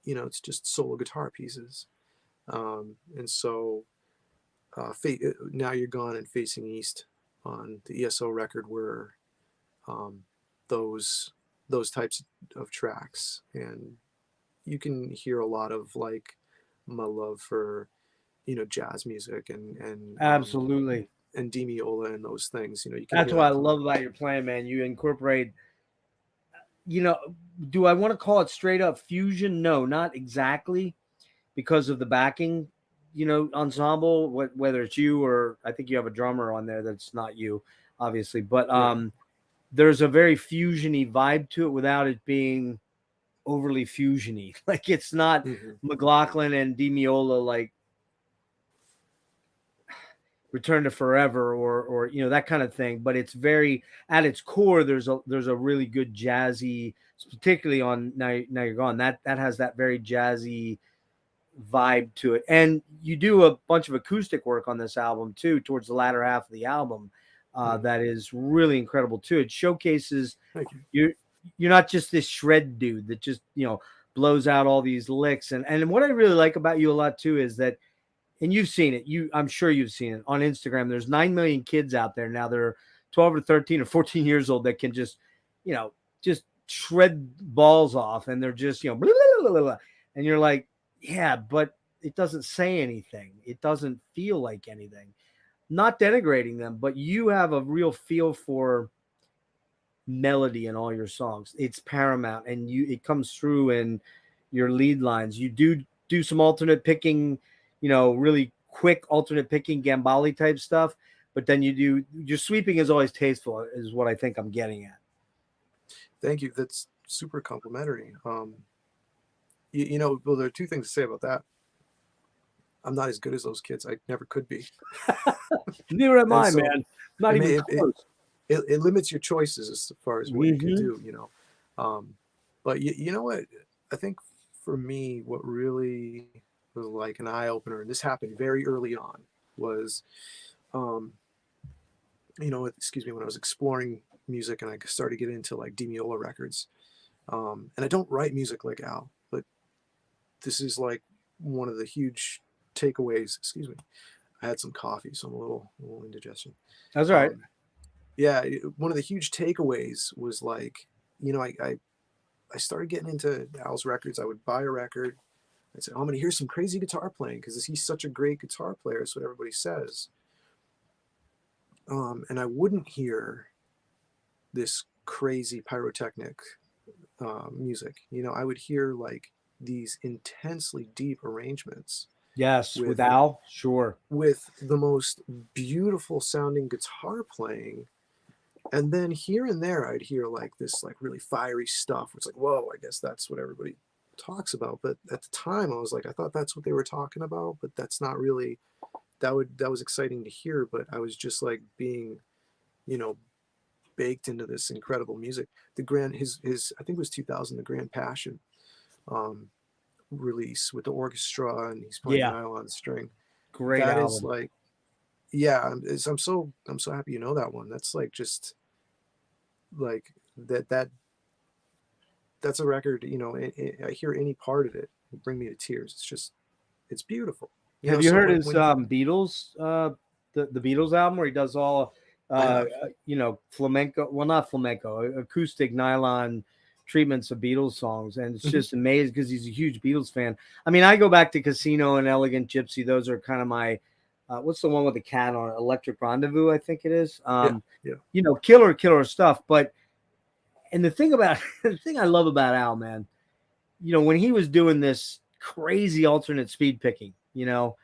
it's just solo guitar pieces. And so Now You're Gone and Facing East on the ESO record were those types of tracks. And you can hear a lot of like my love for, jazz music and absolutely. And Di Meola and those things, that's what I love about your playing, man. You incorporate, do I want to call it straight up fusion? No, not exactly, because of the backing, ensemble, whether it's you or I think you have a drummer on there that's not you, obviously, but there's a very fusion-y vibe to it without it being overly fusion-y. Like it's not McLaughlin and Di Meola like Return to Forever or that kind of thing, but it's very at its core. There's a really good jazzy, particularly on Now You're Gone. That has that very jazzy vibe to it, and you do a bunch of acoustic work on this album too. Towards the latter half of the album, that is really incredible too. It showcases you're not just this shred dude that just blows out all these licks, and what I really like about you a lot too is that. And you've seen it. I'm sure you've seen it on Instagram. There's 9 million kids out there now. They're 12 or 13 or 14 years old that can just shred balls off, and they're just blah, blah, blah, blah, blah. And you're like, yeah, but it doesn't say anything. It doesn't feel like anything. Not denigrating them, but you have a real feel for melody in all your songs. It's paramount, and it comes through in your lead lines. You do some alternate picking. Really quick alternate picking Gambali type stuff, but then your sweeping is always tasteful, is what I think I'm getting at. Thank you. That's super complimentary. you know, well, there are two things to say about that. I'm not as good as those kids. I never could be. Neither am And I, so, man. Not I mean, even close. it limits your choices as far as what you can do, you know. But you know what? I think for me, what really was like an eye opener, and this happened very early on, was, um, you know, excuse me, when I was exploring music and I started getting into like Demiola records. And I don't write music like Al, but this is like one of the huge takeaways. Excuse me. I had some coffee, so I'm a little indigestion. That's all right. Yeah, one of the huge takeaways was like, you know, I started getting into Al's records. I would buy a record. I'd say, oh, I'm going to hear some crazy guitar playing because he's such a great guitar player. That's what everybody says. And I wouldn't hear this crazy pyrotechnic music. You know, I would hear like these intensely deep arrangements Yes, with with Al, sure. with the most beautiful sounding guitar playing. And then here and there I'd hear like this like really fiery stuff. It's like, whoa, I guess that's what everybody talks about. But at the time I was like, I thought that's what they were talking about, but that's not really that was exciting to hear. But I was just like being, you know, baked into this incredible music. The grand his I think it was 2000, the Grand Passion um release with the orchestra, and he's playing Yeah, nylon string. great That is album. like, yeah, I'm so happy you know that one. That's like just like that's a record, you know. I hear any part of it, it'll bring me to tears. It's just, it's beautiful, you know. Have you So heard his when Beatles the Beatles album where he does all I have, you know, flamenco, well, not flamenco, acoustic nylon treatments of Beatles songs, and it's mhm, just amazing because he's a huge Beatles fan. I mean, I go back to Casino and Elegant Gypsy; those are kind of my what's the one with the cat on it? Electric Rendezvous, I think it is. yeah, yeah, You know, killer stuff. But and the thing about the thing I love about Al, man, you know, when he was doing this crazy alternate speed picking, you know,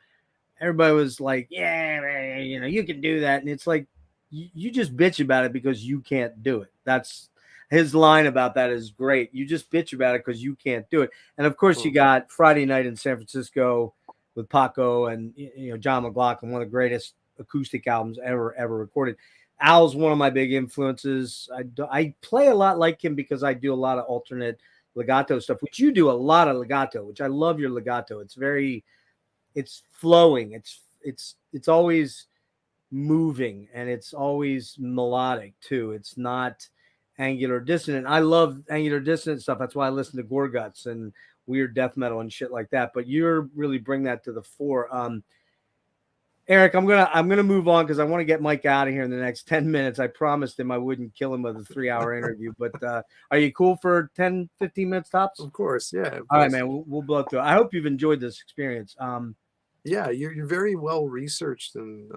everybody was like, yeah, man, you know, you can do that. And it's like, you just bitch about it because you can't do it. That's his line about that is great. You just bitch about it because you can't do it. And of course, you well, got Friday Night in San Francisco with Paco and, you know, John McLaughlin, one of the greatest acoustic albums ever recorded. Al's one of my big influences. I play a lot like him because I do a lot of alternate legato stuff, which you do a lot of legato, which I love your legato. It's very, it's flowing. It's always moving and it's always melodic too. It's not angular dissonant. I love angular dissonant stuff. That's why I listen to Gorguts and weird death metal and shit like that. But you're really bring that to the fore. Eric, I'm gonna move on because I want to get Mike out of here in the next 10 minutes. I promised him I wouldn't kill him with a 3-hour interview. But are you cool for 10, 15 minutes tops? of course, yeah, of All right, course. man. We'll blow through it. I hope you've enjoyed this experience. Yeah, you're very well researched, and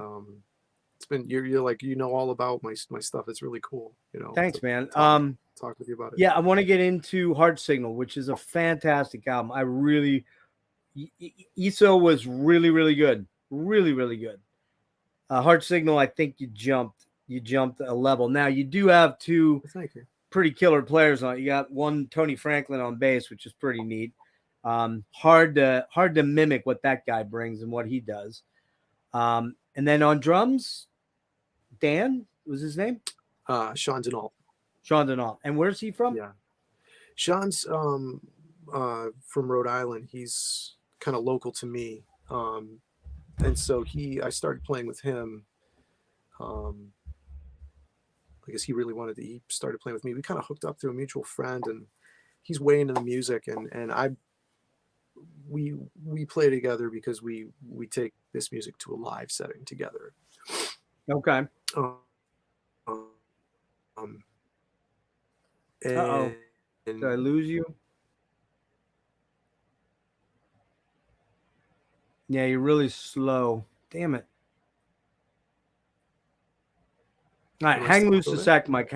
it's been, you're like, you know, all about my stuff. It's really cool, you know, Thanks, to man. talk with you about it. Yeah, I want to get into Heart Signal, which is a fantastic album. I really, ESO was really good, really good. Heart Signal, I think you jumped a level. Now you do have two Thank you. pretty killer players on it. You got one Tony Franklin on bass, which is pretty neat. Hard to mimic what that guy brings and what he does. And then on drums, Dan was his name, Sean Denault. Sean Denault. And where's he from? Yeah, Sean's from Rhode Island. He's kind of local to me, and so I started playing with him. Um, I guess he really wanted to. He started playing with me. We kind of hooked up through a mutual friend, and he's way into the music, and we play together because we take this music to a live setting together. Okay. Um, Uh-oh. and, Did I lose you? Yeah, you're really slow. Damn it. All right, am I hang loose still a there? sec, Mike.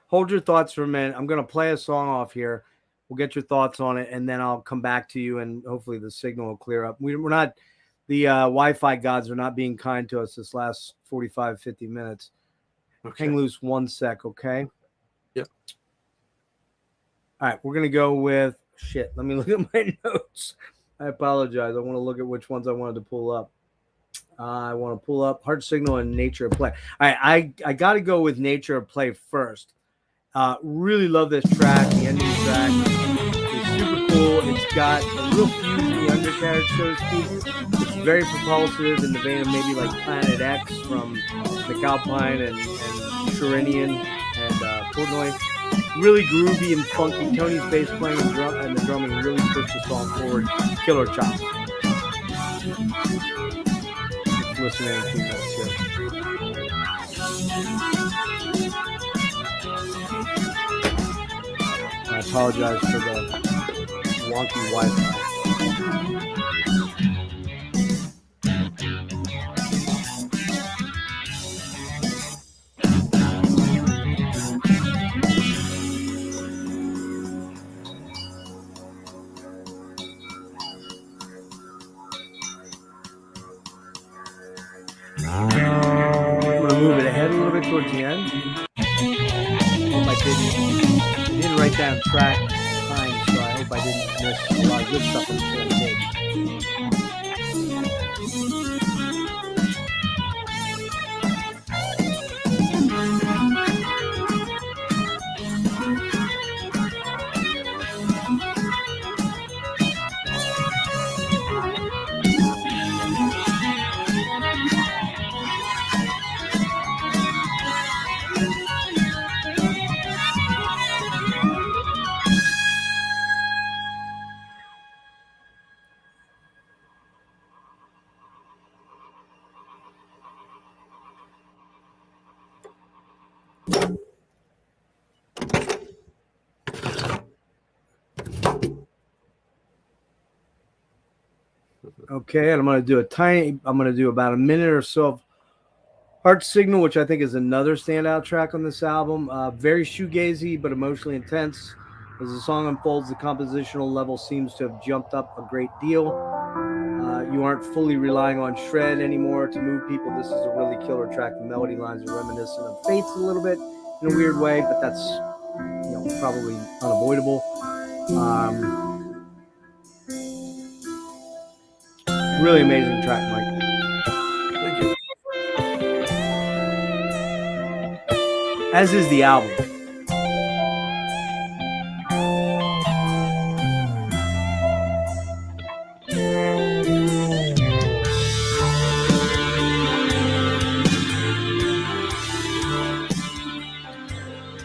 Hold your thoughts for a minute. I'm going to play a song off here. We'll get your thoughts on it, and then I'll come back to you, and hopefully the signal will clear up. We're not, the Wi-Fi gods are not being kind to us this last 45, 50 minutes. Okay. Hang loose one sec, okay? Yep. All right, we're going to go with Shit, let me look at my notes. I apologize. I want to look at which ones I wanted to pull up. I want to pull up Heart Signal and Nature of Play. All right, I got to go with Nature of Play first. Really love this track. The ending track is super cool. It's got a real fuse in the undercarriage, so to speak. It's very propulsive in the vein of maybe like Planet X from McAlpine and Sharinian and Portnoy. Really groovy and funky. Tony's bass playing and the drumming really pushed the song forward. Killer chops. Let's listen in 2 minutes here. I apologize for the wonky Wi-Fi. I'm gonna move it ahead a little bit towards the end. Hope I didn't write down track time, so I hope I didn't miss a lot of good stuff on the same page. Okay, and I'm going to do about a minute or so of Heart Signal, which I think is another standout track on this album. Very shoegazy, but emotionally intense. As the song unfolds, the compositional level seems to have jumped up a great deal. You aren't fully relying on shred anymore to move people. This is a really killer track. The melody lines are reminiscent of Fates a little bit in a weird way, but that's probably unavoidable. Really amazing track, Mike. Thank you. As is the album.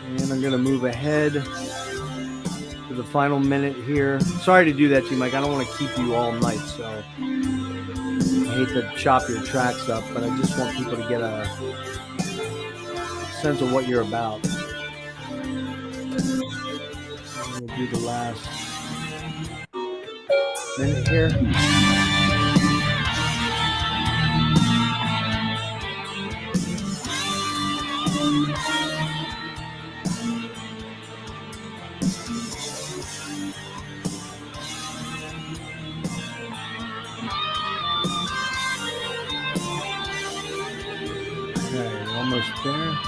And I'm going to move ahead to the final minute here. Sorry to do that to you, Mike. I don't want to keep you all night, so I hate to chop your tracks up, but I just want people to get a sense of what you're about. I'm going to do the last minute here. Okay, almost there.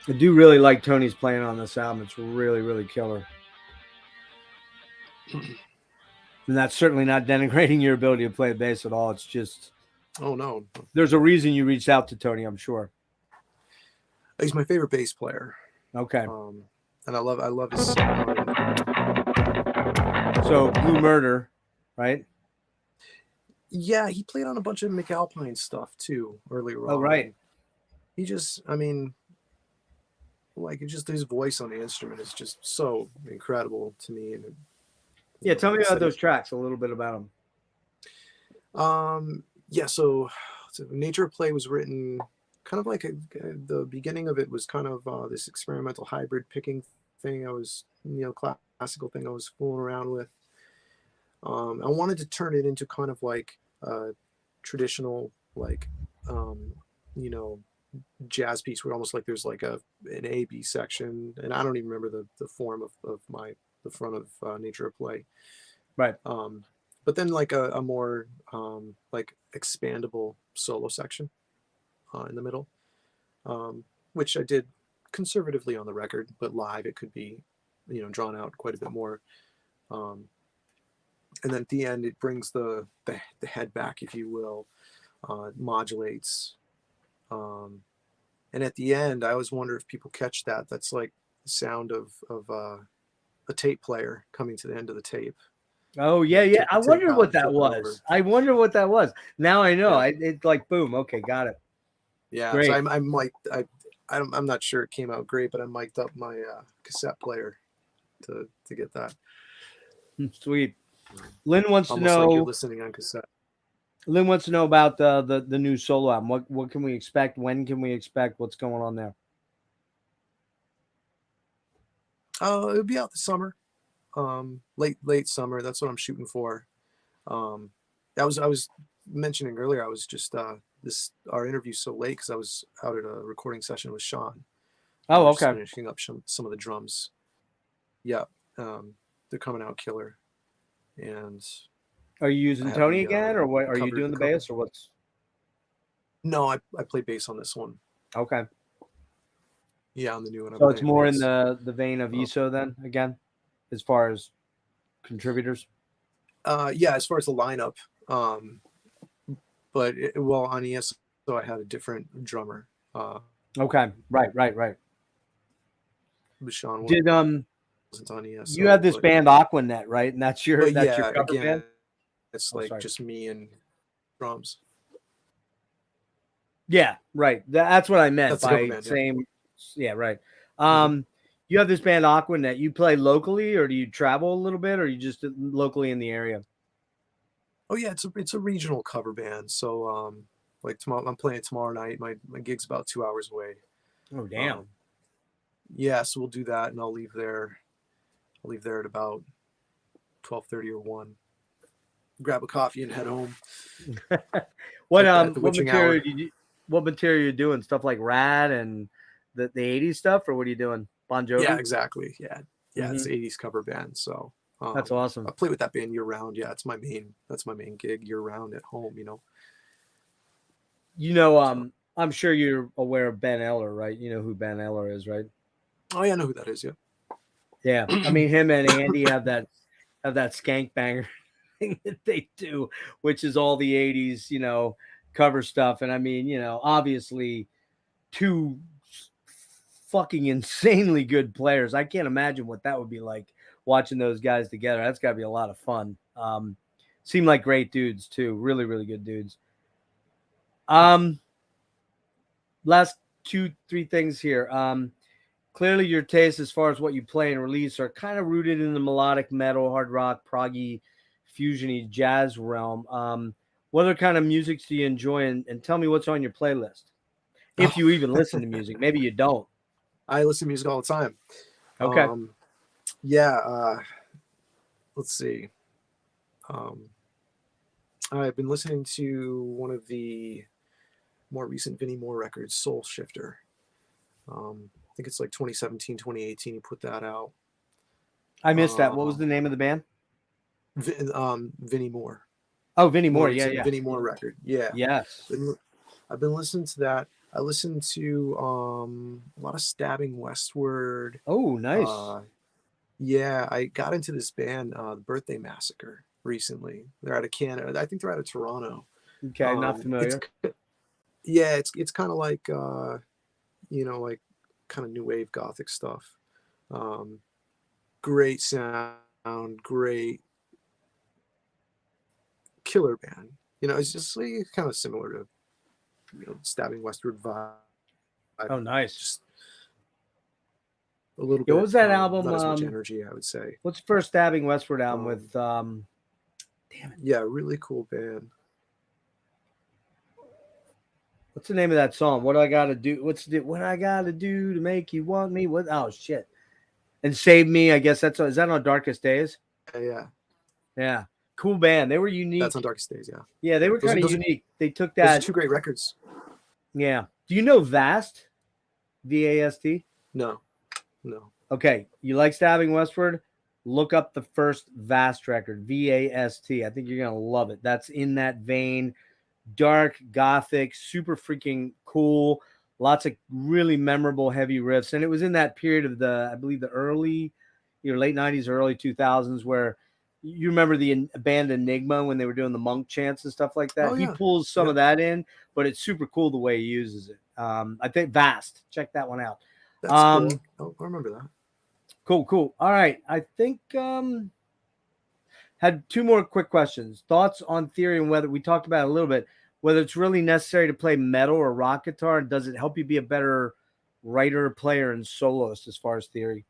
I do really like Tony's playing on this album. It's really, really killer. And that's certainly not denigrating your ability to play bass at all. It's just, oh no, there's a reason you reached out to Tony, I'm sure. He's my favorite bass player. Okay. And I love his sound. So Blue Murder, right? Yeah, he played on a bunch of McAlpine stuff too earlier on. Oh, right. He just, I mean, like, it's just his voice on the instrument is just so incredible to me. And yeah, tell me about those tracks, a little bit about them. Yeah, so Nature of Play was written kind of like the beginning of it was kind of this experimental hybrid picking thing. I was, classical thing I was fooling around with. I wanted to turn it into kind of like traditional, like, jazz piece where almost like there's like an A-B section, and I don't even remember the form of the front of Nature of Play. Right. but then like a more like expandable solo section in the middle, which I did conservatively on the record, but live it could be, you know, drawn out quite a bit more. And then at the end, it brings the head back, if you will, modulates. And at the end, I always wonder if people catch that. That's like the sound of a tape player coming to the end of the tape. Oh yeah, You yeah. take I the tape wonder out what and that flip it over. was. I wonder what that was. Now I know. Yeah. It's like boom. Okay, got it. Yeah, Great. so I'm like I'm not sure it came out great, but I mic'd up my cassette player to get that. Sweet. Lynn wants to Almost like you're know. listening on cassette. Lynn wants to know about the new solo album. What can we expect? When can we expect? What's going on there? It'll be out this summer, late summer. That's what I'm shooting for. I was mentioning earlier. I was just our interview so late because I was out at a recording session with Sean. Oh, Just okay. finishing up some of the drums. Yeah, they're coming out killer. And Are you using Tony again, or what? Are you doing the bass, or what's? No, I play bass on this one. Okay. Yeah, on the new one. So it's more in the vein of ESO then again, as far as contributors. Yeah, as far as the lineup, but well on ESO I had a different drummer. Okay, right. Sean Did wasn't on ESO. You have this band Aquanett, right? And that's your your cover again, band. It's like just me and drums. Yeah, right. That's what I meant by band, same. Yeah, right. You have this band Aquanett. You play locally, or do you travel a little bit, or you just locally in the area? Oh yeah, it's a regional cover band. So like tomorrow, I'm playing tomorrow night. My gig's about 2 hours away. Oh damn. Yeah, so we'll do that, and I'll leave there at about 12:30 or 1. Grab a coffee and head home. What material what material are you doing? Stuff like Rad and the 80s stuff, or what are you doing? Bon Jovi? Yeah, exactly. Yeah. It's 80s cover band. So that's awesome. I play with that band year round. Yeah, that's my main gig year round at home, you know. I'm sure you're aware of Ben Eller, right? You know who Ben Eller is, right? Oh yeah, I know who that is, yeah. Yeah. I mean, him and Andy have that skank banger thing that they do, which is all the 80s, cover stuff. And I mean, obviously two fucking insanely good players. I can't imagine what that would be like watching those guys together. That's got to be a lot of fun. Seem like great dudes too. Really, really good dudes. Last 2-3 things here. Clearly your tastes as far as what you play and release are kind of rooted in the melodic metal, hard rock, proggy, fusiony, jazz realm. What other kind of music do you enjoy? And tell me what's on your playlist. If you even listen to music. Maybe you don't. I listen to music all the time. Okay. Let's see. I've been listening to one of the more recent Vinnie Moore records, Soul Shifter. I think it's like 2017, 2018. He put that out. I missed that. What was the name of the band? Vinnie Moore. Oh, Vinnie Moore. Yeah. Vinnie Moore record. Yeah. Yes. I've been listening to that. I listened to a lot of Stabbing Westward. Oh, nice. Yeah, I got into this band, the Birthday Massacre, recently. They're out of Canada. I think they're out of Toronto. Okay, not familiar. It's kind of like like kind of new wave gothic stuff. Great sound, great killer band. It's just like, kind of similar to Stabbing Westward vibe. Oh, nice. Just a little bit. What was that album? Not as much energy, I would say. What's the first Stabbing Westward album with? Damn it. Yeah, really cool band. What's the name of that song? What do I gotta do? What I gotta do to make you want me? What? Oh shit! And Save Me. I guess is that on Darkest Days? Yeah. Cool band. They were unique. That's on Darkest Days. Yeah. Yeah, they were kind of unique. They took that. Those are 2 great records. Yeah. Do you know Vast? VAST? No. Okay. You like Stabbing Westward? look up the first Vast record, VAST. I think you're going to love it. That's in that vein. Dark, gothic, super freaking cool. Lots of really memorable heavy riffs. And it was in that period of I believe the early, late 90s, early 2000s, where you remember the band Enigma when they were doing the monk chants and stuff like that. Oh, He yeah. pulls some of that in, but it's super cool the way he uses it. I think Vast. Check that one out. That's cool. Oh, I remember that. Cool. All right. I think had two more quick questions. Thoughts on theory and whether we talked about it a little bit, whether it's really necessary to play metal or rock guitar. Does it help you be a better writer, player, and soloist as far as theory?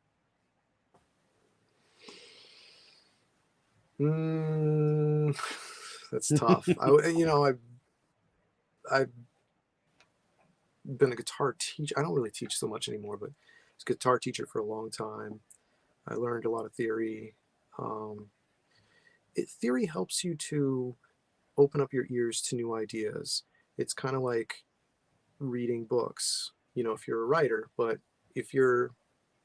That's tough. I've been a guitar teacher. I don't really teach so much anymore, but I was a guitar teacher for a long time. I learned a lot of theory. Theory helps you to open up your ears to new ideas. It's kind of like reading books, if you're a writer, but if you're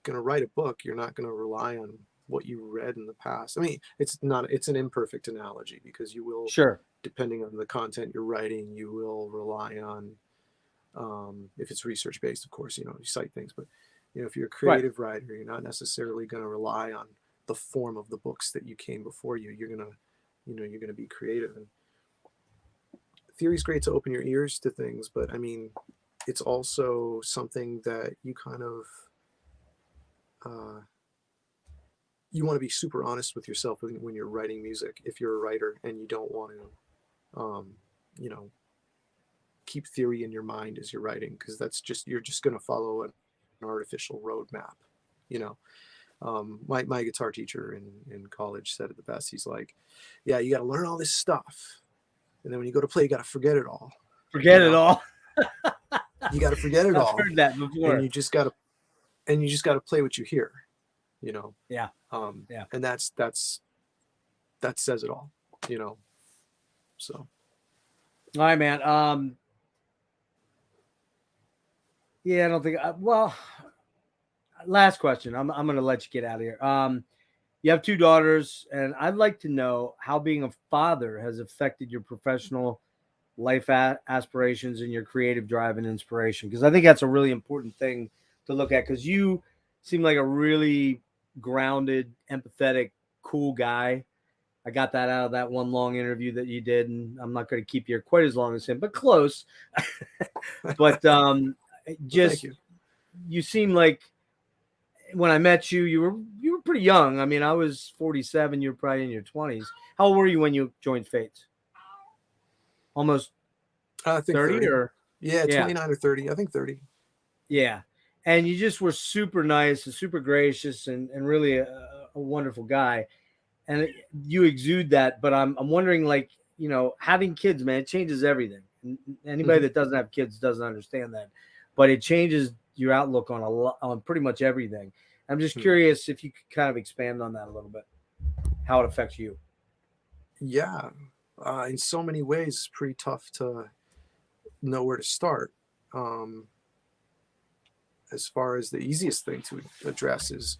going to write a book, you're not going to rely on what you read in the past. I mean, it's an imperfect analogy, because you will, sure, depending on the content you're writing, you will rely on, if it's research based, of course, you cite things, but if you're a creative writer, you're not necessarily going to rely on the form of the books that you came before you. You're going to be creative. And theory is great to open your ears to things, but I mean, it's also something that you kind of, you want to be super honest with yourself when you're writing music. If you're a writer and you don't want to, keep theory in your mind as you're writing, because you're just going to follow an artificial roadmap. My guitar teacher in college said it the best. He's like, yeah, you got to learn all this stuff, and then when you go to play, you got to forget it all. Forget it all. You got to forget it all. I've heard that before. And you just got to play what you hear. Yeah. And that says it all. So. All right, man. Yeah, I don't think. Last question. I'm going to let you get out of here. You have two daughters, and I'd like to know how being a father has affected your professional life aspirations and your creative drive and inspiration. Because I think that's a really important thing to look at. Because you seem like a really grounded, empathetic, cool guy. I got that out of that one long interview that you did, and I'm not going to keep you quite as long as him, but close. But just you seem like, when I met you, you were pretty young. I mean, I was 47. You were probably in your 20s. How old were you when you joined Fates? Almost I think 30 or 29 or 30. I think 30. Yeah. And you just were super nice and super gracious and really a wonderful guy. And you exude that. But I'm wondering, like, having kids, man, it changes everything. Anybody that doesn't have kids doesn't understand that. But it changes your outlook on pretty much everything. I'm just curious if you could kind of expand on that a little bit, how it affects you. Yeah. In so many ways, it's pretty tough to know where to start. As far as the easiest thing to address is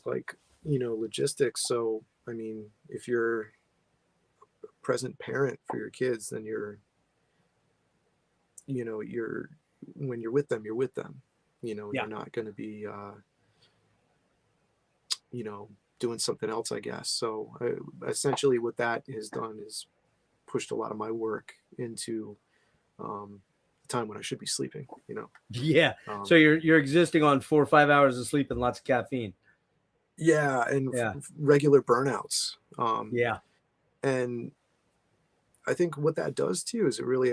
like, logistics. So, I mean, if you're a present parent for your kids, then when you're with them, you're with them, you're not going to be, doing something else, I guess. So essentially what that has done is pushed a lot of my work into time when I should be sleeping, Yeah. So you're existing on 4 or 5 hours of sleep and lots of caffeine. Yeah. And regular burnouts. Yeah. And I think what that does to you is it really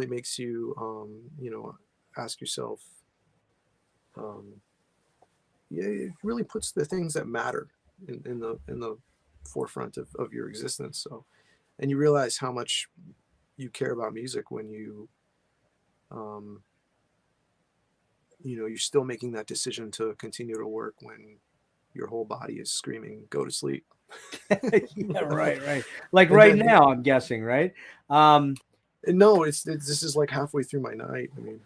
makes you, ask yourself, it really puts the things that matter in the forefront of your existence. So, and you realize how much you care about music when you, you're still making that decision to continue to work when your whole body is screaming, go to sleep. Yeah, right. Like right now, I'm guessing, right? No, this is like halfway through my night. I mean,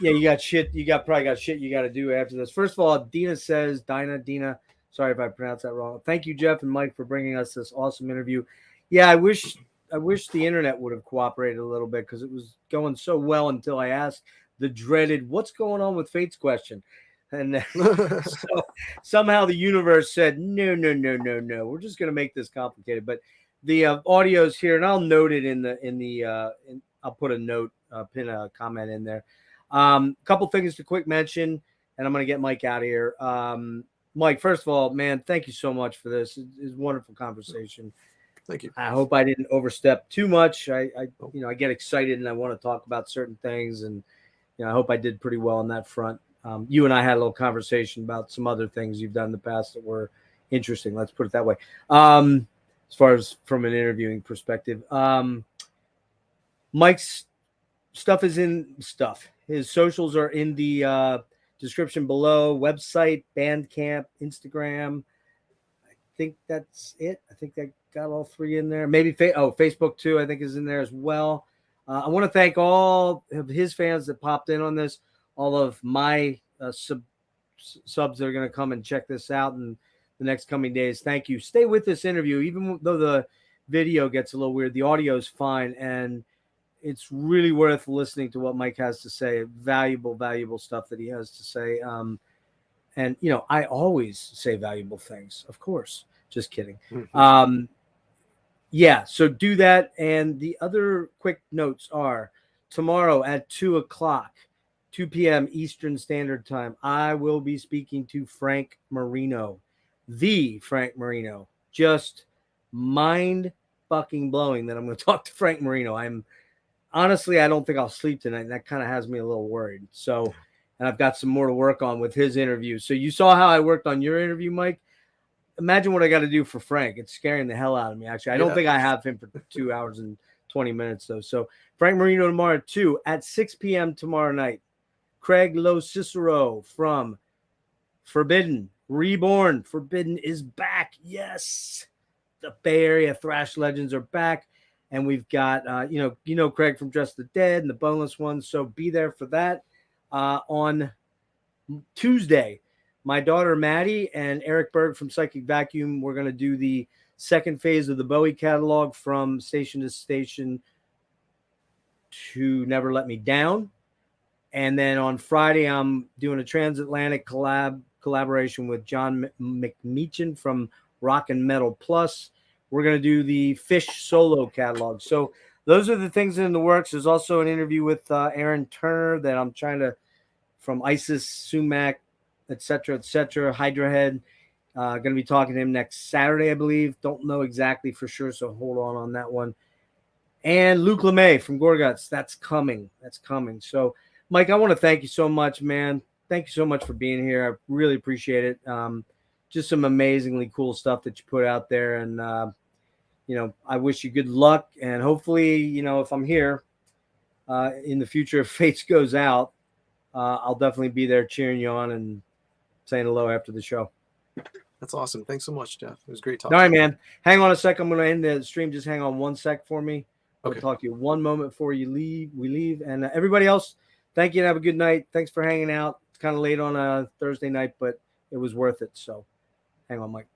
Yeah, you got shit. You probably got shit you got to do after this. First of all, Dina, Sorry if I pronounced that wrong. Thank you, Jeff and Mike, for bringing us this awesome interview. Yeah, I wish the internet would have cooperated a little bit, because it was going so well until I asked the dreaded "What's going on with Fate's" question, and so somehow the universe said, "No, no, no, no, no. We're just going to make this complicated." But the audio's here, and I'll note it I'll put a note, pin a comment in there. Couple things to quick mention, and I'm going to get Mike out of here. Mike, first of all, man, thank you so much for this. It's a wonderful conversation. Thank you. I hope I didn't overstep too much. I get excited and I want to talk about certain things, and I hope I did pretty well on that front. You and I had a little conversation about some other things you've done in the past that were interesting. Let's put it that way. As far as from an interviewing perspective, Mike's stuff is in stuff. His socials are in the description below. Website, Bandcamp, Instagram. I think that's it. I think I got all three in there. Maybe Facebook too, I think, is in there as well. I want to thank all of his fans that popped in on this, all of my subs that are going to come and check this out in the next coming days. Thank you. Stay with this interview. Even though the video gets a little weird, the audio is fine, and it's really worth listening to what Mike has to say. Valuable, valuable stuff that he has to say. And, I always say valuable things, of course. Just kidding. Mm-hmm. Yeah, so do that. And the other quick notes are tomorrow at 2 p.m. Eastern Standard Time, I will be speaking to Frank Marino, the Frank Marino. Just mind fucking blowing that I'm going to talk to Frank Marino. Honestly, I don't think I'll sleep tonight, and that kind of has me a little worried. So, and I've got some more to work on with his interview. So you saw how I worked on your interview, Mike. Imagine what I got to do for Frank. It's scaring the hell out of me, actually. I don't think I have him for 2 hours and 20 minutes, though. So Frank Marino tomorrow at 2 at 6 p.m. tomorrow night. Craig Lo Cicero from Forbidden, Reborn. Forbidden is back. Yes. The Bay Area thrash legends are back. And we've got, Craig from Dress the Dead and the Boneless Ones. So be there for that. On Tuesday, my daughter Maddie and Eric Berg from Psychic Vacuum, we're going to do the second phase of the Bowie catalog, from Station to Station to Never Let Me Down. And then on Friday, I'm doing a transatlantic collaboration with John McMeechan from Rock and Metal Plus. We're going to do the Fish solo catalog. So those are the things in the works. There's also an interview with Aaron Turner that I'm trying to, from Isis, Sumac, etc., Hydra Head. Going to be talking to him next Saturday, I believe. Don't know exactly for sure, so hold on that one. And Luke LeMay from Gorguts. That's coming. So, Mike, I want to thank you so much, man. Thank you so much for being here. I really appreciate it. Just some amazingly cool stuff that you put out there. And, I wish you good luck. And hopefully, if I'm here in the future, if Fates goes out, I'll definitely be there cheering you on and saying hello after the show. That's awesome. Thanks so much, Jeff. It was great talking. All right, man. Hang on a sec. I'm going to end the stream. Just hang on 1 sec for me. I'll talk to you one moment before we leave. And everybody else, thank you and have a good night. Thanks for hanging out. It's kind of late on a Thursday night, but it was worth it. So hang on, Mike.